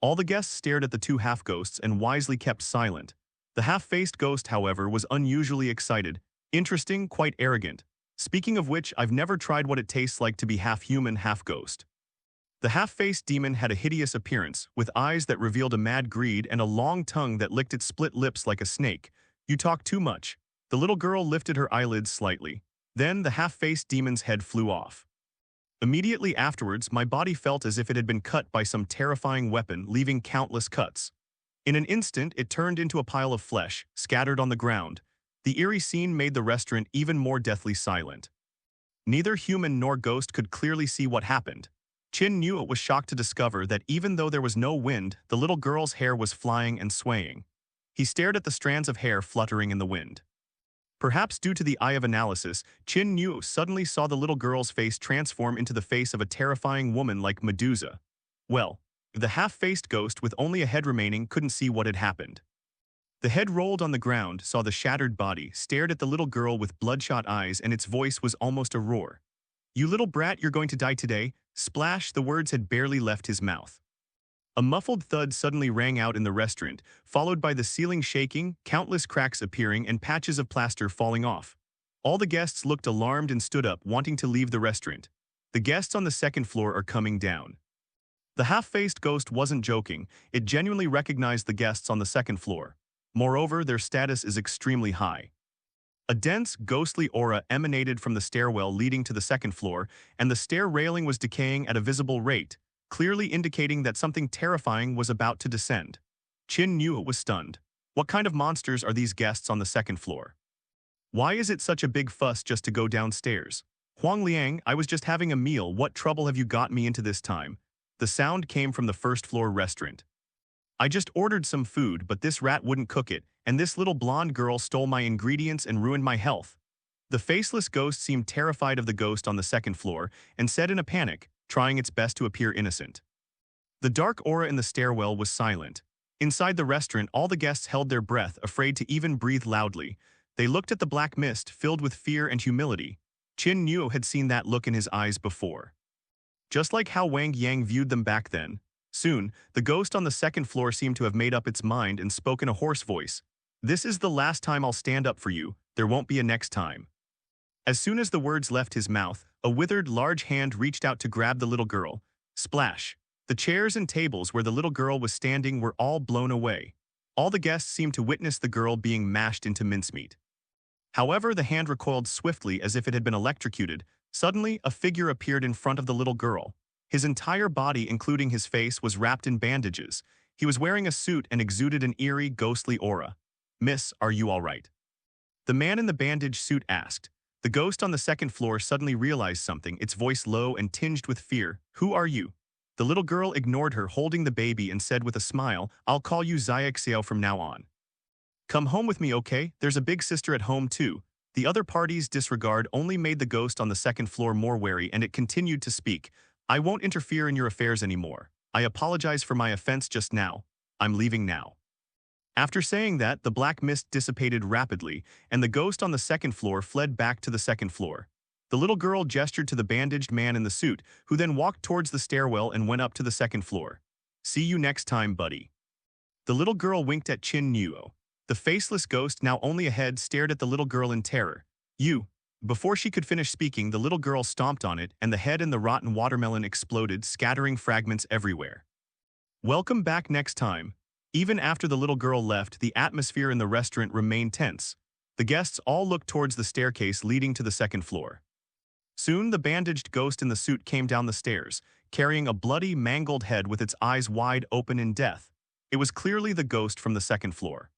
All the guests stared at the two half-ghosts and wisely kept silent. The half-faced ghost, however, was unusually excited, interesting, quite arrogant. Speaking of which, I've never tried what it tastes like to be half-human, half-ghost. The half-faced demon had a hideous appearance, with eyes that revealed a mad greed and a long tongue that licked its split lips like a snake. You talk too much. The little girl lifted her eyelids slightly. Then the half-faced demon's head flew off. Immediately afterwards, my body felt as if it had been cut by some terrifying weapon, leaving countless cuts. In an instant, it turned into a pile of flesh, scattered on the ground. The eerie scene made the restaurant even more deathly silent. Neither human nor ghost could clearly see what happened. Qin Nuo was shocked to discover that even though there was no wind, the little girl's hair was flying and swaying. He stared at the strands of hair fluttering in the wind. Perhaps due to the eye of analysis, Qin Nuo suddenly saw the little girl's face transform into the face of a terrifying woman like Medusa. Well, the half-faced ghost with only a head remaining couldn't see what had happened. The head rolled on the ground, saw the shattered body, stared at the little girl with bloodshot eyes, and its voice was almost a roar. "You little brat, you're going to die today." Splash, the words had barely left his mouth. A muffled thud suddenly rang out in the restaurant, followed by the ceiling shaking, countless cracks appearing, and patches of plaster falling off. All the guests looked alarmed and stood up, wanting to leave the restaurant. The guests on the second floor are coming down. The half-faced ghost wasn't joking. It genuinely recognized the guests on the second floor. Moreover, their status is extremely high. A dense, ghostly aura emanated from the stairwell leading to the second floor, and the stair railing was decaying at a visible rate, clearly indicating that something terrifying was about to descend. Qin Nuo was stunned. What kind of monsters are these guests on the second floor? Why is it such a big fuss just to go downstairs? Wang Yang, I was just having a meal. What trouble have you got me into this time? The sound came from the first-floor restaurant. I just ordered some food, but this rat wouldn't cook it, and this little blonde girl stole my ingredients and ruined my health. The faceless ghost seemed terrified of the ghost on the second floor and said in a panic, trying its best to appear innocent. The dark aura in the stairwell was silent. Inside the restaurant, all the guests held their breath, afraid to even breathe loudly. They looked at the black mist, filled with fear and humility. Qin Nuo had seen that look in his eyes before. Just like how Wang Yang viewed them back then. Soon, the ghost on the second floor seemed to have made up its mind and spoke in a hoarse voice. "This is the last time I'll stand up for you. There won't be a next time." As soon as the words left his mouth, a withered, large hand reached out to grab the little girl. Splash! The chairs and tables where the little girl was standing were all blown away. All the guests seemed to witness the girl being mashed into mincemeat. However, the hand recoiled swiftly as if it had been electrocuted. Suddenly, a figure appeared in front of the little girl. His entire body, including his face, was wrapped in bandages. He was wearing a suit and exuded an eerie, ghostly aura. "Miss, are you all right?" The man in the bandage suit asked. The ghost on the second floor suddenly realized something, its voice low and tinged with fear. "Who are you?" The little girl ignored her, holding the baby, and said with a smile, "I'll call you Xiaoxiao from now on. Come home with me, okay? There's a big sister at home too." The other party's disregard only made the ghost on the second floor more wary, and it continued to speak. "I won't interfere in your affairs anymore. I apologize for my offense just now. I'm leaving now." After saying that, the black mist dissipated rapidly, and the ghost on the second floor fled back to the second floor. The little girl gestured to the bandaged man in the suit, who then walked towards the stairwell and went up to the second floor. "See you next time, buddy." The little girl winked at Qin Nuo. The faceless ghost, now only a head, stared at the little girl in terror. "You." Before she could finish speaking, the little girl stomped on it, and the head and the rotten watermelon exploded, scattering fragments everywhere. Welcome back next time. Even after the little girl left, the atmosphere in the restaurant remained tense. The guests all looked towards the staircase leading to the second floor. Soon, the bandaged ghost in the suit came down the stairs, carrying a bloody, mangled head with its eyes wide open in death. It was clearly the ghost from the second floor.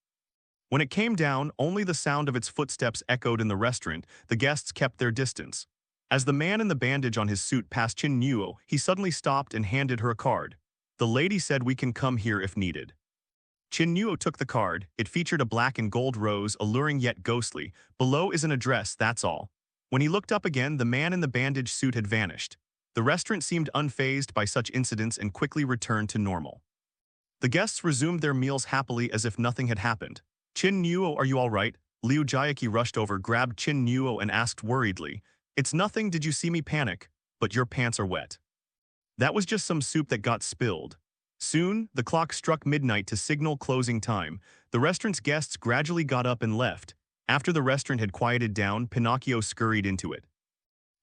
When it came down, only the sound of its footsteps echoed in the restaurant. The guests kept their distance. As the man in the bandage on his suit passed Qin Nuo, he suddenly stopped and handed her a card. The lady said we can come here if needed. Qin Nuo took the card. It featured a black and gold rose, alluring yet ghostly. Below is an address, that's all. When he looked up again, the man in the bandage suit had vanished. The restaurant seemed unfazed by such incidents and quickly returned to normal. The guests resumed their meals happily as if nothing had happened. Qin Nuo, are you all right? Liu Jiaqi rushed over, grabbed Qin Nuo and asked worriedly, It's nothing, did you see me panic? But your pants are wet. That was just some soup that got spilled. Soon, the clock struck midnight to signal closing time. The restaurant's guests gradually got up and left. After the restaurant had quieted down, Pinocchio scurried into it.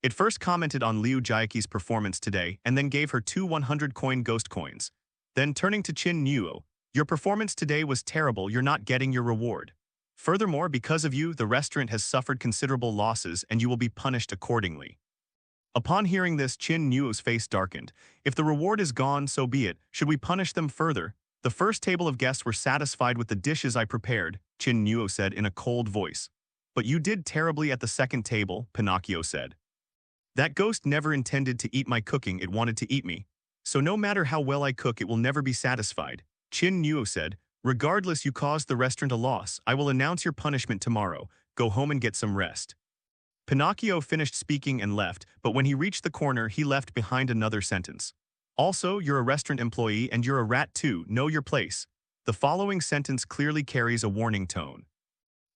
It first commented on Liu Jiaqi's performance today and then gave her 2 100-coin ghost coins. Then turning to Qin Nuo, your performance today was terrible, you're not getting your reward. Furthermore, because of you, the restaurant has suffered considerable losses and you will be punished accordingly. Upon hearing this, Qin Nuo's face darkened. If the reward is gone, so be it. Should we punish them further? The first table of guests were satisfied with the dishes I prepared, Qin Nuo said in a cold voice. But you did terribly at the second table, Pinocchio said. That ghost never intended to eat my cooking, it wanted to eat me. So no matter how well I cook, it will never be satisfied. Qin Nuo said, regardless, you caused the restaurant a loss. I will announce your punishment tomorrow. Go home and get some rest. Pinocchio finished speaking and left, but when he reached the corner, he left behind another sentence. Also, you're a restaurant employee and you're a rat too, know your place. The following sentence clearly carries a warning tone.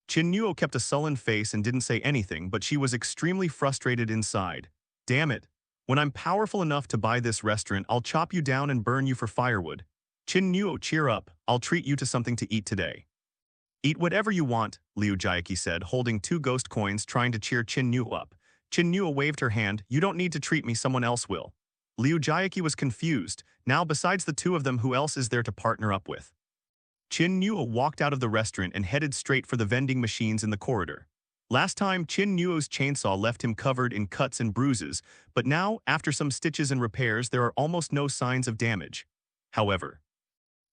Qin Nuo kept a sullen face and didn't say anything, but she was extremely frustrated inside. Damn it. When I'm powerful enough to buy this restaurant, I'll chop you down and burn you for firewood. Qin Nuo, cheer up, I'll treat you to something to eat today. Eat whatever you want, Liu Jiaqi said, holding 2 ghost coins trying to cheer Qin Nuo up. Qin Nuo waved her hand, you don't need to treat me, someone else will. Liu Jiaqi was confused. Now, besides the 2 of them, who else is there to partner up with? Qin Nuo walked out of the restaurant and headed straight for the vending machines in the corridor. Last time, Qin Nuo's chainsaw left him covered in cuts and bruises, but now, after some stitches and repairs, there are almost no signs of damage. However,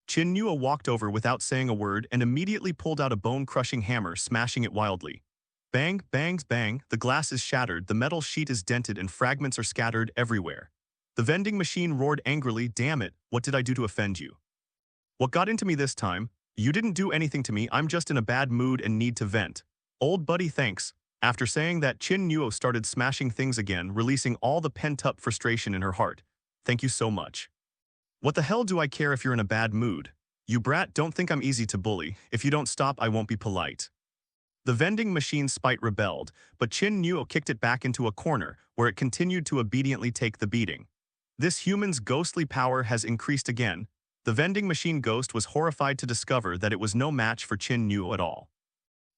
Qin Nuo walked over without saying a word and immediately pulled out a bone-crushing hammer, smashing it wildly. Bang, bangs, bang, the glass is shattered, the metal sheet is dented and fragments are scattered everywhere. The vending machine roared angrily, damn it, what did I do to offend you? What got into me this time? You didn't do anything to me, I'm just in a bad mood and need to vent. Old buddy, thanks. After saying that, Qin Nuo started smashing things again, releasing all the pent-up frustration in her heart. Thank you so much. What the hell do I care if you're in a bad mood? You brat, don't think I'm easy to bully. If you don't stop, I won't be polite. The vending machine's spite rebelled, but Qin Nuo kicked it back into a corner, where it continued to obediently take the beating. This human's ghostly power has increased again. The vending machine ghost was horrified to discover that it was no match for Qin Nuo at all.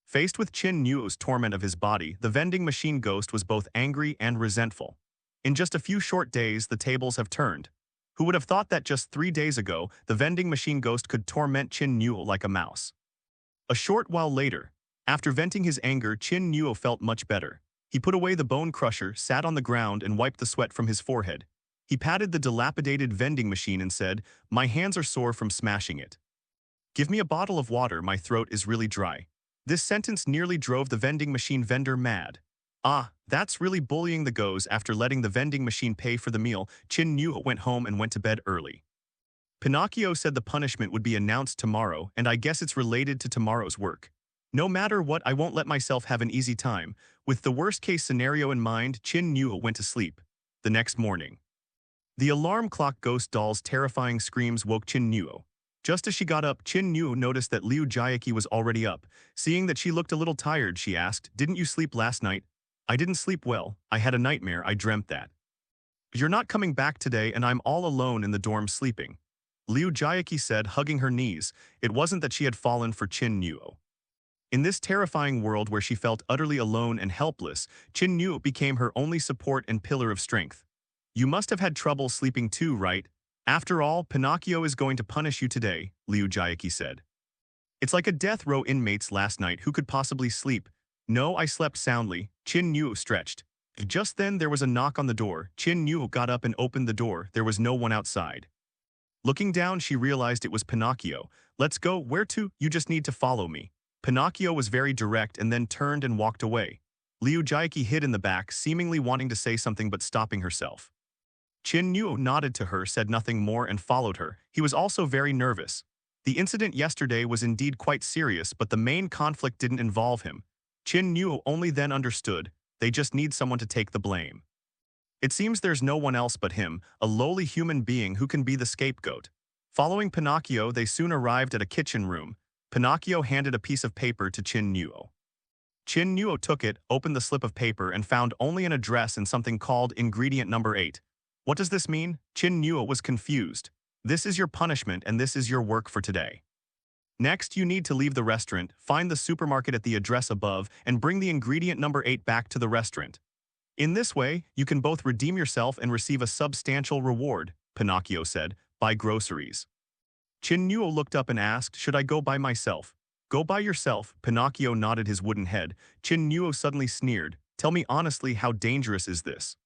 Faced with Qin Nuo's torment of his body, the vending machine ghost was both angry and resentful. In just a few short days, the tables have turned. Who would have thought that just 3 days ago, the vending machine ghost could torment Qin Nuo like a mouse? A short while later, after venting his anger, Qin Nuo felt much better. He put away the bone crusher, sat on the ground and wiped the sweat from his forehead. He patted the dilapidated vending machine and said, my hands are sore from smashing it. Give me a bottle of water, my throat is really dry. This sentence nearly drove the vending machine vendor mad. Ah, that's really bullying the goes. After letting the vending machine pay for the meal, Qin Nuo went home and went to bed early. Pinocchio said the punishment would be announced tomorrow, and I guess it's related to tomorrow's work. No matter what, I won't let myself have an easy time. With the worst-case scenario in mind, Qin Nuo went to sleep. The next morning, the alarm clock ghost doll's terrifying screams woke Qin Nuo. Just as she got up, Qin Nuo noticed that Liu Jiaqi was already up. Seeing that she looked a little tired, she asked, didn't you sleep last night? I didn't sleep well. I had a nightmare. I dreamt that. You're not coming back today and I'm all alone in the dorm sleeping. Liu Jiaqi said, hugging her knees. It wasn't that she had fallen for Qin Nuo. In this terrifying world where she felt utterly alone and helpless, Qin Nuo became her only support and pillar of strength. You must have had trouble sleeping too, right? After all, Pinocchio is going to punish you today, Liu Jiaqi said. It's like a death row inmates last night. Who could possibly sleep? No, I slept soundly, Qin Nuo stretched. Just then there was a knock on the door. Qin Nuo got up and opened the door. There was no one outside. Looking down, she realized it was Pinocchio. "Let's go. Where to? You just need to follow me." Pinocchio was very direct and then turned and walked away. Liu Jiaqi hid in the back, seemingly wanting to say something but stopping herself. Qin Nuo nodded to her, said nothing more, and followed her. He was also very nervous. The incident yesterday was indeed quite serious, but the main conflict didn't involve him. Qin Nuo only then understood. They just need someone to take the blame. It seems there's no one else but him, a lowly human being who can be the scapegoat. Following Pinocchio, they soon arrived at a kitchen room. Pinocchio handed a piece of paper to Qin Nuo. Qin Nuo took it, opened the slip of paper, and found only an address and something called ingredient number 8. What does this mean? Qin Nuo was confused. This is your punishment and this is your work for today. Next, you need to leave the restaurant, find the supermarket at the address above, and bring the ingredient number 8 back to the restaurant. In this way, you can both redeem yourself and receive a substantial reward, Pinocchio said. Buy groceries. Qin Nuo looked up and asked, should I go by myself? Go by yourself, Pinocchio nodded his wooden head. Qin Nuo suddenly sneered. Tell me honestly, how dangerous is this?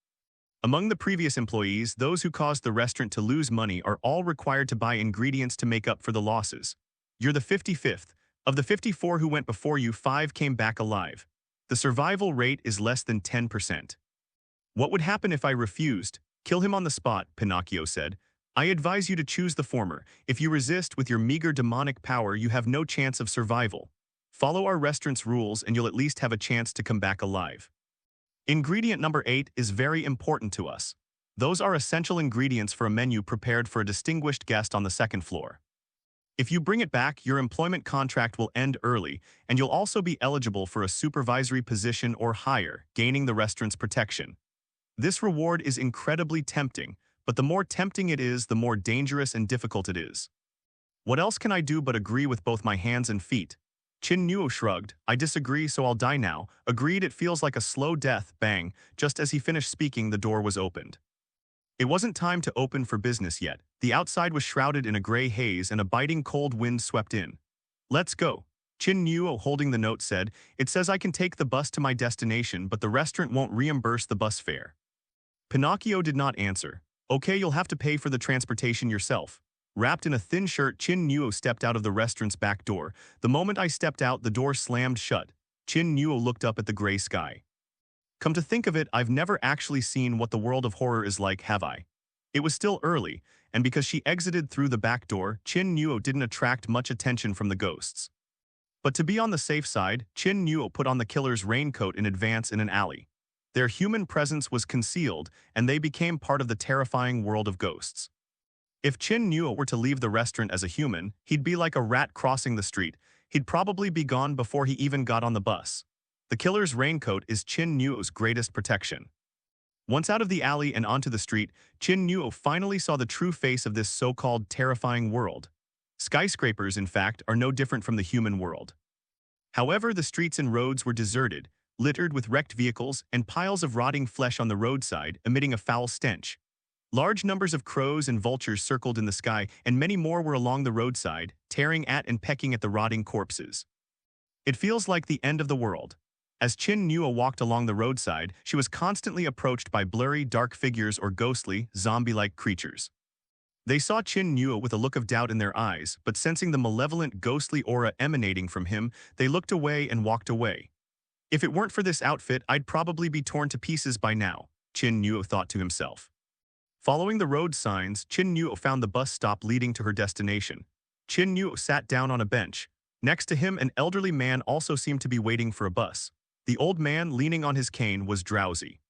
Among the previous employees, those who caused the restaurant to lose money are all required to buy ingredients to make up for the losses. You're the 55th. Of the 54 who went before you, 5 came back alive. The survival rate is less than 10%. What would happen if I refused? Kill him on the spot, Pinocchio said. I advise you to choose the former. If you resist with your meager demonic power, you have no chance of survival. Follow our restaurant's rules and you'll at least have a chance to come back alive. Ingredient number 8 is very important to us. Those are essential ingredients for a menu prepared for a distinguished guest on the second floor. If you bring it back, your employment contract will end early, and you'll also be eligible for a supervisory position or higher, gaining the restaurant's protection. This reward is incredibly tempting, but the more tempting it is, the more dangerous and difficult it is. What else can I do but agree with both my hands and feet? Qin Nuo shrugged. I disagree, so I'll die now. Agreed, it feels like a slow death. Bang. Just as he finished speaking, the door was opened. It wasn't time to open for business yet. The outside was shrouded in a gray haze and a biting cold wind swept in. Let's go. Qin Nuo, holding the note, said, it says I can take the bus to my destination, but the restaurant won't reimburse the bus fare. Pinocchio did not answer. Okay, you'll have to pay for the transportation yourself. Wrapped in a thin shirt, Qin Nuo stepped out of the restaurant's back door. The moment I stepped out, the door slammed shut. Qin Nuo looked up at the gray sky. Come to think of it, I've never actually seen what the world of horror is like, have I? It was still early, and because she exited through the back door, Qin Nuo didn't attract much attention from the ghosts. But to be on the safe side, Qin Nuo put on the killer's raincoat in advance in an alley. Their human presence was concealed, and they became part of the terrifying world of ghosts. If Qin Nuo were to leave the restaurant as a human, he'd be like a rat crossing the street. He'd probably be gone before he even got on the bus. The killer's raincoat is Qin Nuo's greatest protection. Once out of the alley and onto the street, Qin Nuo finally saw the true face of this so-called terrifying world. Skyscrapers, in fact, are no different from the human world. However, the streets and roads were deserted, littered with wrecked vehicles and piles of rotting flesh on the roadside, emitting a foul stench. Large numbers of crows and vultures circled in the sky, and many more were along the roadside, tearing at and pecking at the rotting corpses. It feels like the end of the world. As Qin Nuo walked along the roadside, she was constantly approached by blurry, dark figures or ghostly, zombie-like creatures. They saw Qin Nuo with a look of doubt in their eyes, but sensing the malevolent, ghostly aura emanating from him, they looked away and walked away. If it weren't for this outfit, I'd probably be torn to pieces by now, Qin Nuo thought to himself. Following the road signs, Qin Nuo found the bus stop leading to her destination. Qin Nuo sat down on a bench. Next to him, an elderly man also seemed to be waiting for a bus. The old man, leaning on his cane, was drowsy.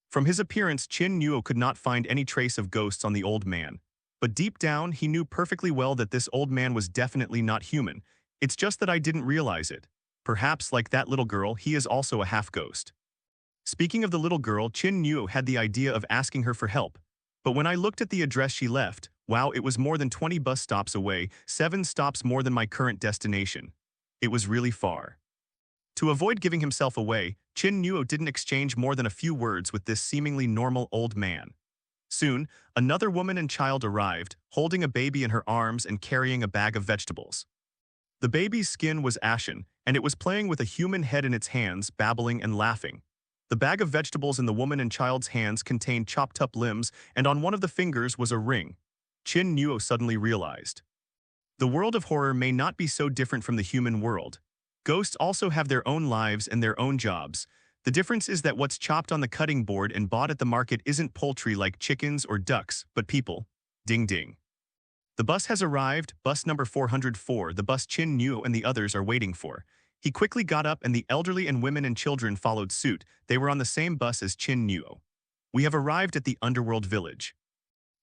From his appearance, Qin Nuo could not find any trace of ghosts on the old man. But deep down, he knew perfectly well that this old man was definitely not human. It's just that I didn't realize it. Perhaps, like that little girl, he is also a half-ghost. Speaking of the little girl, Qin Nuo had the idea of asking her for help. But when I looked at the address she left, wow, it was more than 20 bus stops away, 7 stops more than my current destination. It was really far. To avoid giving himself away, Qin Nuo didn't exchange more than a few words with this seemingly normal old man. Soon, another woman and child arrived, holding a baby in her arms and carrying a bag of vegetables. The baby's skin was ashen, and it was playing with a human head in its hands, babbling and laughing. The bag of vegetables in the woman and child's hands contained chopped-up limbs, and on one of the fingers was a ring. Qin Nuo suddenly realized. The world of horror may not be so different from the human world. Ghosts also have their own lives and their own jobs. The difference is that what's chopped on the cutting board and bought at the market isn't poultry like chickens or ducks, but people. Ding ding. The bus has arrived, bus number 404, the bus Qin Nuo and the others are waiting for. He quickly got up and the elderly and women and children followed suit. They were on the same bus as Qin Nuo. We have arrived at the Underworld village.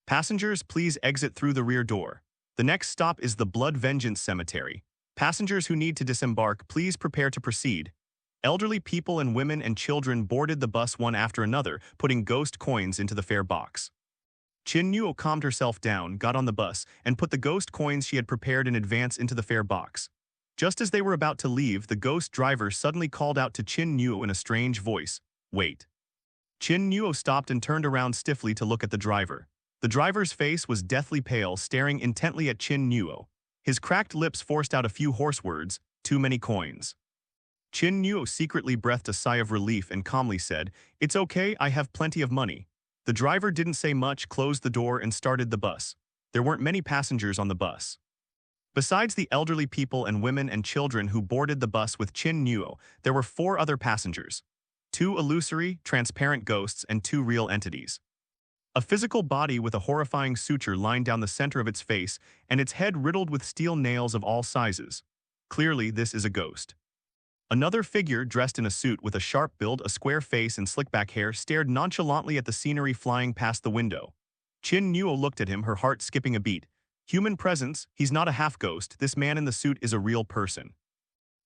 Passengers, please exit through the rear door. The next stop is the Blood Vengeance Cemetery. Passengers who need to disembark, please prepare to proceed. Elderly people and women and children boarded the bus one after another, putting ghost coins into the fare box. Qin Nuo calmed herself down, got on the bus, and put the ghost coins she had prepared in advance into the fare box. Just as they were about to leave, the ghost driver suddenly called out to Qin Nuo in a strange voice, "Wait." Qin Nuo stopped and turned around stiffly to look at the driver. The driver's face was deathly pale, staring intently at Qin Nuo. His cracked lips forced out a few hoarse words, "Too many coins." Qin Nuo secretly breathed a sigh of relief and calmly said, "It's okay, I have plenty of money." The driver didn't say much, closed the door and started the bus. There weren't many passengers on the bus. Besides the elderly people and women and children who boarded the bus with Qin Nuo, there were 4 other passengers. 2 illusory, transparent ghosts and 2 real entities. A physical body with a horrifying suture lined down the center of its face and its head riddled with steel nails of all sizes. Clearly, this is a ghost. Another figure dressed in a suit with a sharp build, a square face and slick-back hair stared nonchalantly at the scenery flying past the window. Qin Nuo looked at him, her heart skipping a beat. Human presence, he's not a half-ghost, this man in the suit is a real person.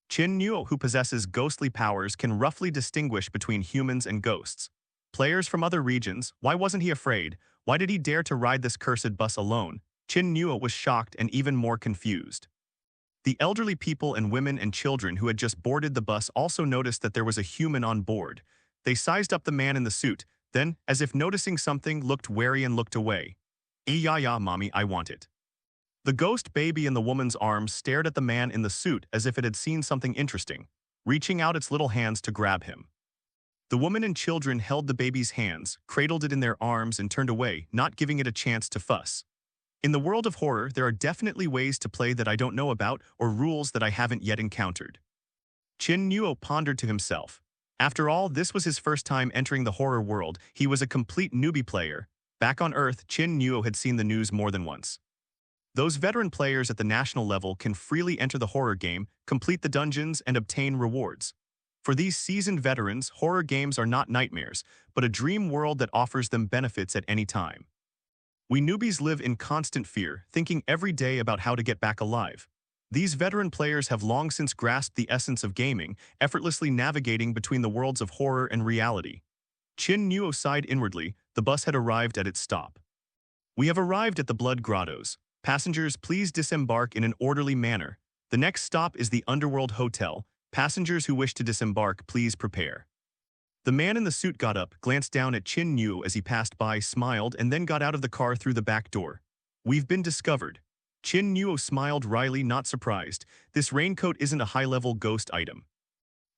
Qin Nuo, who possesses ghostly powers, can roughly distinguish between humans and ghosts. Players from other regions, why wasn't he afraid? Why did he dare to ride this cursed bus alone? Qin Nuo was shocked and even more confused. The elderly people and women and children who had just boarded the bus also noticed that there was a human on board. They sized up the man in the suit, then, as if noticing something, looked wary and looked away. Yeah, mommy, I want it." The ghost baby in the woman's arms stared at the man in the suit as if it had seen something interesting, reaching out its little hands to grab him. The woman and children held the baby's hands, cradled it in their arms and turned away, not giving it a chance to fuss. In the world of horror, there are definitely ways to play that I don't know about or rules that I haven't yet encountered. Qin Nuo pondered to himself. After all, this was his first time entering the horror world. He was a complete newbie player. Back on Earth, Qin Nuo had seen the news more than once. Those veteran players at the national level can freely enter the horror game, complete the dungeons, and obtain rewards. For these seasoned veterans, horror games are not nightmares, but a dream world that offers them benefits at any time. We newbies live in constant fear, thinking every day about how to get back alive. These veteran players have long since grasped the essence of gaming, effortlessly navigating between the worlds of horror and reality. Qin Nuo sighed inwardly. The bus had arrived at its stop. "We have arrived at the Blood Grottos. Passengers, please disembark in an orderly manner. The next stop is the Underworld Hotel. Passengers who wish to disembark, please prepare." The man in the suit got up, glanced down at Qin Nuo as he passed by, smiled, and then got out of the car through the back door. "We've been discovered." Qin Nuo smiled wryly, not surprised. This raincoat isn't a high-level ghost item.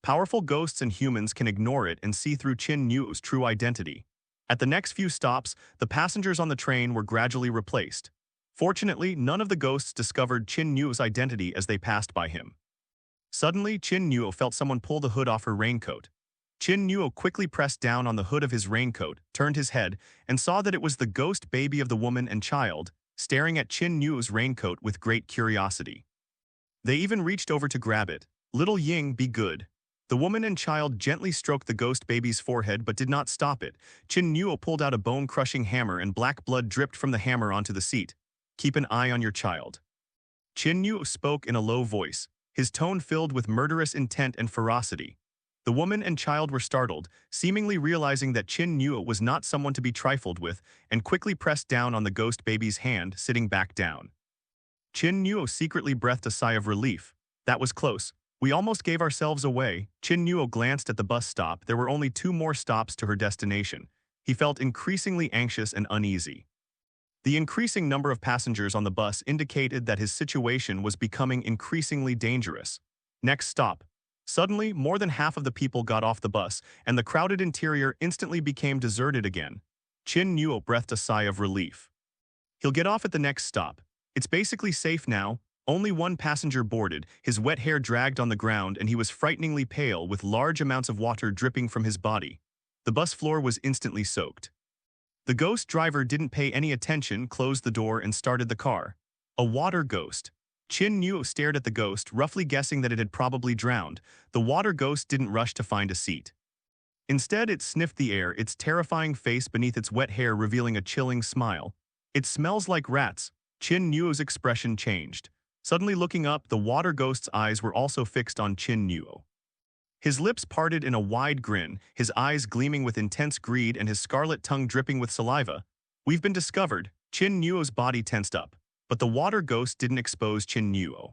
Powerful ghosts and humans can ignore it and see through Qin Nuo's true identity. At the next few stops, the passengers on the train were gradually replaced. Fortunately, none of the ghosts discovered Qin Nuo's identity as they passed by him. Suddenly, Qin Nuo felt someone pull the hood off her raincoat. Qin Nuo quickly pressed down on the hood of his raincoat, turned his head, and saw that it was the ghost baby of the woman and child, staring at Qin Nuo's raincoat with great curiosity. They even reached over to grab it. "Little Ying, be good." The woman and child gently stroked the ghost baby's forehead but did not stop it. Qin Nuo pulled out a bone-crushing hammer and black blood dripped from the hammer onto the seat. "Keep an eye on your child." Qin Nuo spoke in a low voice, his tone filled with murderous intent and ferocity. The woman and child were startled, seemingly realizing that Qin Nuo was not someone to be trifled with, and quickly pressed down on the ghost baby's hand, sitting back down. Qin Nuo secretly breathed a sigh of relief. That was close. We almost gave ourselves away. Qin Nuo glanced at the bus stop. There were only 2 more stops to her destination. He felt increasingly anxious and uneasy. The increasing number of passengers on the bus indicated that his situation was becoming increasingly dangerous. Next stop. Suddenly, more than half of the people got off the bus, and the crowded interior instantly became deserted again. Qin Nuo breathed a sigh of relief. He'll get off at the next stop. It's basically safe now. Only one passenger boarded, his wet hair dragged on the ground, and he was frighteningly pale with large amounts of water dripping from his body. The bus floor was instantly soaked. The ghost driver didn't pay any attention, closed the door, and started the car. A water ghost. Qin Nuo stared at the ghost, roughly guessing that it had probably drowned. The water ghost didn't rush to find a seat. Instead, it sniffed the air, its terrifying face beneath its wet hair revealing a chilling smile. It smells like rats. Qin Nuo's expression changed. Suddenly looking up, the water ghost's eyes were also fixed on Qin Nuo. His lips parted in a wide grin, his eyes gleaming with intense greed and his scarlet tongue dripping with saliva. We've been discovered. Qin Nuo's body tensed up, but the water ghost didn't expose Qin Nuo.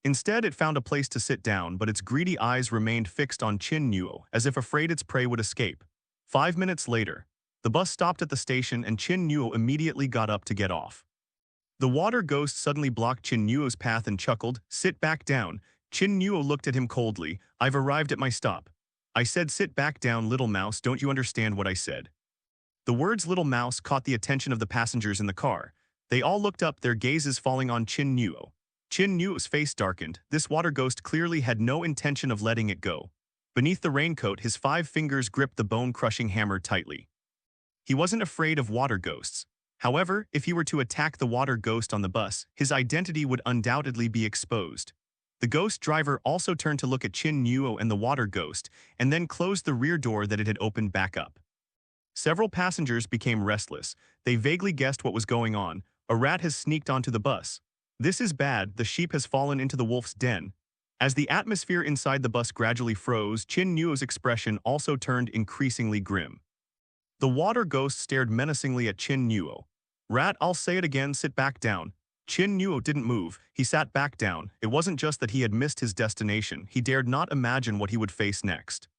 Instead, it found a place to sit down, but its greedy eyes remained fixed on Qin Nuo, as if afraid its prey would escape. 5 minutes later, the bus stopped at the station and Qin Nuo immediately got up to get off. The water ghost suddenly blocked Qin Nuo's path and chuckled, "Sit back down." Qin Nuo looked at him coldly. "I've arrived at my stop." "I said sit back down, little mouse, don't you understand what I said?" The words little mouse caught the attention of the passengers in the car. They all looked up, their gazes falling on Qin Nuo. Qin Nuo's face darkened. This water ghost clearly had no intention of letting it go. Beneath the raincoat, his 5 fingers gripped the bone-crushing hammer tightly. He wasn't afraid of water ghosts. However, if he were to attack the water ghost on the bus, his identity would undoubtedly be exposed. The ghost driver also turned to look at Qin Nuo and the water ghost, and then closed the rear door that it had opened back up. Several passengers became restless. They vaguely guessed what was going on. A rat has sneaked onto the bus. This is bad, the sheep has fallen into the wolf's den. As the atmosphere inside the bus gradually froze, Qin Nuo's expression also turned increasingly grim. The water ghost stared menacingly at Qin Nuo. "Rat, I'll say it again, sit back down." Qin Nuo didn't move. He sat back down. It wasn't just that he had missed his destination. He dared not imagine what he would face next.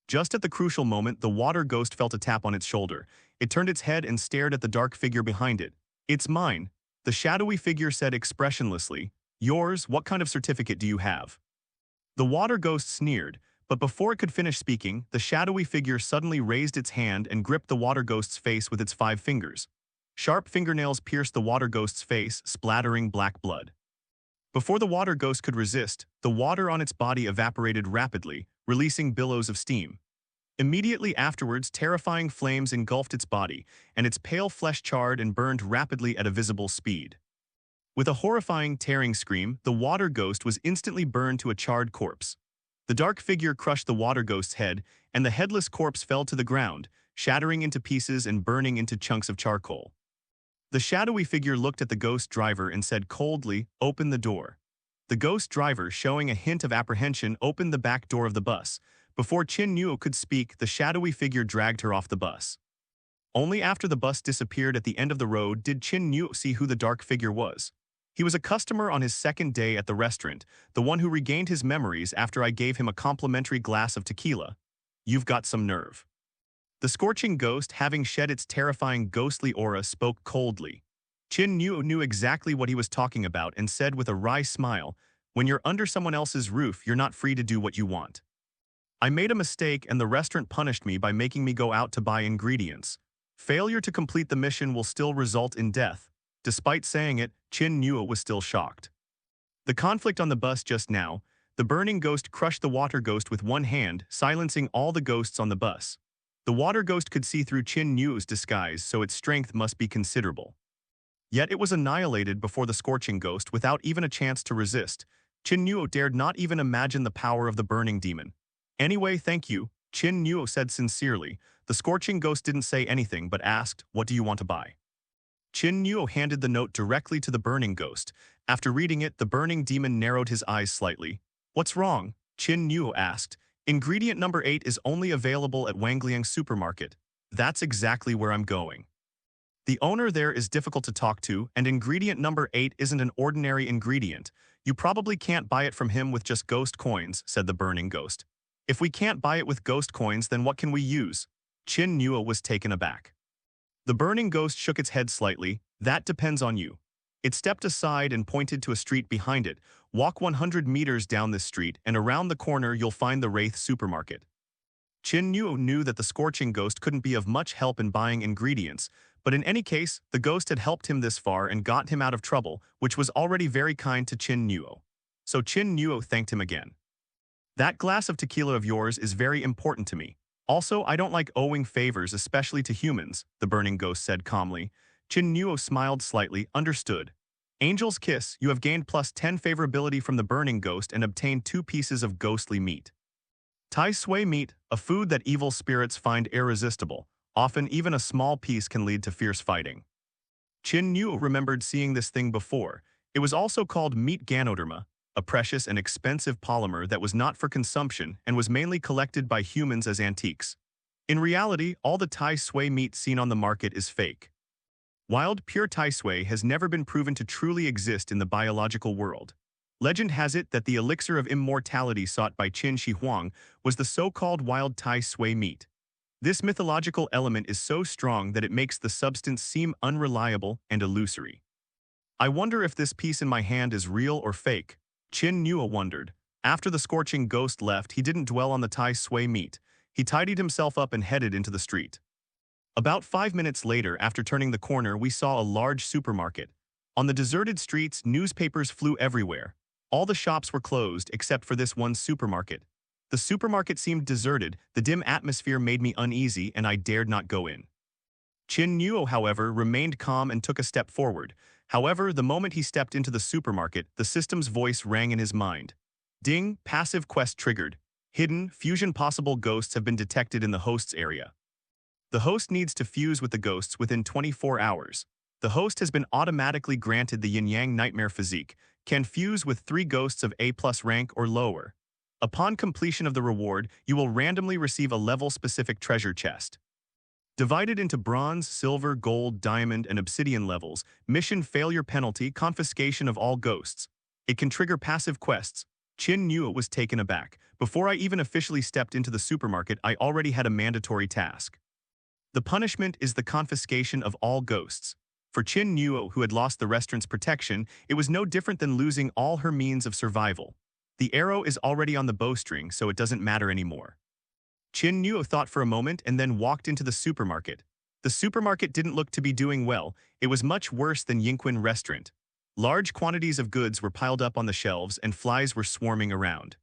Just at the crucial moment, the water ghost felt a tap on its shoulder. It turned its head and stared at the dark figure behind it. "It's mine." The shadowy figure said expressionlessly. "Yours? What kind of certificate do you have?" The water ghost sneered, but before it could finish speaking, the shadowy figure suddenly raised its hand and gripped the water ghost's face with its 5 fingers. Sharp fingernails pierced the water ghost's face, splattering black blood. Before the water ghost could resist, the water on its body evaporated rapidly, releasing billows of steam. Immediately afterwards, terrifying flames engulfed its body, and its pale flesh charred and burned rapidly at a visible speed. With a horrifying, tearing scream, the water ghost was instantly burned to a charred corpse. The dark figure crushed the water ghost's head, and the headless corpse fell to the ground, shattering into pieces and burning into chunks of charcoal. The shadowy figure looked at the ghost driver and said coldly, "Open the door." The ghost driver, showing a hint of apprehension, opened the back door of the bus. Before Qin Nuo could speak, the shadowy figure dragged her off the bus. Only after the bus disappeared at the end of the road did Qin Nuo see who the dark figure was. He was a customer on his second day at the restaurant, the one who regained his memories after I gave him a complimentary glass of tequila. "You've got some nerve." The scorching ghost, having shed its terrifying ghostly aura, spoke coldly. Qin Nuo knew exactly what he was talking about and said with a wry smile, "When you're under someone else's roof, you're not free to do what you want. I made a mistake and the restaurant punished me by making me go out to buy ingredients. Failure to complete the mission will still result in death." Despite saying it, Qin Nuo was still shocked. The conflict on the bus just now, the burning ghost crushed the water ghost with one hand, silencing all the ghosts on the bus. The water ghost could see through Qin Nuo's disguise, so its strength must be considerable. Yet it was annihilated before the scorching ghost without even a chance to resist. Qin Nuo dared not even imagine the power of the burning demon. "Anyway, thank you," Qin Nuo said sincerely. The scorching ghost didn't say anything but asked, "What do you want to buy?" Qin Nuo handed the note directly to the burning ghost. After reading it, the burning demon narrowed his eyes slightly. "What's wrong?" Qin Nuo asked. "Ingredient number 8 is only available at Wang Yang supermarket." "That's exactly where I'm going. The owner there is difficult to talk to, and ingredient number 8 isn't an ordinary ingredient. You probably can't buy it from him with just ghost coins," said the burning ghost. "If we can't buy it with ghost coins, then what can we use?" Qin Nuo was taken aback. The burning ghost shook its head slightly. "That depends on you." It stepped aside and pointed to a street behind it. "Walk 100 meters down this street, and around the corner you'll find the Wraith supermarket." Qin Nuo knew that the scorching ghost couldn't be of much help in buying ingredients, But in any case, the ghost had helped him this far and got him out of trouble, which was already very kind to Qin Nuo. So Qin Nuo thanked him again. That glass of tequila of yours is very important to me. Also, I don't like owing favors, especially to humans, the burning ghost said calmly. Qin Nuo smiled slightly, understood. Angel's kiss, you have gained +10 favorability from the burning ghost and obtained 2 pieces of ghostly meat. Tai sui meat, a food that evil spirits find irresistible. Often even a small piece can lead to fierce fighting. Qin Nuo remembered seeing this thing before. It was also called meat ganoderma, a precious and expensive polymer that was not for consumption and was mainly collected by humans as antiques. In reality, all the Tai sui meat seen on the market is fake. Wild, pure Tai sui has never been proven to truly exist in the biological world. Legend has it that the elixir of immortality sought by Qin Shi Huang was the so-called wild Tai sui meat. This mythological element is so strong that it makes the substance seem unreliable and illusory. I wonder if this piece in my hand is real or fake, Qin Nuo wondered. After the scorching ghost left, he didn't dwell on the Tai sui meat. He tidied himself up and headed into the street. About 5 minutes later, after turning the corner, we saw a large supermarket. On the deserted streets, newspapers flew everywhere. All the shops were closed except for this one supermarket. The supermarket seemed deserted, the dim atmosphere made me uneasy, and I dared not go in. Qin Nuo, however, remained calm and took a step forward. However, the moment he stepped into the supermarket, the system's voice rang in his mind. Ding, passive quest triggered. Hidden, fusion possible ghosts have been detected in the host's area. The host needs to fuse with the ghosts within 24 hours. The host has been automatically granted the Yin-Yang Nightmare physique, can fuse with 3 ghosts of A+ rank or lower. Upon completion of the reward, you will randomly receive a level-specific treasure chest. Divided into bronze, silver, gold, diamond, and obsidian levels, mission failure penalty, confiscation of all ghosts. It can trigger passive quests. Qin Nuo was taken aback. Before I even officially stepped into the supermarket, I already had a mandatory task. The punishment is the confiscation of all ghosts. For Qin Nuo, who had lost the restaurant's protection, it was no different than losing all her means of survival. The arrow is already on the bowstring, so it doesn't matter anymore. Qin Nuo thought for a moment and then walked into the supermarket. The supermarket didn't look to be doing well. It was much worse than Yinquan Restaurant. Large quantities of goods were piled up on the shelves and flies were swarming around.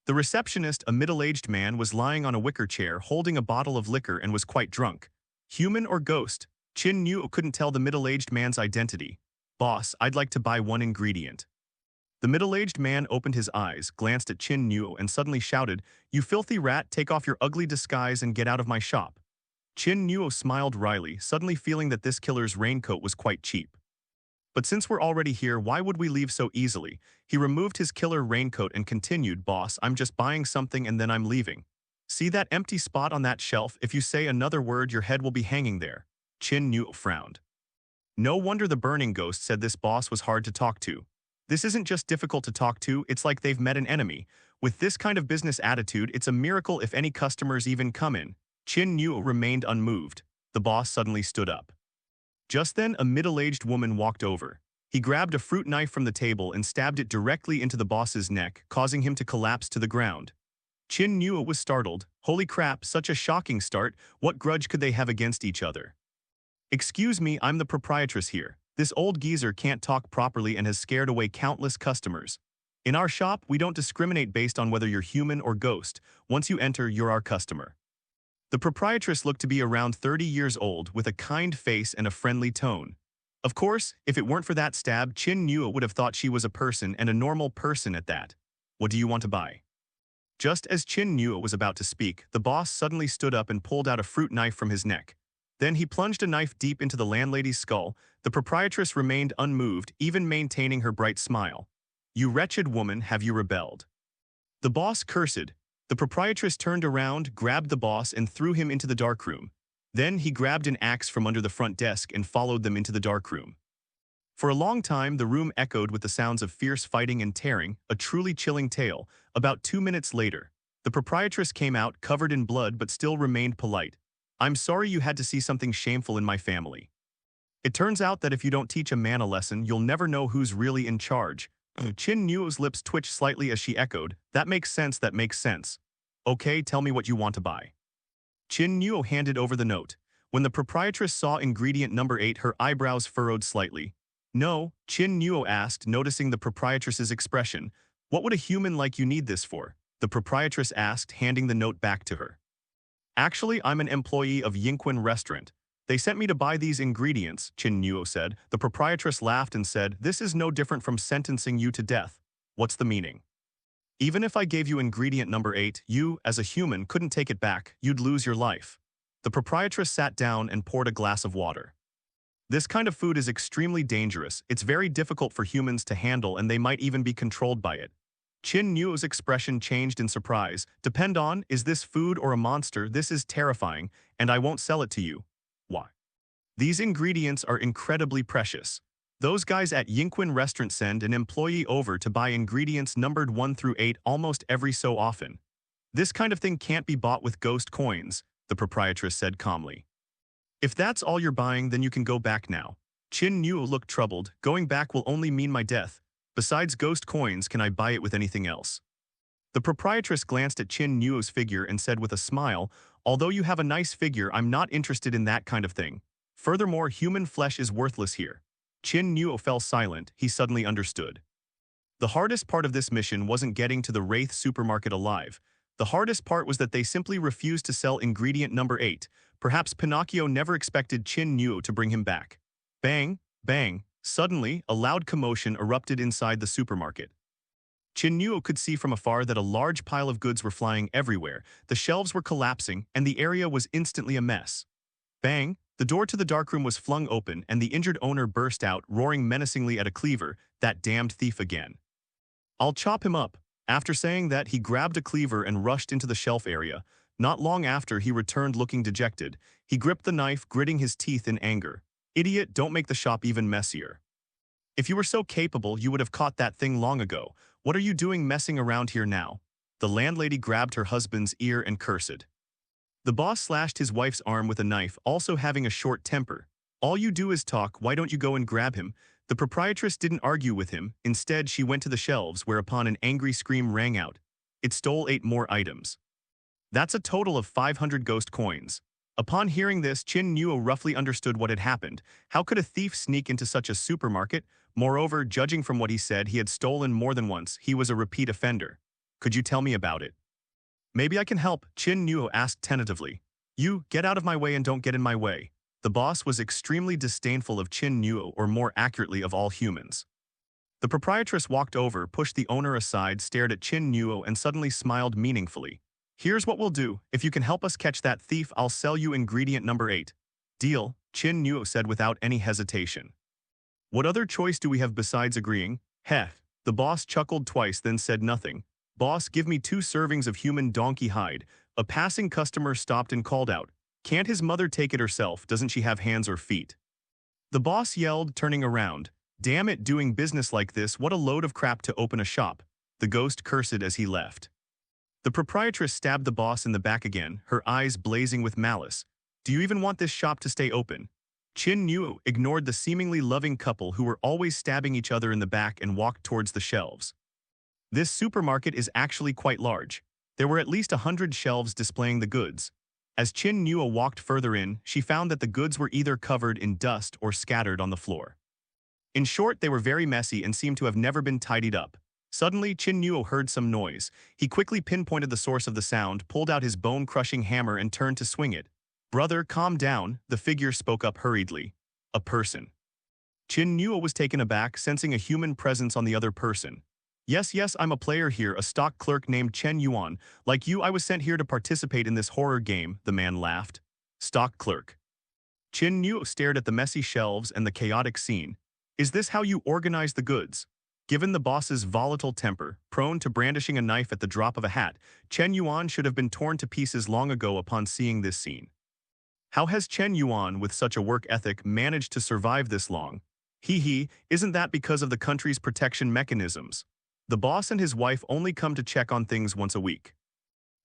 The receptionist, a middle-aged man, was lying on a wicker chair holding a bottle of liquor and was quite drunk. Human or ghost? Qin Nuo couldn't tell the middle-aged man's identity. Boss, I'd like to buy 1 ingredient. The middle-aged man opened his eyes, glanced at Qin Nuo, and suddenly shouted, "You filthy rat, take off your ugly disguise and get out of my shop." Qin Nuo smiled wryly, suddenly feeling that this killer's raincoat was quite cheap. But since we're already here, why would we leave so easily? He removed his killer raincoat and continued, "Boss, I'm just buying something and then I'm leaving. See that empty spot on that shelf? If you say another word, your head will be hanging there." Qin Nuo frowned. No wonder the burning ghost said this boss was hard to talk to. This isn't just difficult to talk to, it's like they've met an enemy. With this kind of business attitude, it's a miracle if any customers even come in. Qin Nuo remained unmoved. The boss suddenly stood up. Just then, a middle-aged woman walked over. He grabbed a fruit knife from the table and stabbed it directly into the boss's neck, causing him to collapse to the ground. Qin Nuo was startled. Holy crap, such a shocking start. What grudge could they have against each other? "Excuse me, I'm the proprietress here. This old geezer can't talk properly and has scared away countless customers. In our shop, we don't discriminate based on whether you're human or ghost. Once you enter, you're our customer." The proprietress looked to be around 30 years old, with a kind face and a friendly tone. Of course, if it weren't for that stab, Qin Nuo would have thought she was a person, and a normal person at that. "What do you want to buy?" Just as Qin Nuo was about to speak, the boss suddenly stood up and pulled out a fruit knife from his neck. Then he plunged a knife deep into the landlady's skull. The proprietress remained unmoved, even maintaining her bright smile. "You wretched woman, have you rebelled?" The boss cursed. The proprietress turned around, grabbed the boss, and threw him into the darkroom. Then he grabbed an axe from under the front desk and followed them into the darkroom. For a long time, the room echoed with the sounds of fierce fighting and tearing, a truly chilling tale. About 2 minutes later, the proprietress came out, covered in blood but still remained polite. "I'm sorry you had to see something shameful in my family. It turns out that if you don't teach a man a lesson, you'll never know who's really in charge." Qin Nuo's lips twitched slightly as she echoed, "That makes sense, that makes sense. Okay, tell me what you want to buy." Qin Nuo handed over the note. When the proprietress saw ingredient number 8, her eyebrows furrowed slightly. No, Qin Nuo asked, noticing the proprietress's expression. What would a human like you need this for? The proprietress asked, handing the note back to her. Actually, I'm an employee of Yinquan Restaurant. They sent me to buy these ingredients, Qin Nuo said. The proprietress laughed and said, this is no different from sentencing you to death. What's the meaning? Even if I gave you ingredient number 8, you, as a human, couldn't take it back. You'd lose your life. The proprietress sat down and poured a glass of water. This kind of food is extremely dangerous. It's very difficult for humans to handle, and they might even be controlled by it. Qin Nuo's expression changed in surprise. Depend on, is this food or a monster? This is terrifying, and I won't sell it to you. Why? These ingredients are incredibly precious. Those guys at Yinquan Restaurant send an employee over to buy ingredients numbered 1 through 8 almost every so often. This kind of thing can't be bought with ghost coins, the proprietress said calmly. If that's all you're buying, then you can go back now. Qin Nuo looked troubled. Going back will only mean my death. Besides ghost coins, can I buy it with anything else? The proprietress glanced at Qin Nuo's figure and said with a smile, although you have a nice figure, I'm not interested in that kind of thing. Furthermore, human flesh is worthless here. Qin Nuo fell silent. He suddenly understood. The hardest part of this mission wasn't getting to the Wraith supermarket alive. The hardest part was that they simply refused to sell ingredient number 8. Perhaps Pinocchio never expected Qin Nuo to bring him back. Bang, bang. Suddenly, a loud commotion erupted inside the supermarket. Qin Nuo could see from afar that a large pile of goods were flying everywhere, the shelves were collapsing, and the area was instantly a mess. Bang! The door to the darkroom was flung open, and the injured owner burst out, roaring menacingly at a cleaver. That damned thief again. I'll chop him up. After saying that, he grabbed a cleaver and rushed into the shelf area. Not long after, he returned looking dejected. He gripped the knife, gritting his teeth in anger. Idiot, don't make the shop even messier. If you were so capable, you would have caught that thing long ago. What are you doing messing around here now? The landlady grabbed her husband's ear and cursed. The boss slashed his wife's arm with a knife, also having a short temper. All you do is talk, why don't you go and grab him? The proprietress didn't argue with him. Instead, she went to the shelves, whereupon an angry scream rang out. It stole 8 more items. That's a total of 500 ghost coins. Upon hearing this, Qin Nuo roughly understood what had happened. How could a thief sneak into such a supermarket? Moreover, judging from what he said, he had stolen more than once. He was a repeat offender. Could you tell me about it? Maybe I can help, Qin Nuo asked tentatively. You, get out of my way and don't get in my way. The boss was extremely disdainful of Qin Nuo, or more accurately, of all humans. The proprietress walked over, pushed the owner aside, stared at Qin Nuo, and suddenly smiled meaningfully. Here's what we'll do. If you can help us catch that thief, I'll sell you ingredient number 8. Deal, Qin Nuo said without any hesitation. What other choice do we have besides agreeing? Heh. The boss chuckled twice, then said nothing. Boss, give me 2 servings of human donkey hide. A passing customer stopped and called out. Can't his mother take it herself? Doesn't she have hands or feet? The boss yelled, turning around. Damn it, doing business like this, what a load of crap to open a shop. The ghost cursed as he left. The proprietress stabbed the boss in the back again, her eyes blazing with malice. Do you even want this shop to stay open? Qin Nuo ignored the seemingly loving couple who were always stabbing each other in the back and walked towards the shelves. This supermarket is actually quite large. There were at least 100 shelves displaying the goods. As Qin Nuo walked further in, she found that the goods were either covered in dust or scattered on the floor. In short, they were very messy and seemed to have never been tidied up. Suddenly, Qin Nuo heard some noise. He quickly pinpointed the source of the sound, pulled out his bone-crushing hammer and turned to swing it. Brother, calm down, the figure spoke up hurriedly. A person. Qin Nuo was taken aback, sensing a human presence on the other person. Yes, I'm a player here, a stock clerk named Chen Yuan. Like you, I was sent here to participate in this horror game, the man laughed. Stock clerk. Qin Nuo stared at the messy shelves and the chaotic scene. Is this how you organize the goods? Given the boss's volatile temper, prone to brandishing a knife at the drop of a hat, Chen Yuan should have been torn to pieces long ago upon seeing this scene. How has Chen Yuan, with such a work ethic, managed to survive this long? Isn't that because of the country's protection mechanisms? The boss and his wife only come to check on things once a week.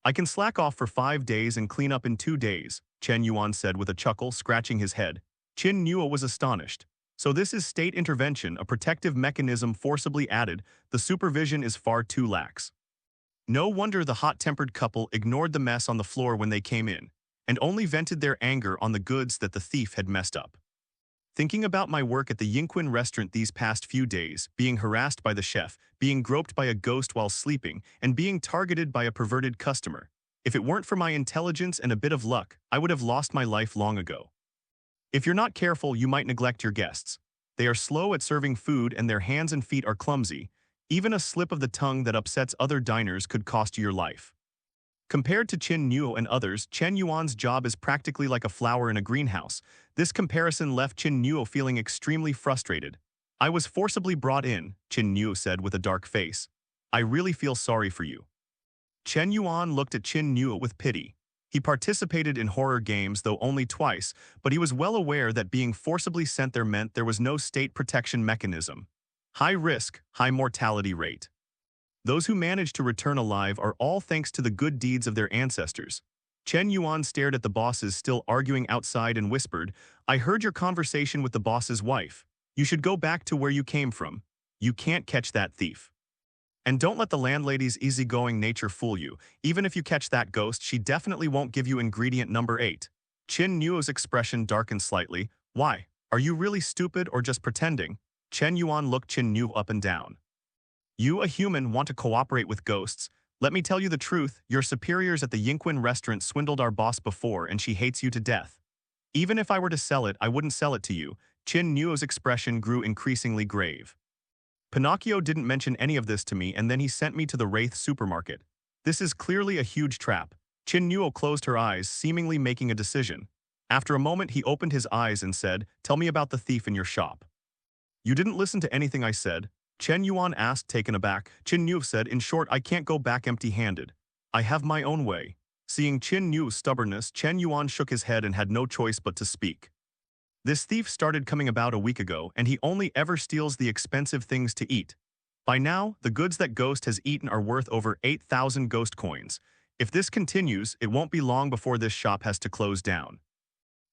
I can slack off for 5 days and clean up in 2 days, Chen Yuan said with a chuckle, scratching his head. Qin Nuo was astonished. So this is state intervention, a protective mechanism forcibly added. The supervision is far too lax. No wonder the hot-tempered couple ignored the mess on the floor when they came in. and only vented their anger on the goods that the thief had messed up. Thinking about my work at the Yinquan Restaurant these past few days, being harassed by the chef, being groped by a ghost while sleeping, and being targeted by a perverted customer. If it weren't for my intelligence and a bit of luck, I would have lost my life long ago. If you're not careful, you might neglect your guests. They are slow at serving food and their hands and feet are clumsy. Even a slip of the tongue that upsets other diners could cost you your life. Compared to Qin Nuo and others, Chen Yuan's job is practically like a flower in a greenhouse. This comparison left Qin Nuo feeling extremely frustrated. I was forcibly brought in, Qin Nuo said with a dark face. I really feel sorry for you. Chen Yuan looked at Qin Nuo with pity. He participated in horror games, though only twice, but he was well aware that being forcibly sent there meant there was no state protection mechanism. High risk, high mortality rate. Those who manage to return alive are all thanks to the good deeds of their ancestors. Chen Yuan stared at the bosses still arguing outside and whispered, I heard your conversation with the boss's wife. You should go back to where you came from. You can't catch that thief. And don't let the landlady's easygoing nature fool you. Even if you catch that ghost, she definitely won't give you ingredient number 8. Qin Nuo's expression darkened slightly. Why? Are you really stupid or just pretending? Chen Yuan looked Qin Nuo up and down. You, a human, want to cooperate with ghosts. Let me tell you the truth, your superiors at the Yinquan Restaurant swindled our boss before and she hates you to death. Even if I were to sell it, I wouldn't sell it to you. Qin Nuo's expression grew increasingly grave. Pinocchio didn't mention any of this to me and then he sent me to the Wraith supermarket. This is clearly a huge trap. Qin Nuo closed her eyes, seemingly making a decision. After a moment, he opened his eyes and said, Tell me about the thief in your shop. You didn't listen to anything I said. Chen Yuan asked, taken aback. Qin Nuo said, in short, I can't go back empty-handed. I have my own way. Seeing Qin Nuo's stubbornness, Chen Yuan shook his head and had no choice but to speak. This thief started coming about a week ago, and he only ever steals the expensive things to eat. By now, the goods that Ghost has eaten are worth over 8,000 ghost coins. If this continues, it won't be long before this shop has to close down.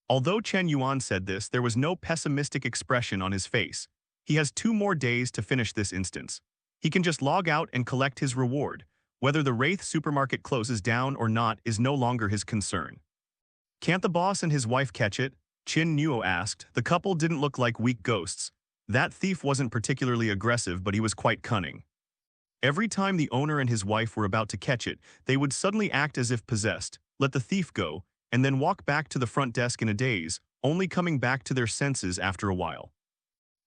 Although Chen Yuan said this, there was no pessimistic expression on his face. He has 2 more days to finish this instance. He can just log out and collect his reward. Whether the Wraith supermarket closes down or not is no longer his concern. Can't the boss and his wife catch it? Qin Nuo asked. The couple didn't look like weak ghosts. That thief wasn't particularly aggressive, but he was quite cunning. Every time the owner and his wife were about to catch it, they would suddenly act as if possessed, let the thief go, and then walk back to the front desk in a daze, only coming back to their senses after a while.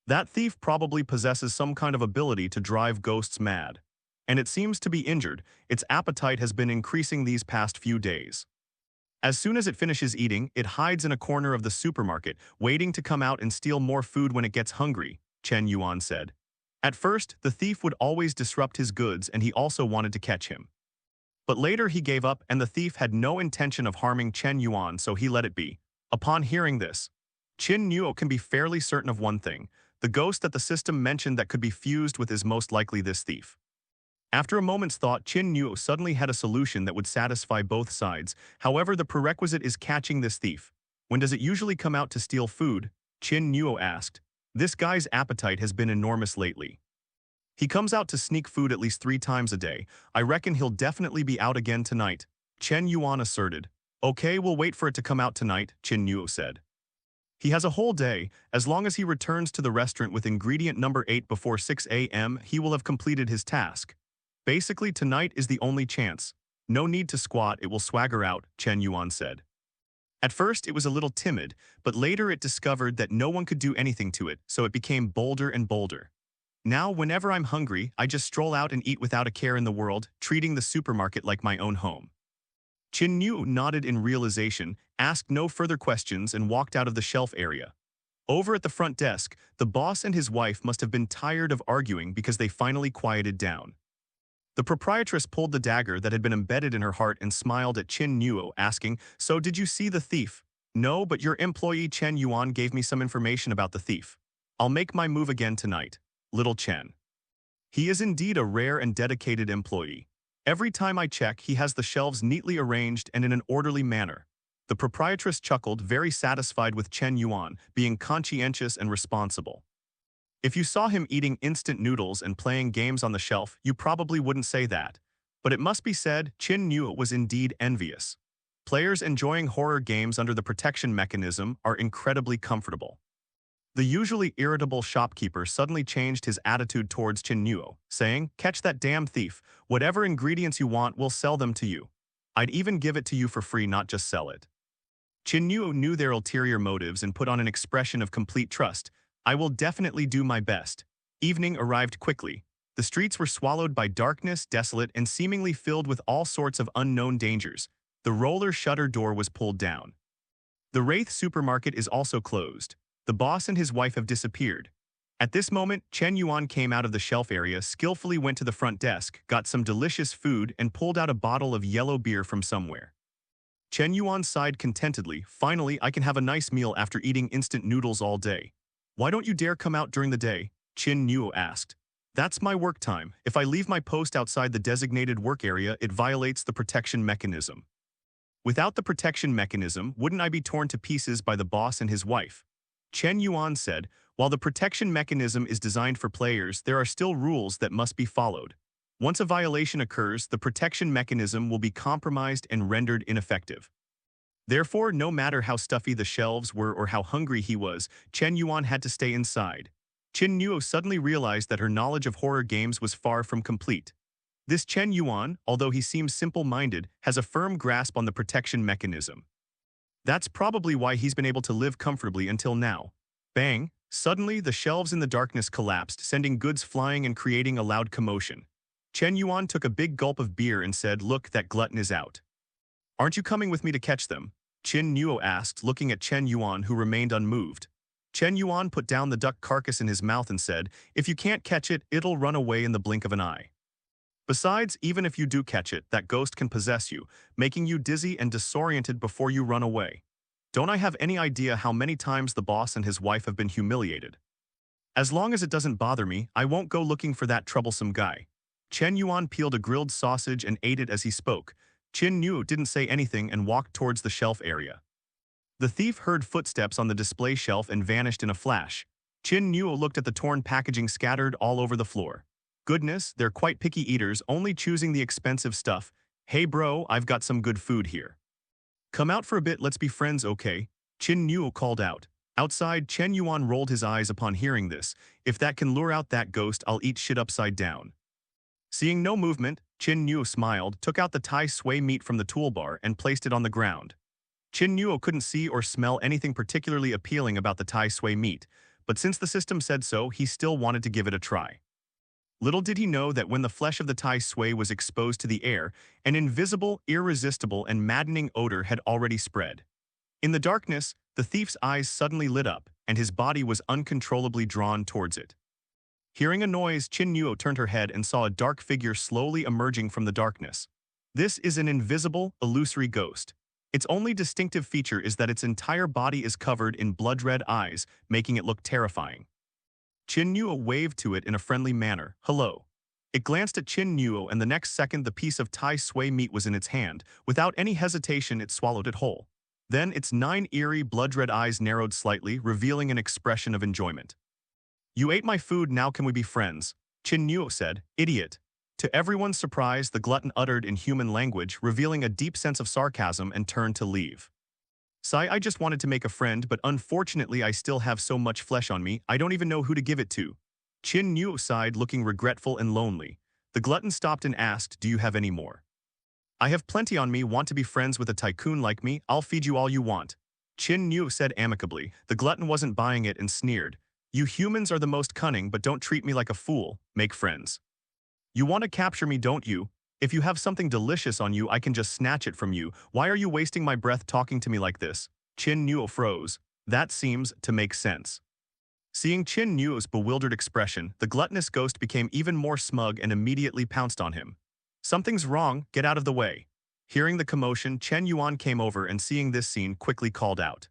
That thief probably possesses some kind of ability to drive ghosts mad. And it seems to be injured. Its appetite has been increasing these past few days. As soon as it finishes eating, it hides in a corner of the supermarket, waiting to come out and steal more food when it gets hungry, Chen Yuan said. At first, the thief would always disrupt his goods and he also wanted to catch him. But later he gave up and the thief had no intention of harming Chen Yuan, so he let it be. Upon hearing this, Qin Nuo can be fairly certain of one thing. The ghost that the system mentioned that could be fused with is most likely this thief. After a moment's thought, Qin Nuo suddenly had a solution that would satisfy both sides. However, the prerequisite is catching this thief. When does it usually come out to steal food? Qin Nuo asked. This guy's appetite has been enormous lately. He comes out to sneak food at least 3 times a day. I reckon he'll definitely be out again tonight, Chen Yuan asserted. Okay, we'll wait for it to come out tonight, Qin Nuo said. He has a whole day. As long as he returns to the restaurant with ingredient number 8 before 6 a.m., he will have completed his task. Basically, tonight is the only chance. No need to squat, it will swagger out, Chen Yuan said. At first, it was a little timid, but later it discovered that no one could do anything to it, so it became bolder and bolder. Now, whenever I'm hungry, I just stroll out and eat without a care in the world, treating the supermarket like my own home. Qin Nuo nodded in realization, asked no further questions, and walked out of the shelf area. Over at the front desk, the boss and his wife must have been tired of arguing because they finally quieted down. The proprietress pulled the dagger that had been embedded in her heart and smiled at Qin Nuo, asking, So did you see the thief? No, but your employee Chen Yuan gave me some information about the thief. I'll make my move again tonight. Little Chen. He is indeed a rare and dedicated employee. Every time I check, he has the shelves neatly arranged and in an orderly manner. The proprietress chuckled, very satisfied with Chen Yuan being conscientious and responsible. If you saw him eating instant noodles and playing games on the shelf, you probably wouldn't say that. But it must be said, Qin Nuo was indeed envious. Players enjoying horror games under the protection mechanism are incredibly comfortable. The usually irritable shopkeeper suddenly changed his attitude towards Qin Nuo, saying, "Catch that damn thief. Whatever ingredients you want, we'll sell them to you. I'd even give it to you for free, not just sell it." Qin Nuo knew their ulterior motives and put on an expression of complete trust. "I will definitely do my best." Evening arrived quickly. The streets were swallowed by darkness, desolate, and seemingly filled with all sorts of unknown dangers. The roller shutter door was pulled down. The Wraith supermarket is also closed. The boss and his wife have disappeared. At this moment, Chen Yuan came out of the shelf area, skillfully went to the front desk, got some delicious food, and pulled out a bottle of yellow beer from somewhere. Chen Yuan sighed contentedly. "Finally, I can have a nice meal after eating instant noodles all day." "Why don't you dare come out during the day?" Qin Nuo asked. "That's my work time. If I leave my post outside the designated work area, it violates the protection mechanism." "Without the protection mechanism, wouldn't I be torn to pieces by the boss and his wife?" Chen Yuan said, "While the protection mechanism is designed for players, there are still rules that must be followed. Once a violation occurs, the protection mechanism will be compromised and rendered ineffective." Therefore, no matter how stuffy the shelves were or how hungry he was, Chen Yuan had to stay inside. Qin Nuo suddenly realized that her knowledge of horror games was far from complete. This Chen Yuan, although he seems simple-minded, has a firm grasp on the protection mechanism. That's probably why he's been able to live comfortably until now. Bang! Suddenly, the shelves in the darkness collapsed, sending goods flying and creating a loud commotion. Chen Yuan took a big gulp of beer and said, "Look, that glutton is out." "Aren't you coming with me to catch them?" Qin Nuo asked, looking at Chen Yuan, who remained unmoved. Chen Yuan put down the duck carcass in his mouth and said, "If you can't catch it, it'll run away in the blink of an eye. Besides, even if you do catch it, that ghost can possess you, making you dizzy and disoriented before you run away. Don't I have any idea how many times the boss and his wife have been humiliated? As long as it doesn't bother me, I won't go looking for that troublesome guy." Chen Yuan peeled a grilled sausage and ate it as he spoke. Qin Nuo didn't say anything and walked towards the shelf area. The thief heard footsteps on the display shelf and vanished in a flash. Qin Nuo looked at the torn packaging scattered all over the floor. Goodness, they're quite picky eaters, only choosing the expensive stuff. "Hey bro, I've got some good food here. Come out for a bit, let's be friends, okay?" Qin Nuo called out. Outside, Chen Yuan rolled his eyes upon hearing this. "If that can lure out that ghost, I'll eat shit upside down." Seeing no movement, Qin Nuo smiled, took out the Tai Sui meat from the toolbar, and placed it on the ground. Qin Nuo couldn't see or smell anything particularly appealing about the Tai Sui meat, but since the system said so, he still wanted to give it a try. Little did he know that when the flesh of the Tai Sui was exposed to the air, an invisible, irresistible, and maddening odor had already spread. In the darkness, the thief's eyes suddenly lit up, and his body was uncontrollably drawn towards it. Hearing a noise, Qin Nuo turned her head and saw a dark figure slowly emerging from the darkness. This is an invisible, illusory ghost. Its only distinctive feature is that its entire body is covered in blood-red eyes, making it look terrifying. Qin Nuo waved to it in a friendly manner. "Hello." It glanced at Qin Nuo, and the next second the piece of Tai Sui meat was in its hand. Without any hesitation, it swallowed it whole. Then its 9 eerie, blood-red eyes narrowed slightly, revealing an expression of enjoyment. "You ate my food, now can we be friends?" Qin Nuo said. "Idiot." To everyone's surprise, the glutton uttered in human language, revealing a deep sense of sarcasm, and turned to leave. "Sigh, I just wanted to make a friend, but unfortunately I still have so much flesh on me, I don't even know who to give it to." Qin Nuo sighed, looking regretful and lonely. The glutton stopped and asked, "Do you have any more?" "I have plenty on me. Want to be friends with a tycoon like me? I'll feed you all you want." Qin Nuo said amicably. The glutton wasn't buying it and sneered. "You humans are the most cunning, but don't treat me like a fool. Make friends. You want to capture me, don't you? If you have something delicious on you, I can just snatch it from you. Why are you wasting my breath talking to me like this?" Qin Nuo froze. That seems to make sense. Seeing Qin Nuo's bewildered expression, the gluttonous ghost became even more smug and immediately pounced on him. "Something's wrong, get out of the way." Hearing the commotion, Chen Yuan came over and seeing this scene quickly called out.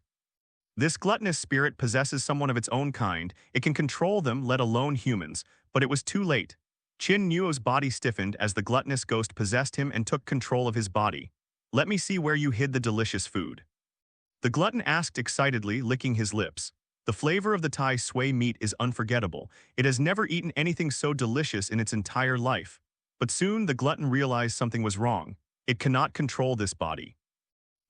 "This gluttonous spirit possesses someone of its own kind. It can control them, let alone humans." But it was too late. Qin Nuo's body stiffened as the gluttonous ghost possessed him and took control of his body. "Let me see where you hid the delicious food." The glutton asked excitedly, licking his lips. The flavor of the Tai Sui meat is unforgettable. It has never eaten anything so delicious in its entire life. But soon the glutton realized something was wrong. It cannot control this body.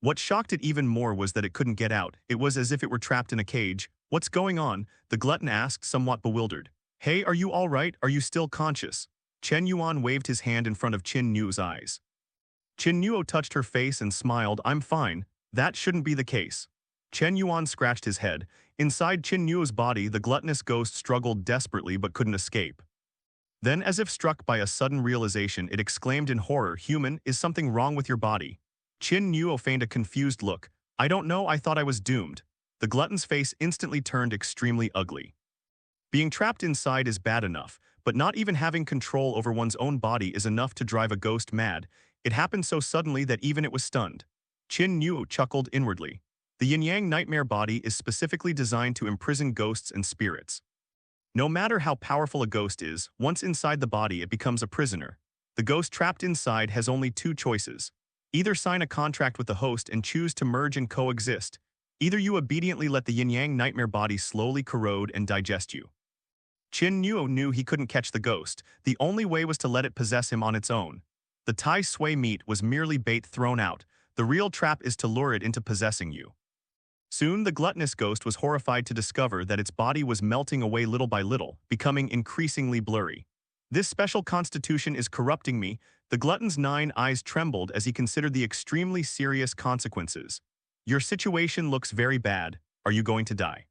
What shocked it even more was that it couldn't get out. It was as if it were trapped in a cage. "What's going on?" the glutton asked, somewhat bewildered. "Hey, are you all right? Are you still conscious?" Chen Yuan waved his hand in front of Qin Nuo's eyes. Qin Nuo touched her face and smiled. "I'm fine. That shouldn't be the case." Chen Yuan scratched his head. Inside Qin Nuo's body, the gluttonous ghost struggled desperately but couldn't escape. Then, as if struck by a sudden realization, it exclaimed in horror, "Human, is something wrong with your body?" Qin Nuo feigned a confused look. "I don't know, I thought I was doomed." The glutton's face instantly turned extremely ugly. Being trapped inside is bad enough, but not even having control over one's own body is enough to drive a ghost mad. It happened so suddenly that even it was stunned. Qin Nuo chuckled inwardly. The yin-yang nightmare body is specifically designed to imprison ghosts and spirits. No matter how powerful a ghost is, once inside the body it becomes a prisoner. The ghost trapped inside has only two choices. Either sign a contract with the host and choose to merge and coexist. Either you obediently let the yin-yang nightmare body slowly corrode and digest you. Qin Nuo knew he couldn't catch the ghost. The only way was to let it possess him on its own. The Tai Sui meat was merely bait thrown out. The real trap is to lure it into possessing you. Soon, the gluttonous ghost was horrified to discover that its body was melting away little by little, becoming increasingly blurry. "This special constitution is corrupting me." The glutton's 9 eyes trembled as he considered the extremely serious consequences. "Your situation looks very bad. Are you going to die?"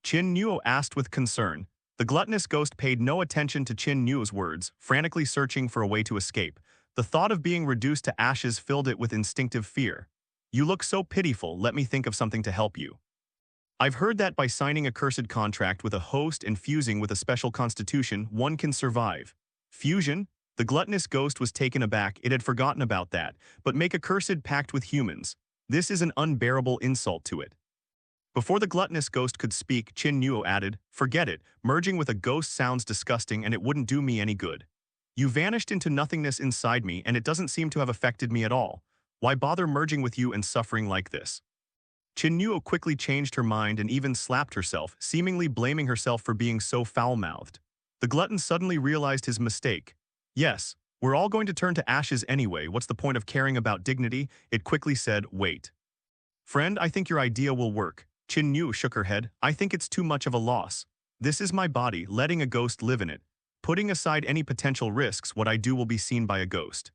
Qin Nuo asked with concern. The gluttonous ghost paid no attention to Qin Nuo's words, frantically searching for a way to escape. The thought of being reduced to ashes filled it with instinctive fear. "You look so pitiful, let me think of something to help you. I've heard that by signing a cursed contract with a host and fusing with a special constitution, one can survive." Fusion? The gluttonous ghost was taken aback. It had forgotten about that. But make a cursed pact with humans. This is an unbearable insult to it. Before the gluttonous ghost could speak, Qin Nuo added, "Forget it. Merging with a ghost sounds disgusting and it wouldn't do me any good. You vanished into nothingness inside me and it doesn't seem to have affected me at all. Why bother merging with you and suffering like this?" Qin Nuo quickly changed her mind and even slapped herself, seemingly blaming herself for being so foul-mouthed. The glutton suddenly realized his mistake. "Yes, we're all going to turn to ashes anyway. What's the point of caring about dignity?" It quickly said, "Wait. Friend, I think your idea will work." Qin Nuo shook her head. "I think it's too much of a loss. This is my body, letting a ghost live in it. Putting aside any potential risks, what I do will be seen by a ghost.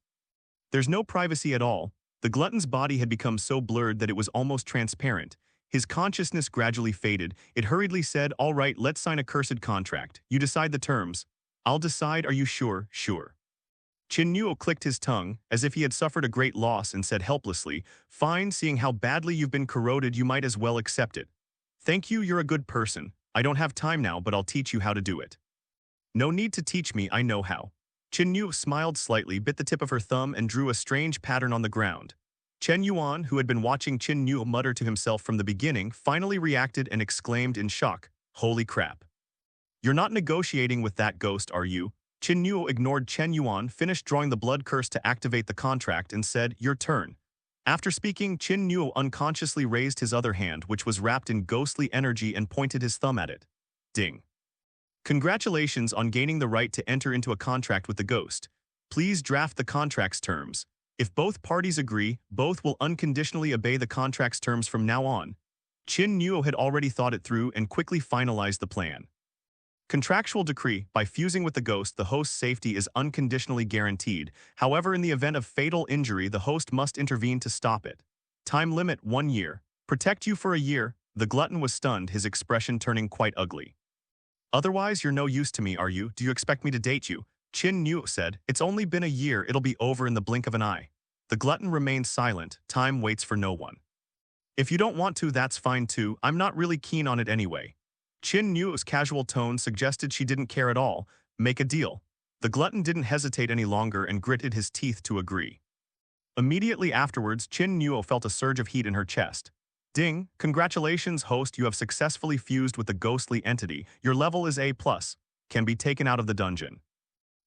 There's no privacy at all." The glutton's body had become so blurred that it was almost transparent. His consciousness gradually faded. It hurriedly said, "All right, let's sign a cursed contract. You decide the terms." "I'll decide, are you sure?" "Sure." Qin Nuo clicked his tongue, as if he had suffered a great loss, and said helplessly, "Fine, seeing how badly you've been corroded, you might as well accept it. Thank you, you're a good person. I don't have time now, but I'll teach you how to do it." "No need to teach me, I know how." Qin Nuo smiled slightly, bit the tip of her thumb, and drew a strange pattern on the ground. Chen Yuan, who had been watching Qin Nuo mutter to himself from the beginning, finally reacted and exclaimed in shock, "Holy crap. You're not negotiating with that ghost, are you?" Qin Nuo ignored Chen Yuan, finished drawing the blood curse to activate the contract, and said, "Your turn." After speaking, Qin Nuo unconsciously raised his other hand, which was wrapped in ghostly energy, and pointed his thumb at it. Ding. "Congratulations on gaining the right to enter into a contract with the ghost. Please draft the contract's terms. If both parties agree, both will unconditionally obey the contract's terms from now on." Qin Nuo had already thought it through and quickly finalized the plan. Contractual decree: by fusing with the ghost, the host's safety is unconditionally guaranteed. However, in the event of fatal injury, the host must intervene to stop it. Time limit: 1 year. Protect you for a year. The glutton was stunned, his expression turning quite ugly. "Otherwise, you're no use to me, are you? Do you expect me to date you?" Qin Nuo said. "It's only been a year, it'll be over in the blink of an eye." The glutton remained silent. Time waits for no one. "If you don't want to, that's fine too. I'm not really keen on it anyway." Qin Nuo's casual tone suggested she didn't care at all. "Make a deal." The glutton didn't hesitate any longer and gritted his teeth to agree. Immediately afterwards, Qin Nuo felt a surge of heat in her chest. "Ding, congratulations, host, you have successfully fused with the ghostly entity. Your level is A+, can be taken out of the dungeon."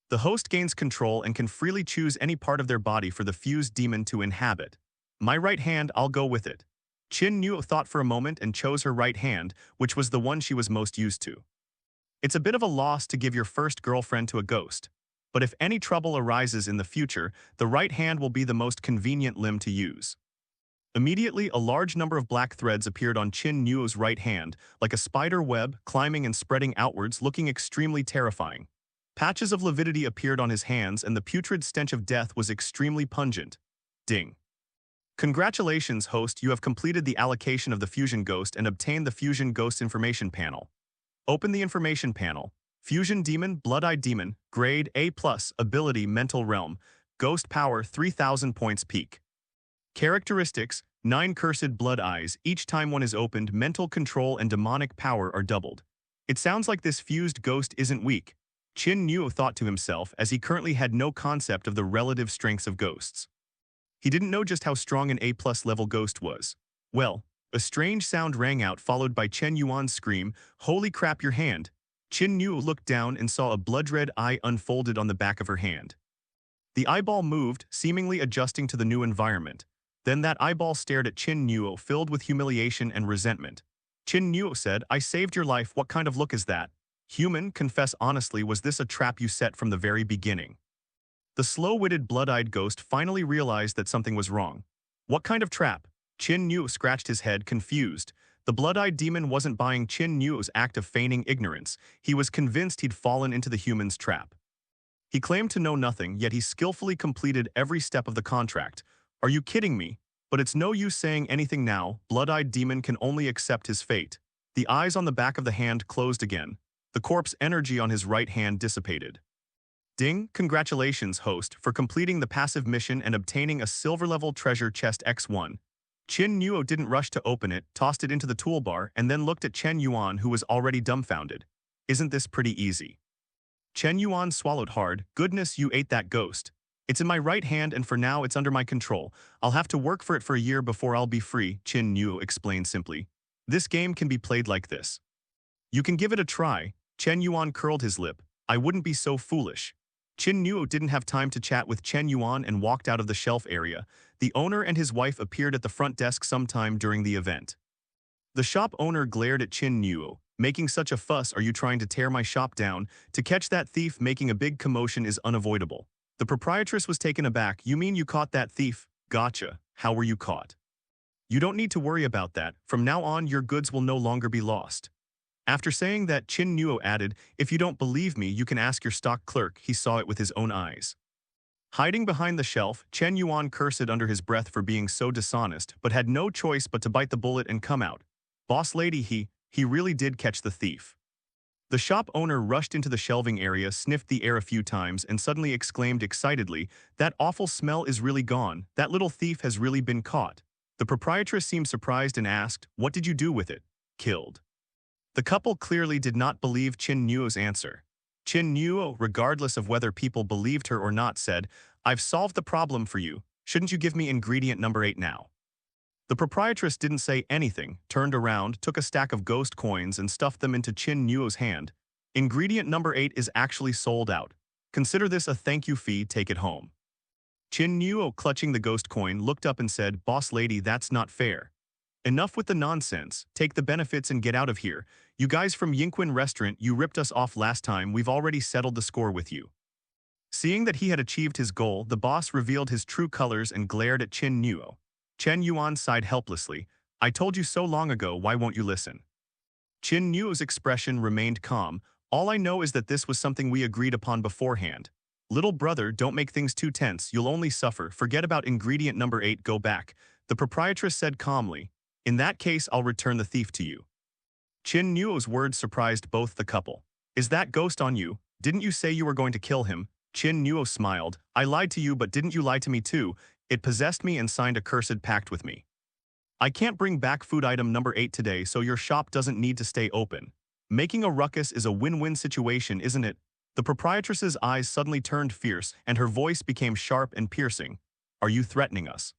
The host gains control and can freely choose any part of their body for the fused demon to inhabit. "My right hand, I'll go with it." Qin Nuo thought for a moment and chose her right hand, which was the one she was most used to. "It's a bit of a loss to give your first girlfriend to a ghost. But if any trouble arises in the future, the right hand will be the most convenient limb to use." Immediately, a large number of black threads appeared on Qin Nuo's right hand, like a spider web, climbing and spreading outwards, looking extremely terrifying. Patches of lividity appeared on his hands, and the putrid stench of death was extremely pungent. Ding. Congratulations, host, you have completed the allocation of the Fusion Ghost and obtained the Fusion Ghost Information Panel. Open the Information Panel. Fusion Demon, Blood-Eyed Demon, Grade A+, Ability Mental Realm, Ghost Power 3000 points peak. Characteristics, 9 Cursed Blood Eyes. Each time one is opened, mental control and demonic power are doubled. It sounds like this fused ghost isn't weak, Qin Nuo thought to himself, as he currently had no concept of the relative strengths of ghosts. He didn't know just how strong an A+ level ghost was. Well, a strange sound rang out, followed by Chen Yuan's scream, "Holy crap, your hand!" Qin Nuo looked down and saw a blood-red eye unfolded on the back of her hand. The eyeball moved, seemingly adjusting to the new environment. Then that eyeball stared at Qin Nuo, filled with humiliation and resentment. Qin Nuo said, "I saved your life, what kind of look is that? Human, confess honestly, was this a trap you set from the very beginning?" The slow-witted blood-eyed ghost finally realized that something was wrong. What kind of trap? Qin Nuo scratched his head, confused. The blood-eyed demon wasn't buying Qin Nuo's act of feigning ignorance. He was convinced he'd fallen into the human's trap. He claimed to know nothing, yet he skillfully completed every step of the contract. "Are you kidding me? But it's no use saying anything now. Blood-eyed demon can only accept his fate." The eyes on the back of the hand closed again. The corpse energy on his right hand dissipated. Ding, congratulations, host, for completing the passive mission and obtaining a silver-level treasure chest X1. Qin Nuo didn't rush to open it, tossed it into the toolbar, and then looked at Chen Yuan, who was already dumbfounded. "Isn't this pretty easy?" Chen Yuan swallowed hard. "Goodness, you ate that ghost. It's in my right hand and for now it's under my control. I'll have to work for it for a year before I'll be free," Qin Nuo explained simply. "This game can be played like this. You can give it a try." Chen Yuan curled his lip. "I wouldn't be so foolish." Qin Nuo didn't have time to chat with Chen Yuan and walked out of the shelf area. The owner and his wife appeared at the front desk sometime during the event. The shop owner glared at Qin Nuo. "Making such a fuss, are you trying to tear my shop down? To catch that thief making a big commotion is unavoidable." The proprietress was taken aback. "You mean you caught that thief?" "Gotcha. How were you caught?" "You don't need to worry about that. From now on, your goods will no longer be lost." After saying that, Qin Nuo added, "If you don't believe me, you can ask your stock clerk. He saw it with his own eyes." Hiding behind the shelf, Chen Yuan cursed under his breath for being so dishonest, but had no choice but to bite the bullet and come out. "Boss lady, he really did catch the thief." The shop owner rushed into the shelving area, sniffed the air a few times, and suddenly exclaimed excitedly, "That awful smell is really gone. That little thief has really been caught." The proprietress seemed surprised and asked, "What did you do with it?" "Killed." The couple clearly did not believe Qin Nuo's answer. Qin Nuo, regardless of whether people believed her or not, said, "I've solved the problem for you. Shouldn't you give me ingredient number 8 now?" The proprietress didn't say anything, turned around, took a stack of ghost coins and stuffed them into Qin Nuo's hand. "Ingredient number 8 is actually sold out. Consider this a thank you fee, take it home." Qin Nuo, clutching the ghost coin, looked up and said, "Boss lady, that's not fair. Enough with the nonsense, take the benefits and get out of here. You guys from Yinquan Restaurant, you ripped us off last time, we've already settled the score with you." Seeing that he had achieved his goal, the boss revealed his true colors and glared at Qin Nuo. Chen Yuan sighed helplessly. "I told you so long ago, why won't you listen?" Qin Nuo's expression remained calm. "All I know is that this was something we agreed upon beforehand. Little brother, don't make things too tense, you'll only suffer. Forget about ingredient number 8, go back," the proprietress said calmly. "In that case, I'll return the thief to you." Qin Nuo's words surprised both the couple. "Is that ghost on you? Didn't you say you were going to kill him?" Qin Nuo smiled. "I lied to you, but didn't you lie to me too? It possessed me and signed a cursed pact with me. I can't bring back food item number 8 today, so your shop doesn't need to stay open. Making a ruckus is a win-win situation, isn't it?" The proprietress's eyes suddenly turned fierce, and her voice became sharp and piercing. "Are you threatening us?"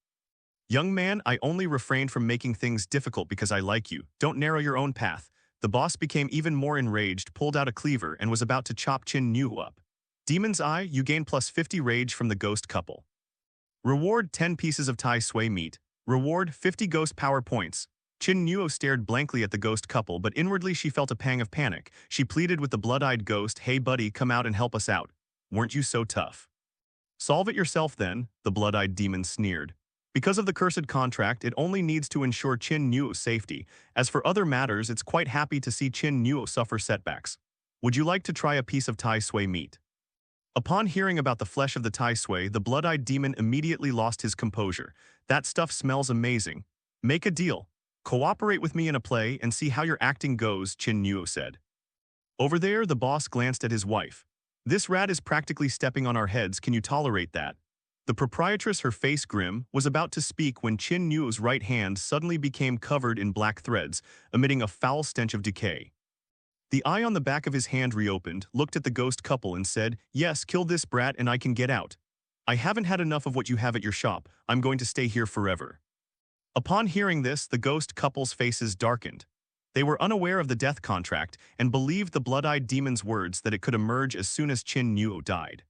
"Young man, I only refrained from making things difficult because I like you. Don't narrow your own path." The boss became even more enraged, pulled out a cleaver, and was about to chop Qin Nuo up. "Demon's Eye, you gain plus 50 rage from the ghost couple. Reward 10 pieces of Tai Sui meat. Reward 50 ghost power points." Qin Nuo stared blankly at the ghost couple, but inwardly she felt a pang of panic. She pleaded with the blood-eyed ghost, "Hey buddy, come out and help us out. Weren't you so tough?" "Solve it yourself then," the blood-eyed demon sneered. Because of the cursed contract, it only needs to ensure Qin Nuo's safety. As for other matters, it's quite happy to see Qin Nuo suffer setbacks. Would you like to try a piece of Tai Sui meat? Upon hearing about the flesh of the Tai Sui, the blood-eyed demon immediately lost his composure. That stuff smells amazing. Make a deal. Cooperate with me in a play and see how your acting goes, Qin Nuo said. Over there, the boss glanced at his wife. This rat is practically stepping on our heads, can you tolerate that? The proprietress, her face grim, was about to speak when Qin Nuo's right hand suddenly became covered in black threads, emitting a foul stench of decay. The eye on the back of his hand reopened, looked at the ghost couple and said, "Yes, kill this brat and I can get out. I haven't had enough of what you have at your shop, I'm going to stay here forever." Upon hearing this, the ghost couple's faces darkened. They were unaware of the death contract and believed the blood-eyed demon's words that it could emerge as soon as Qin Nuo died.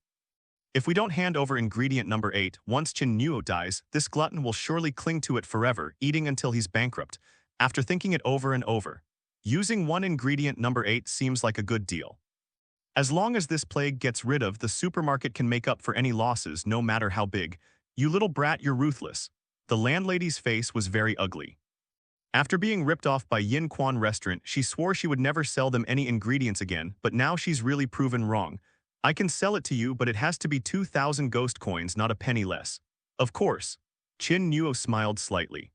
If we don't hand over ingredient number 8, once Qin Nuo dies, this glutton will surely cling to it forever, eating until he's bankrupt. After thinking it over and over, using one ingredient number 8 seems like a good deal. As long as this plague gets rid of, the supermarket can make up for any losses, no matter how big. You little brat, you're ruthless. The landlady's face was very ugly. After being ripped off by Yinquan Restaurant, she swore she would never sell them any ingredients again, but now she's really proven wrong. I can sell it to you, but it has to be 2,000 ghost coins, not a penny less. Of course. Qin Nuo smiled slightly.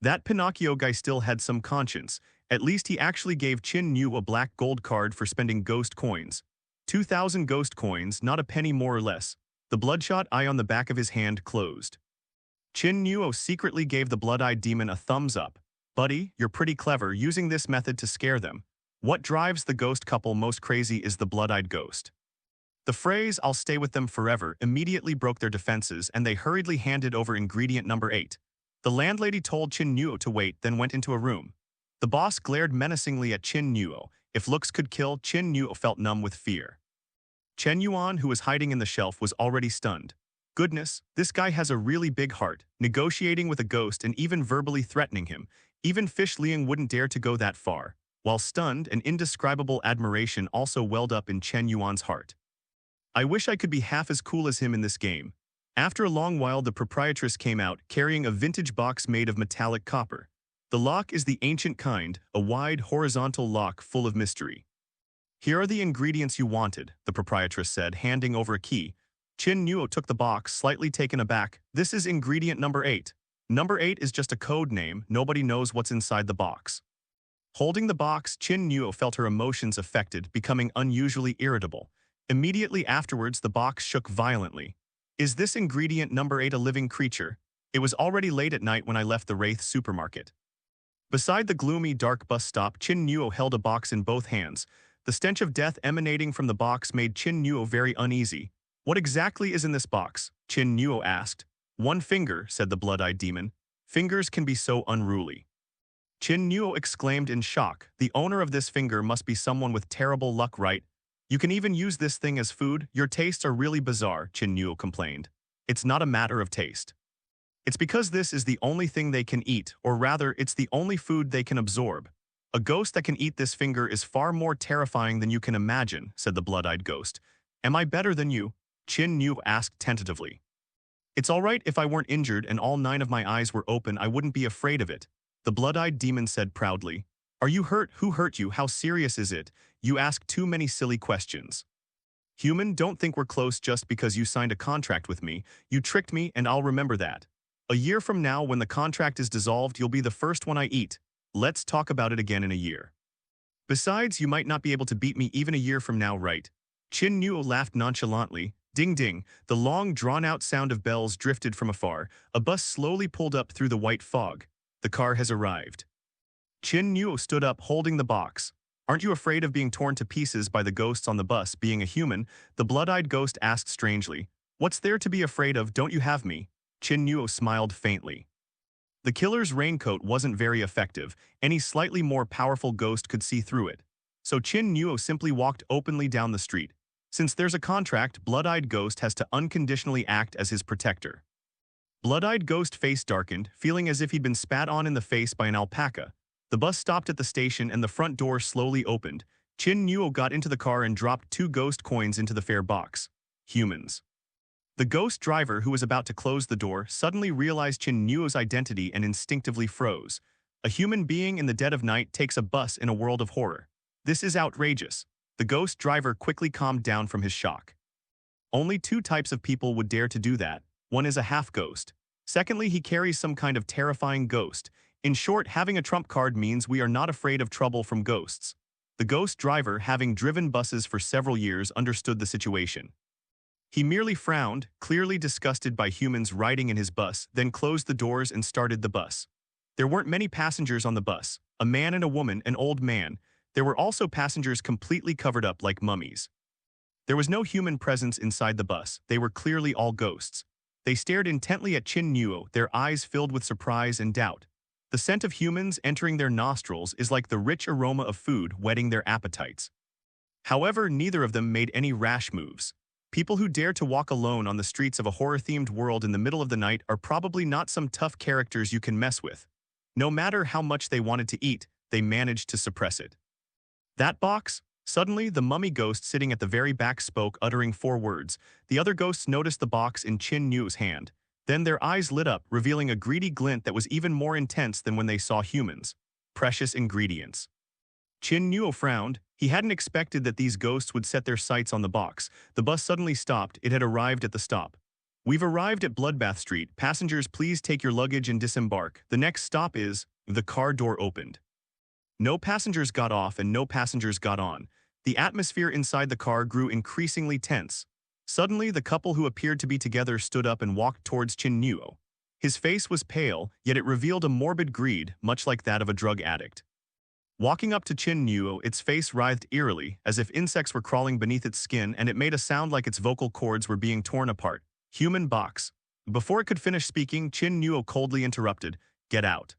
That Pinocchio guy still had some conscience. At least he actually gave Qin Nuo a black gold card for spending ghost coins. 2,000 ghost coins, not a penny more or less. The bloodshot eye on the back of his hand closed. Qin Nuo secretly gave the blood-eyed demon a thumbs up. Buddy, you're pretty clever using this method to scare them. What drives the ghost couple most crazy is the blood-eyed ghost. The phrase, "I'll stay with them forever," immediately broke their defenses and they hurriedly handed over ingredient number 8. The landlady told Qin Nuo to wait, then went into a room. The boss glared menacingly at Qin Nuo. If looks could kill, Qin Nuo felt numb with fear. Chen Yuan, who was hiding in the shelf, was already stunned. Goodness, this guy has a really big heart, negotiating with a ghost and even verbally threatening him. Even Fish Liang wouldn't dare to go that far. While stunned, an indescribable admiration also welled up in Chen Yuan's heart. I wish I could be half as cool as him in this game. After a long while, the proprietress came out, carrying a vintage box made of metallic copper. The lock is the ancient kind, a wide, horizontal lock full of mystery. Here are the ingredients you wanted, the proprietress said, handing over a key. Qin Nuo took the box, slightly taken aback. This is ingredient number 8. Number 8 is just a code name, nobody knows what's inside the box. Holding the box, Qin Nuo felt her emotions affected, becoming unusually irritable. Immediately afterwards, the box shook violently. Is this ingredient number 8 a living creature? It was already late at night when I left the Wraith supermarket. Beside the gloomy, dark bus stop, Qin Nuo held a box in both hands. The stench of death emanating from the box made Qin Nuo very uneasy. What exactly is in this box? Qin Nuo asked. One finger, said the blood-eyed demon. Fingers can be so unruly. Qin Nuo exclaimed in shock. The owner of this finger must be someone with terrible luck, right? You can even use this thing as food? Your tastes are really bizarre, Qin Nuo complained. It's not a matter of taste. It's because this is the only thing they can eat, or rather, it's the only food they can absorb. A ghost that can eat this finger is far more terrifying than you can imagine, said the blood-eyed ghost. Am I better than you? Qin Nuo asked tentatively. It's all right if I weren't injured and all 9 of my eyes were open, I wouldn't be afraid of it, the blood-eyed demon said proudly. Are you hurt? Who hurt you? How serious is it? You ask too many silly questions. Human, don't think we're close just because you signed a contract with me. You tricked me and I'll remember that. A year from now, when the contract is dissolved, you'll be the first one I eat. Let's talk about it again in a year. Besides, you might not be able to beat me even a year from now, right? Qin Nuo laughed nonchalantly. Ding ding, the long drawn-out sound of bells drifted from afar. A bus slowly pulled up through the white fog. The car has arrived. Qin Nuo stood up, holding the box. Aren't you afraid of being torn to pieces by the ghosts on the bus? Being a human, the blood-eyed ghost asked strangely. What's there to be afraid of? Don't you have me? Qin Nuo smiled faintly. The killer's raincoat wasn't very effective. Any slightly more powerful ghost could see through it. So Qin Nuo simply walked openly down the street. Since there's a contract, Blood-Eyed Ghost has to unconditionally act as his protector. Blood-Eyed Ghost face darkened, feeling as if he'd been spat on in the face by an alpaca. The bus stopped at the station and the front door slowly opened. Qin Nuo got into the car and dropped 2 ghost coins into the fare box. Humans. The ghost driver who was about to close the door suddenly realized Qin Nuo's identity and instinctively froze. A human being in the dead of night takes a bus in a world of horror. This is outrageous. The ghost driver quickly calmed down from his shock. Only two types of people would dare to do that. One is a half-ghost. Secondly, he carries some kind of terrifying ghost. In short, having a trump card means we are not afraid of trouble from ghosts. The ghost driver, having driven buses for several years, understood the situation. He merely frowned, clearly disgusted by humans riding in his bus, then closed the doors and started the bus. There weren't many passengers on the bus, a man and a woman, an old man. There were also passengers completely covered up like mummies. There was no human presence inside the bus. They were clearly all ghosts. They stared intently at Qin Nuo, their eyes filled with surprise and doubt. The scent of humans entering their nostrils is like the rich aroma of food whetting their appetites. However, neither of them made any rash moves. People who dare to walk alone on the streets of a horror-themed world in the middle of the night are probably not some tough characters you can mess with. No matter how much they wanted to eat, they managed to suppress it. That box? Suddenly, the mummy ghost sitting at the very back spoke, uttering 4 words. The other ghosts noticed the box in Qin Nuo's hand. Then their eyes lit up, revealing a greedy glint that was even more intense than when they saw humans. Precious ingredients. Qin Nuo frowned. He hadn't expected that these ghosts would set their sights on the box. The bus suddenly stopped. It had arrived at the stop. We've arrived at Bloodbath Street. Passengers, please take your luggage and disembark. The next stop is... The car door opened. No passengers got off and no passengers got on. The atmosphere inside the car grew increasingly tense. Suddenly, the couple who appeared to be together stood up and walked towards Qin Nuo. His face was pale, yet it revealed a morbid greed, much like that of a drug addict. Walking up to Qin Nuo, its face writhed eerily, as if insects were crawling beneath its skin, and it made a sound like its vocal cords were being torn apart. Human box. Before it could finish speaking, Qin Nuo coldly interrupted, "Get out."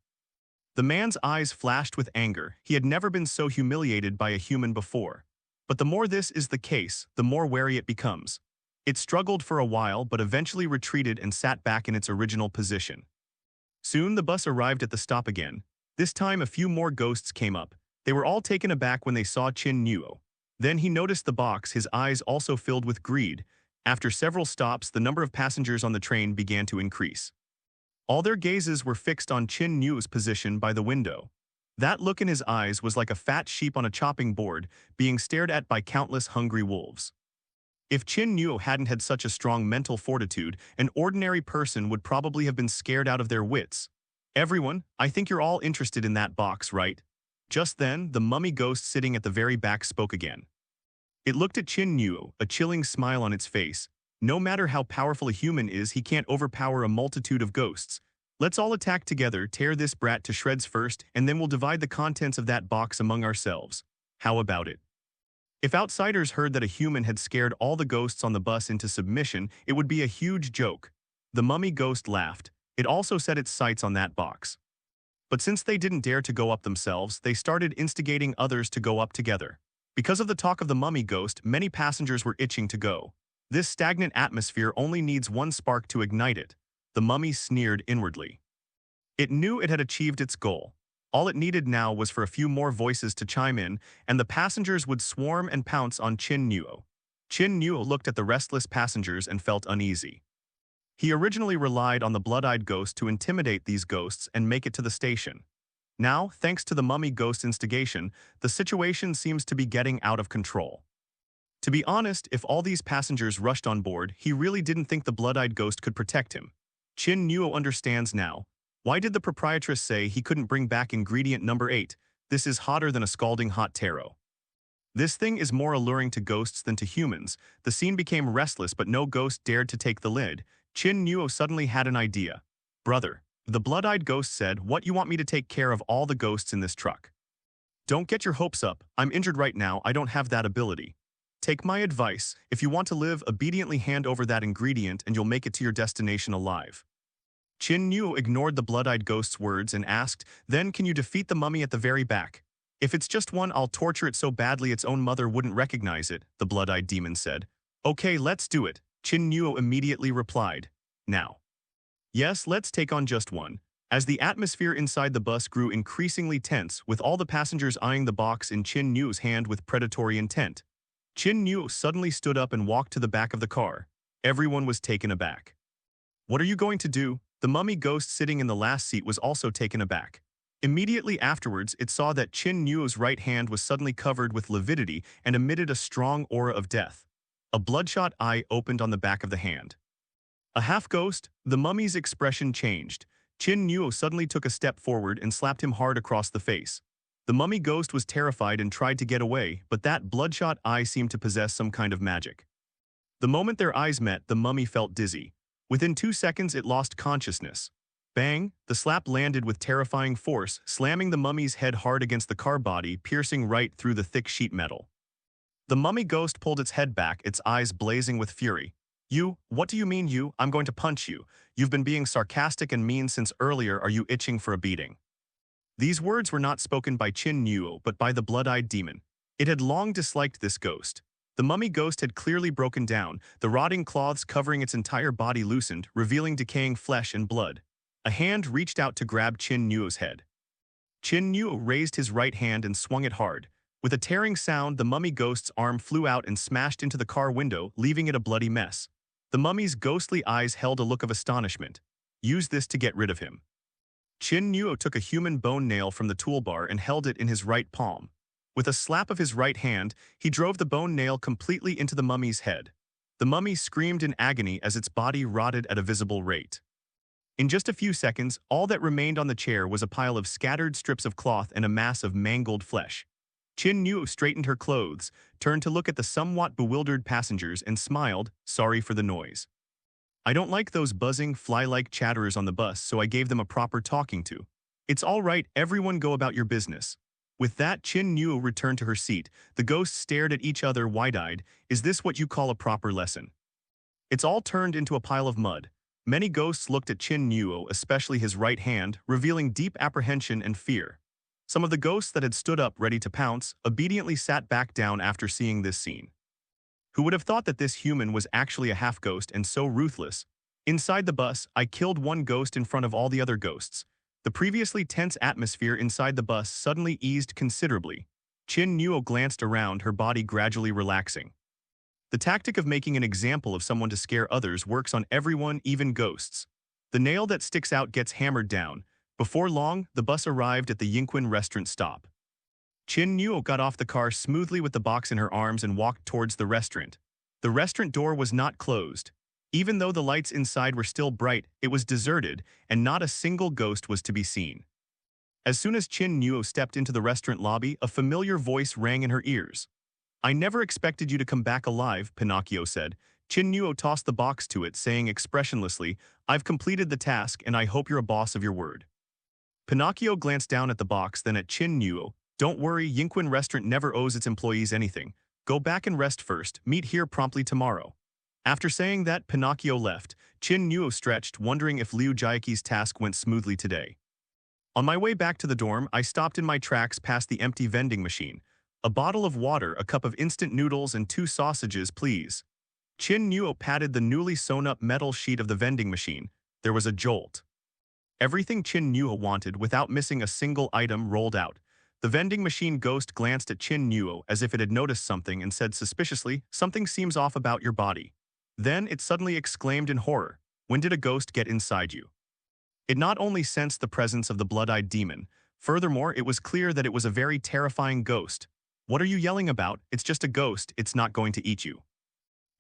The man's eyes flashed with anger. He had never been so humiliated by a human before. But the more this is the case, the more wary it becomes. It struggled for a while but eventually retreated and sat back in its original position. Soon the bus arrived at the stop again. This time a few more ghosts came up. They were all taken aback when they saw Qin Nuo. Then he noticed the box, his eyes also filled with greed. After several stops, the number of passengers on the train began to increase. All their gazes were fixed on Qin Nuo's position by the window. That look in his eyes was like a fat sheep on a chopping board, being stared at by countless hungry wolves. If Qin Nuo hadn't had such a strong mental fortitude, an ordinary person would probably have been scared out of their wits. "Everyone, I think you're all interested in that box, right?" Just then, the mummy ghost sitting at the very back spoke again. It looked at Qin Nuo, a chilling smile on its face. No matter how powerful a human is, he can't overpower a multitude of ghosts. Let's all attack together, tear this brat to shreds first, and then we'll divide the contents of that box among ourselves. How about it? If outsiders heard that a human had scared all the ghosts on the bus into submission, it would be a huge joke. The mummy ghost laughed. It also set its sights on that box. But since they didn't dare to go up themselves, they started instigating others to go up together. Because of the talk of the mummy ghost, many passengers were itching to go. This stagnant atmosphere only needs one spark to ignite it. The mummy sneered inwardly. It knew it had achieved its goal. All it needed now was for a few more voices to chime in, and the passengers would swarm and pounce on Qin Nuo. Qin Nuo looked at the restless passengers and felt uneasy. He originally relied on the blood-eyed ghost to intimidate these ghosts and make it to the station. Now, thanks to the mummy ghost instigation, the situation seems to be getting out of control. To be honest, if all these passengers rushed on board, he really didn't think the blood-eyed ghost could protect him. Qin Nuo understands now. Why did the proprietress say he couldn't bring back ingredient number 8? This is hotter than a scalding hot taro. This thing is more alluring to ghosts than to humans. The scene became restless, but no ghost dared to take the lid. Qin Nuo suddenly had an idea. "Brother," the blood-eyed ghost said, "what, you want me to take care of all the ghosts in this truck? Don't get your hopes up. I'm injured right now. I don't have that ability. Take my advice. If you want to live, obediently hand over that ingredient and you'll make it to your destination alive." Qin Nuo ignored the blood-eyed ghost's words and asked, "Then can you defeat the mummy at the very back?" "If it's just one, I'll torture it so badly its own mother wouldn't recognize it," the blood-eyed demon said. "Okay, let's do it," Qin Nuo immediately replied. "Now." "Yes, let's take on just one." As the atmosphere inside the bus grew increasingly tense, with all the passengers eyeing the box in Qin Nuo's hand with predatory intent, Qin Nuo suddenly stood up and walked to the back of the car. Everyone was taken aback. What are you going to do? The mummy ghost sitting in the last seat was also taken aback. Immediately afterwards, it saw that Qin Nuo's right hand was suddenly covered with lividity and emitted a strong aura of death. A bloodshot eye opened on the back of the hand. A half-ghost, the mummy's expression changed. Qin Nuo suddenly took a step forward and slapped him hard across the face. The mummy ghost was terrified and tried to get away, but that bloodshot eye seemed to possess some kind of magic. The moment their eyes met, the mummy felt dizzy. Within 2 seconds, it lost consciousness. Bang! The slap landed with terrifying force, slamming the mummy's head hard against the car body, piercing right through the thick sheet metal. The mummy ghost pulled its head back, its eyes blazing with fury. You? What do you mean you? I'm going to punch you. You've been being sarcastic and mean since earlier. Are you itching for a beating? These words were not spoken by Qin Nuo, but by the blood-eyed demon. It had long disliked this ghost. The mummy ghost had clearly broken down, the rotting cloths covering its entire body loosened, revealing decaying flesh and blood. A hand reached out to grab Qin Nuo's head. Qin Nuo raised his right hand and swung it hard. With a tearing sound, the mummy ghost's arm flew out and smashed into the car window, leaving it a bloody mess. The mummy's ghostly eyes held a look of astonishment. Use this to get rid of him. Qin Nuo took a human bone nail from the toolbar and held it in his right palm. With a slap of his right hand, he drove the bone nail completely into the mummy's head. The mummy screamed in agony as its body rotted at a visible rate. In just a few seconds, all that remained on the chair was a pile of scattered strips of cloth and a mass of mangled flesh. Qin Nuo straightened her clothes, turned to look at the somewhat bewildered passengers and smiled, sorry for the noise. I don't like those buzzing, fly-like chatterers on the bus, so I gave them a proper talking to. It's all right, everyone go about your business. With that, Qin Nuo returned to her seat. The ghosts stared at each other wide-eyed. Is this what you call a proper lesson? It's all turned into a pile of mud. Many ghosts looked at Qin Nuo, especially his right hand, revealing deep apprehension and fear. Some of the ghosts that had stood up ready to pounce obediently sat back down after seeing this scene. Who would have thought that this human was actually a half-ghost and so ruthless? Inside the bus, I killed one ghost in front of all the other ghosts. The previously tense atmosphere inside the bus suddenly eased considerably. Qin Nuo glanced around, her body gradually relaxing. The tactic of making an example of someone to scare others works on everyone, even ghosts. The nail that sticks out gets hammered down. Before long, the bus arrived at the Yinquan Restaurant stop. Qin Nuo got off the car smoothly with the box in her arms and walked towards the restaurant. The restaurant door was not closed. Even though the lights inside were still bright, it was deserted, and not a single ghost was to be seen. As soon as Qin Nuo stepped into the restaurant lobby, a familiar voice rang in her ears. I never expected you to come back alive, Pinocchio said. Qin Nuo tossed the box to it, saying expressionlessly, I've completed the task, and I hope you're a boss of your word. Pinocchio glanced down at the box, then at Qin Nuo. Don't worry, Yinquan Restaurant never owes its employees anything. Go back and rest first. Meet here promptly tomorrow. After saying that, Pinocchio left. Qin Nuo stretched, wondering if Liu Jiaqi's task went smoothly today. On my way back to the dorm, I stopped in my tracks past the empty vending machine. A bottle of water, a cup of instant noodles, and 2 sausages, please. Qin Nuo patted the newly sewn-up metal sheet of the vending machine. There was a jolt. Everything Qin Nuo wanted, without missing a single item, rolled out. The vending machine ghost glanced at Qin Nuo as if it had noticed something and said suspiciously, something seems off about your body. Then it suddenly exclaimed in horror, when did a ghost get inside you? It not only sensed the presence of the blood-eyed demon, furthermore it was clear that it was a very terrifying ghost. What are you yelling about? It's just a ghost, it's not going to eat you.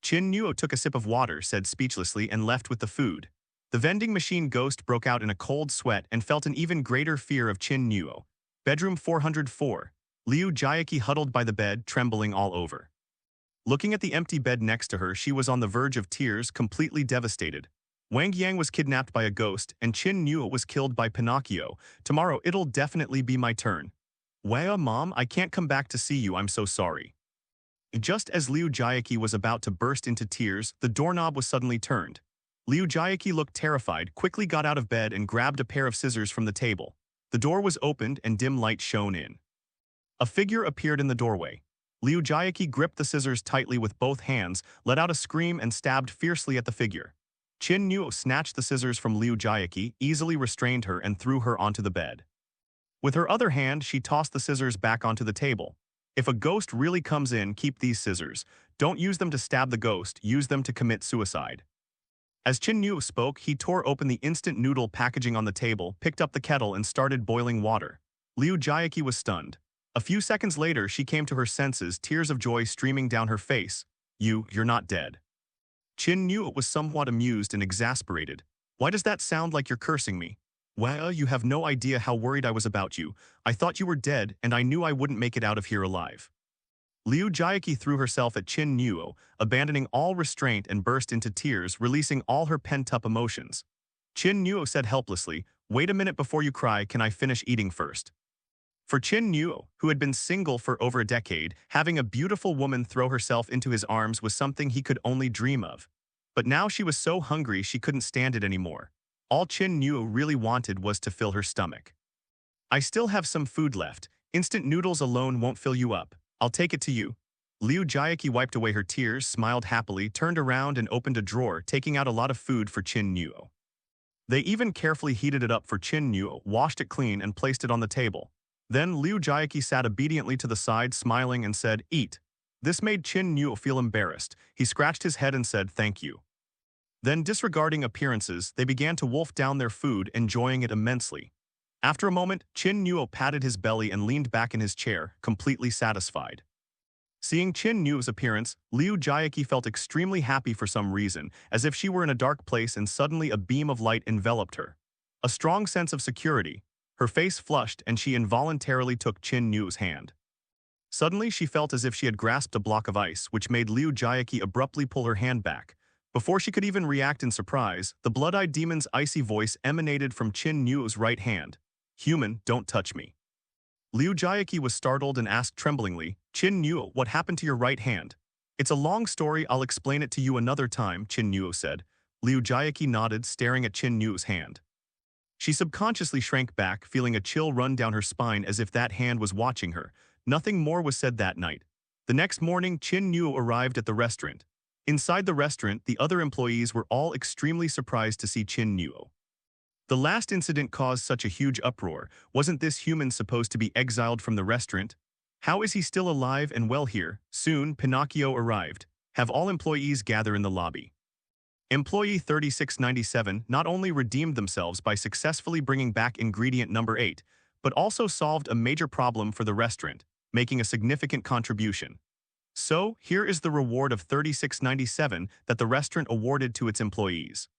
Qin Nuo took a sip of water, said speechlessly, and left with the food. The vending machine ghost broke out in a cold sweat and felt an even greater fear of Qin Nuo. Bedroom 404. Liu Jiaqi huddled by the bed, trembling all over. Looking at the empty bed next to her, she was on the verge of tears, completely devastated. Wang Yang was kidnapped by a ghost, and Qin Nuo was killed by Pinocchio. Tomorrow it'll definitely be my turn. Wah, Mom, I can't come back to see you, I'm so sorry. Just as Liu Jiaqi was about to burst into tears, the doorknob was suddenly turned. Liu Jiaqi looked terrified, quickly got out of bed and grabbed a pair of scissors from the table. The door was opened and dim light shone in. A figure appeared in the doorway. Liu Jiaqi gripped the scissors tightly with both hands, let out a scream and stabbed fiercely at the figure. Qin Nuo snatched the scissors from Liu Jiaqi, easily restrained her and threw her onto the bed. With her other hand, she tossed the scissors back onto the table. If a ghost really comes in, keep these scissors. Don't use them to stab the ghost, use them to commit suicide. As Qin Nuo spoke, he tore open the instant noodle packaging on the table, picked up the kettle and started boiling water. Liu Jiaqi was stunned. A few seconds later, she came to her senses, tears of joy streaming down her face. You're not dead. Qin Nuo was somewhat amused and exasperated. Why does that sound like you're cursing me? Well, you have no idea how worried I was about you. I thought you were dead, and I knew I wouldn't make it out of here alive. Liu Jiaqi threw herself at Qin Nuo, abandoning all restraint and burst into tears, releasing all her pent-up emotions. Qin Nuo said helplessly, "Wait a minute before you cry, can I finish eating first?" For Qin Nuo, who had been single for over a decade, having a beautiful woman throw herself into his arms was something he could only dream of. But now she was so hungry she couldn't stand it anymore. All Qin Nuo really wanted was to fill her stomach. "I still have some food left. Instant noodles alone won't fill you up. I'll take it to you." Liu Jiaqi wiped away her tears, smiled happily, turned around and opened a drawer, taking out a lot of food for Qin Nuo. They even carefully heated it up for Qin Nuo, washed it clean and placed it on the table. Then Liu Jiaqi sat obediently to the side, smiling and said, "Eat." This made Qin Nuo feel embarrassed. He scratched his head and said, "Thank you." Then, disregarding appearances, they began to wolf down their food, enjoying it immensely. After a moment, Qin Nuo patted his belly and leaned back in his chair, completely satisfied. Seeing Qin Nuo's appearance, Liu Jiaqi felt extremely happy for some reason, as if she were in a dark place and suddenly a beam of light enveloped her. A strong sense of security. Her face flushed and she involuntarily took Qin Nuo's hand. Suddenly, she felt as if she had grasped a block of ice, which made Liu Jiaqi abruptly pull her hand back. Before she could even react in surprise, the blood-eyed demon's icy voice emanated from Qin Nuo's right hand. "Human, don't touch me." Liu Jiaqi was startled and asked tremblingly, "Qin Nuo, what happened to your right hand?" "It's a long story, I'll explain it to you another time," Qin Nuo said. Liu Jiaqi nodded, staring at Qin Nuo's hand. She subconsciously shrank back, feeling a chill run down her spine as if that hand was watching her. Nothing more was said that night. The next morning, Qin Nuo arrived at the restaurant. Inside the restaurant, the other employees were all extremely surprised to see Qin Nuo. The last incident caused such a huge uproar. Wasn't this human supposed to be exiled from the restaurant? How is he still alive and well here? Soon, Pinocchio arrived. Have all employees gather in the lobby. Employee 3697 not only redeemed themselves by successfully bringing back ingredient number 8, but also solved a major problem for the restaurant, making a significant contribution. So, here is the reward of 3697 that the restaurant awarded to its employees.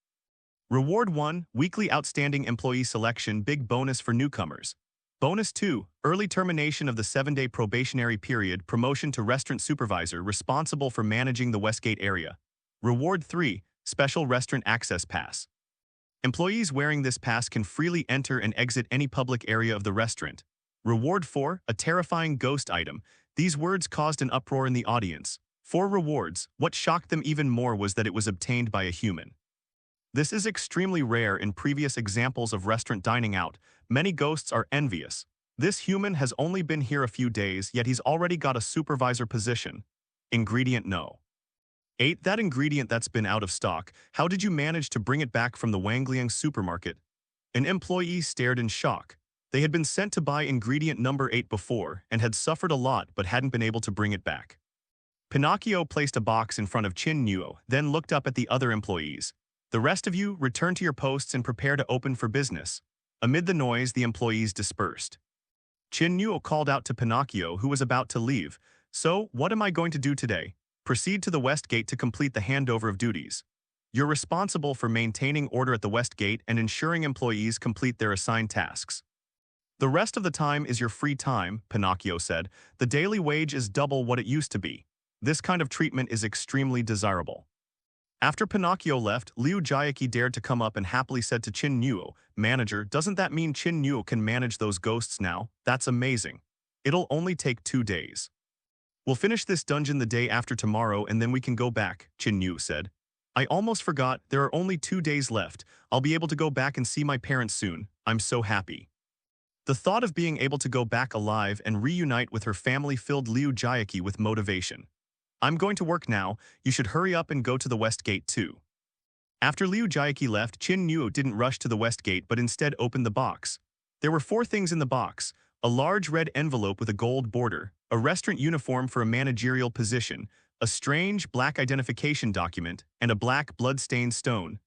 Reward 1, Weekly Outstanding Employee Selection, Big Bonus for Newcomers. Bonus 2, Early Termination of the 7-day probationary period, Promotion to Restaurant Supervisor responsible for managing the Westgate area. Reward 3, Special Restaurant Access Pass. Employees wearing this pass can freely enter and exit any public area of the restaurant. Reward 4, A Terrifying Ghost Item. These words caused an uproar in the audience. 4 rewards. What shocked them even more was that it was obtained by a human. This is extremely rare in previous examples of restaurant dining out. Many ghosts are envious. This human has only been here a few days, yet he's already got a supervisor position. Ingredient No. 8. That ingredient that's been out of stock. How did you manage to bring it back from the Wang Yang supermarket? An employee stared in shock. They had been sent to buy ingredient number 8 before and had suffered a lot but hadn't been able to bring it back. Pinocchio placed a box in front of Qin Nuo, then looked up at the other employees. The rest of you, return to your posts and prepare to open for business. Amid the noise, the employees dispersed. Qin Nuo called out to Pinocchio, who was about to leave. So, what am I going to do today? Proceed to the West Gate to complete the handover of duties. You're responsible for maintaining order at the West Gate and ensuring employees complete their assigned tasks. The rest of the time is your free time, Pinocchio said. The daily wage is double what it used to be. This kind of treatment is extremely desirable. After Pinocchio left, Liu Jiaqi dared to come up and happily said to Qin Nuo, "Manager, doesn't that mean Qin Nuo can manage those ghosts now? That's amazing. It'll only take 2 days. We'll finish this dungeon the day after tomorrow and then we can go back," Qin Nuo said. "I almost forgot, there are only 2 days left. I'll be able to go back and see my parents soon. I'm so happy." The thought of being able to go back alive and reunite with her family filled Liu Jiaqi with motivation. "I'm going to work now. You should hurry up and go to the West Gate too." After Liu Jiaqi left, Qin Nuo didn't rush to the West Gate but instead opened the box. There were 4 things in the box: a large red envelope with a gold border, a restaurant uniform for a managerial position, a strange black identification document, and a black blood-stained stone.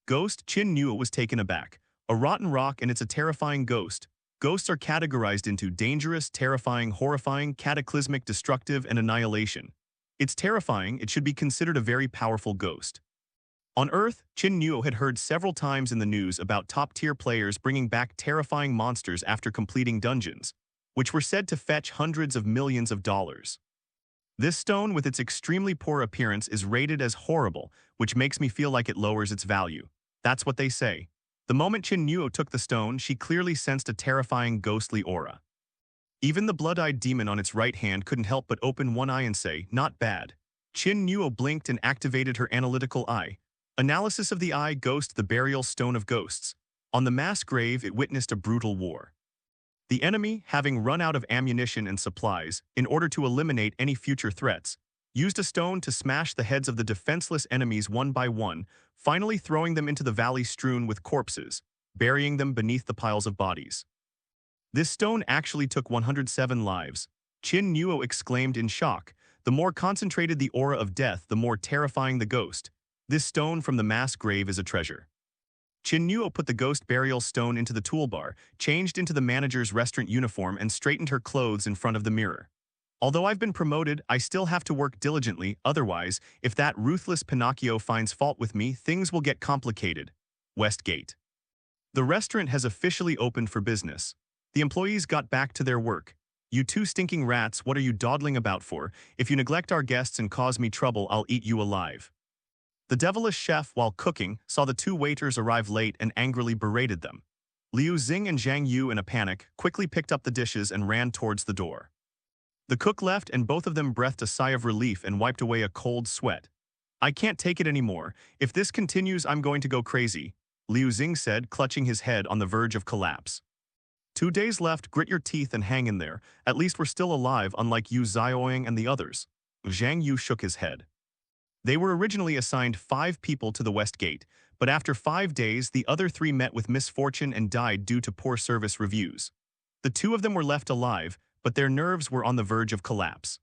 Ghost Qin Nuo was taken aback. A rotten rock, and it's a terrifying ghost. Ghosts are categorized into dangerous, terrifying, horrifying, cataclysmic, destructive, and annihilation. It's terrifying. It should be considered a very powerful ghost. On Earth, Qin Nuo had heard several times in the news about top-tier players bringing back terrifying monsters after completing dungeons, which were said to fetch hundreds of millions of dollars. This stone, with its extremely poor appearance, is rated as horrible, which makes me feel like it lowers its value. That's what they say. The moment Qin Nuo took the stone, she clearly sensed a terrifying ghostly aura. Even the blood-eyed demon on its right hand couldn't help but open one eye and say, "Not bad." Qin Nuo blinked and activated her analytical eye. Analysis of the eye: ghost, the burial stone of ghosts. On the mass grave, it witnessed a brutal war. The enemy, having run out of ammunition and supplies, in order to eliminate any future threats, used a stone to smash the heads of the defenseless enemies one by one, finally throwing them into the valley strewn with corpses, burying them beneath the piles of bodies. This stone actually took 107 lives. Qin Nuo exclaimed in shock. The more concentrated the aura of death, the more terrifying the ghost. This stone from the mass grave is a treasure. Qin Nuo put the ghost burial stone into the toolbar, changed into the manager's restaurant uniform, and straightened her clothes in front of the mirror. Although I've been promoted, I still have to work diligently, otherwise, if that ruthless Pinocchio finds fault with me, things will get complicated. Westgate. The restaurant has officially opened for business. The employees got back to their work. "You two stinking rats, what are you dawdling about for? If you neglect our guests and cause me trouble, I'll eat you alive." The devilish chef, while cooking, saw the two waiters arrive late and angrily berated them. Liu Xing and Zhang Yu, in a panic, quickly picked up the dishes and ran towards the door. The cook left, and both of them breathed a sigh of relief and wiped away a cold sweat. "I can't take it anymore. If this continues, I'm going to go crazy," Liu Xing said, clutching his head on the verge of collapse. 2 days left, grit your teeth and hang in there. At least we're still alive, unlike Yu Zioing and the others. Zhang Yu shook his head. They were originally assigned 5 people to the West Gate, but after 5 days, the other 3 met with misfortune and died due to poor service reviews. The 2 of them were left alive, but their nerves were on the verge of collapse.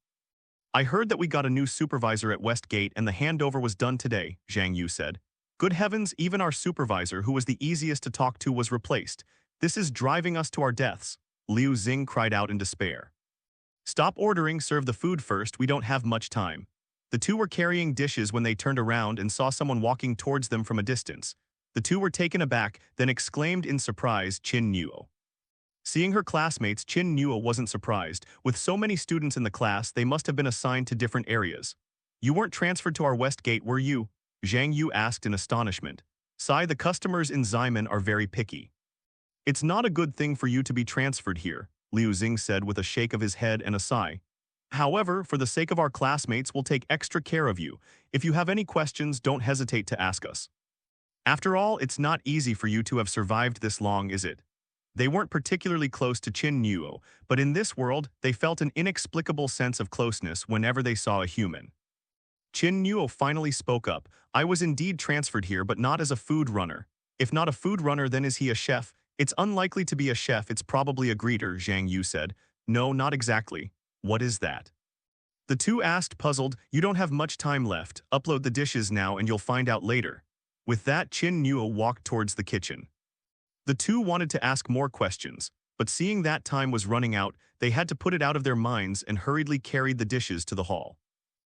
"I heard that we got a new supervisor at West Gate and the handover was done today," Zhang Yu said. "Good heavens, even our supervisor, who was the easiest to talk to, was replaced. This is driving us to our deaths," Liu Xing cried out in despair. "Stop ordering, serve the food first, we don't have much time." The 2 were carrying dishes when they turned around and saw someone walking towards them from a distance. The 2 were taken aback, then exclaimed in surprise, "Qin Nuo." Seeing her classmates, Qin Nuo wasn't surprised. With so many students in the class, they must have been assigned to different areas. "You weren't transferred to our West Gate, were you?" Zhang Yu asked in astonishment. "Sai, the customers in Ximen are very picky." "It's not a good thing for you to be transferred here," Liu Xing said with a shake of his head and a sigh. "However, for the sake of our classmates, we'll take extra care of you. If you have any questions, don't hesitate to ask us. After all, it's not easy for you to have survived this long, is it?" They weren't particularly close to Qin Nuo, but in this world, they felt an inexplicable sense of closeness whenever they saw a human. Qin Nuo finally spoke up. "I was indeed transferred here, but not as a food runner. If not a food runner, then is he a chef?" "It's unlikely to be a chef, it's probably a greeter," Zhang Yu said. "No, not exactly. What is that?" The 2 asked, puzzled. "You don't have much time left. Upload the dishes now and you'll find out later." With that, Qin Nuo walked towards the kitchen. The 2 wanted to ask more questions, but seeing that time was running out, they had to put it out of their minds and hurriedly carried the dishes to the hall.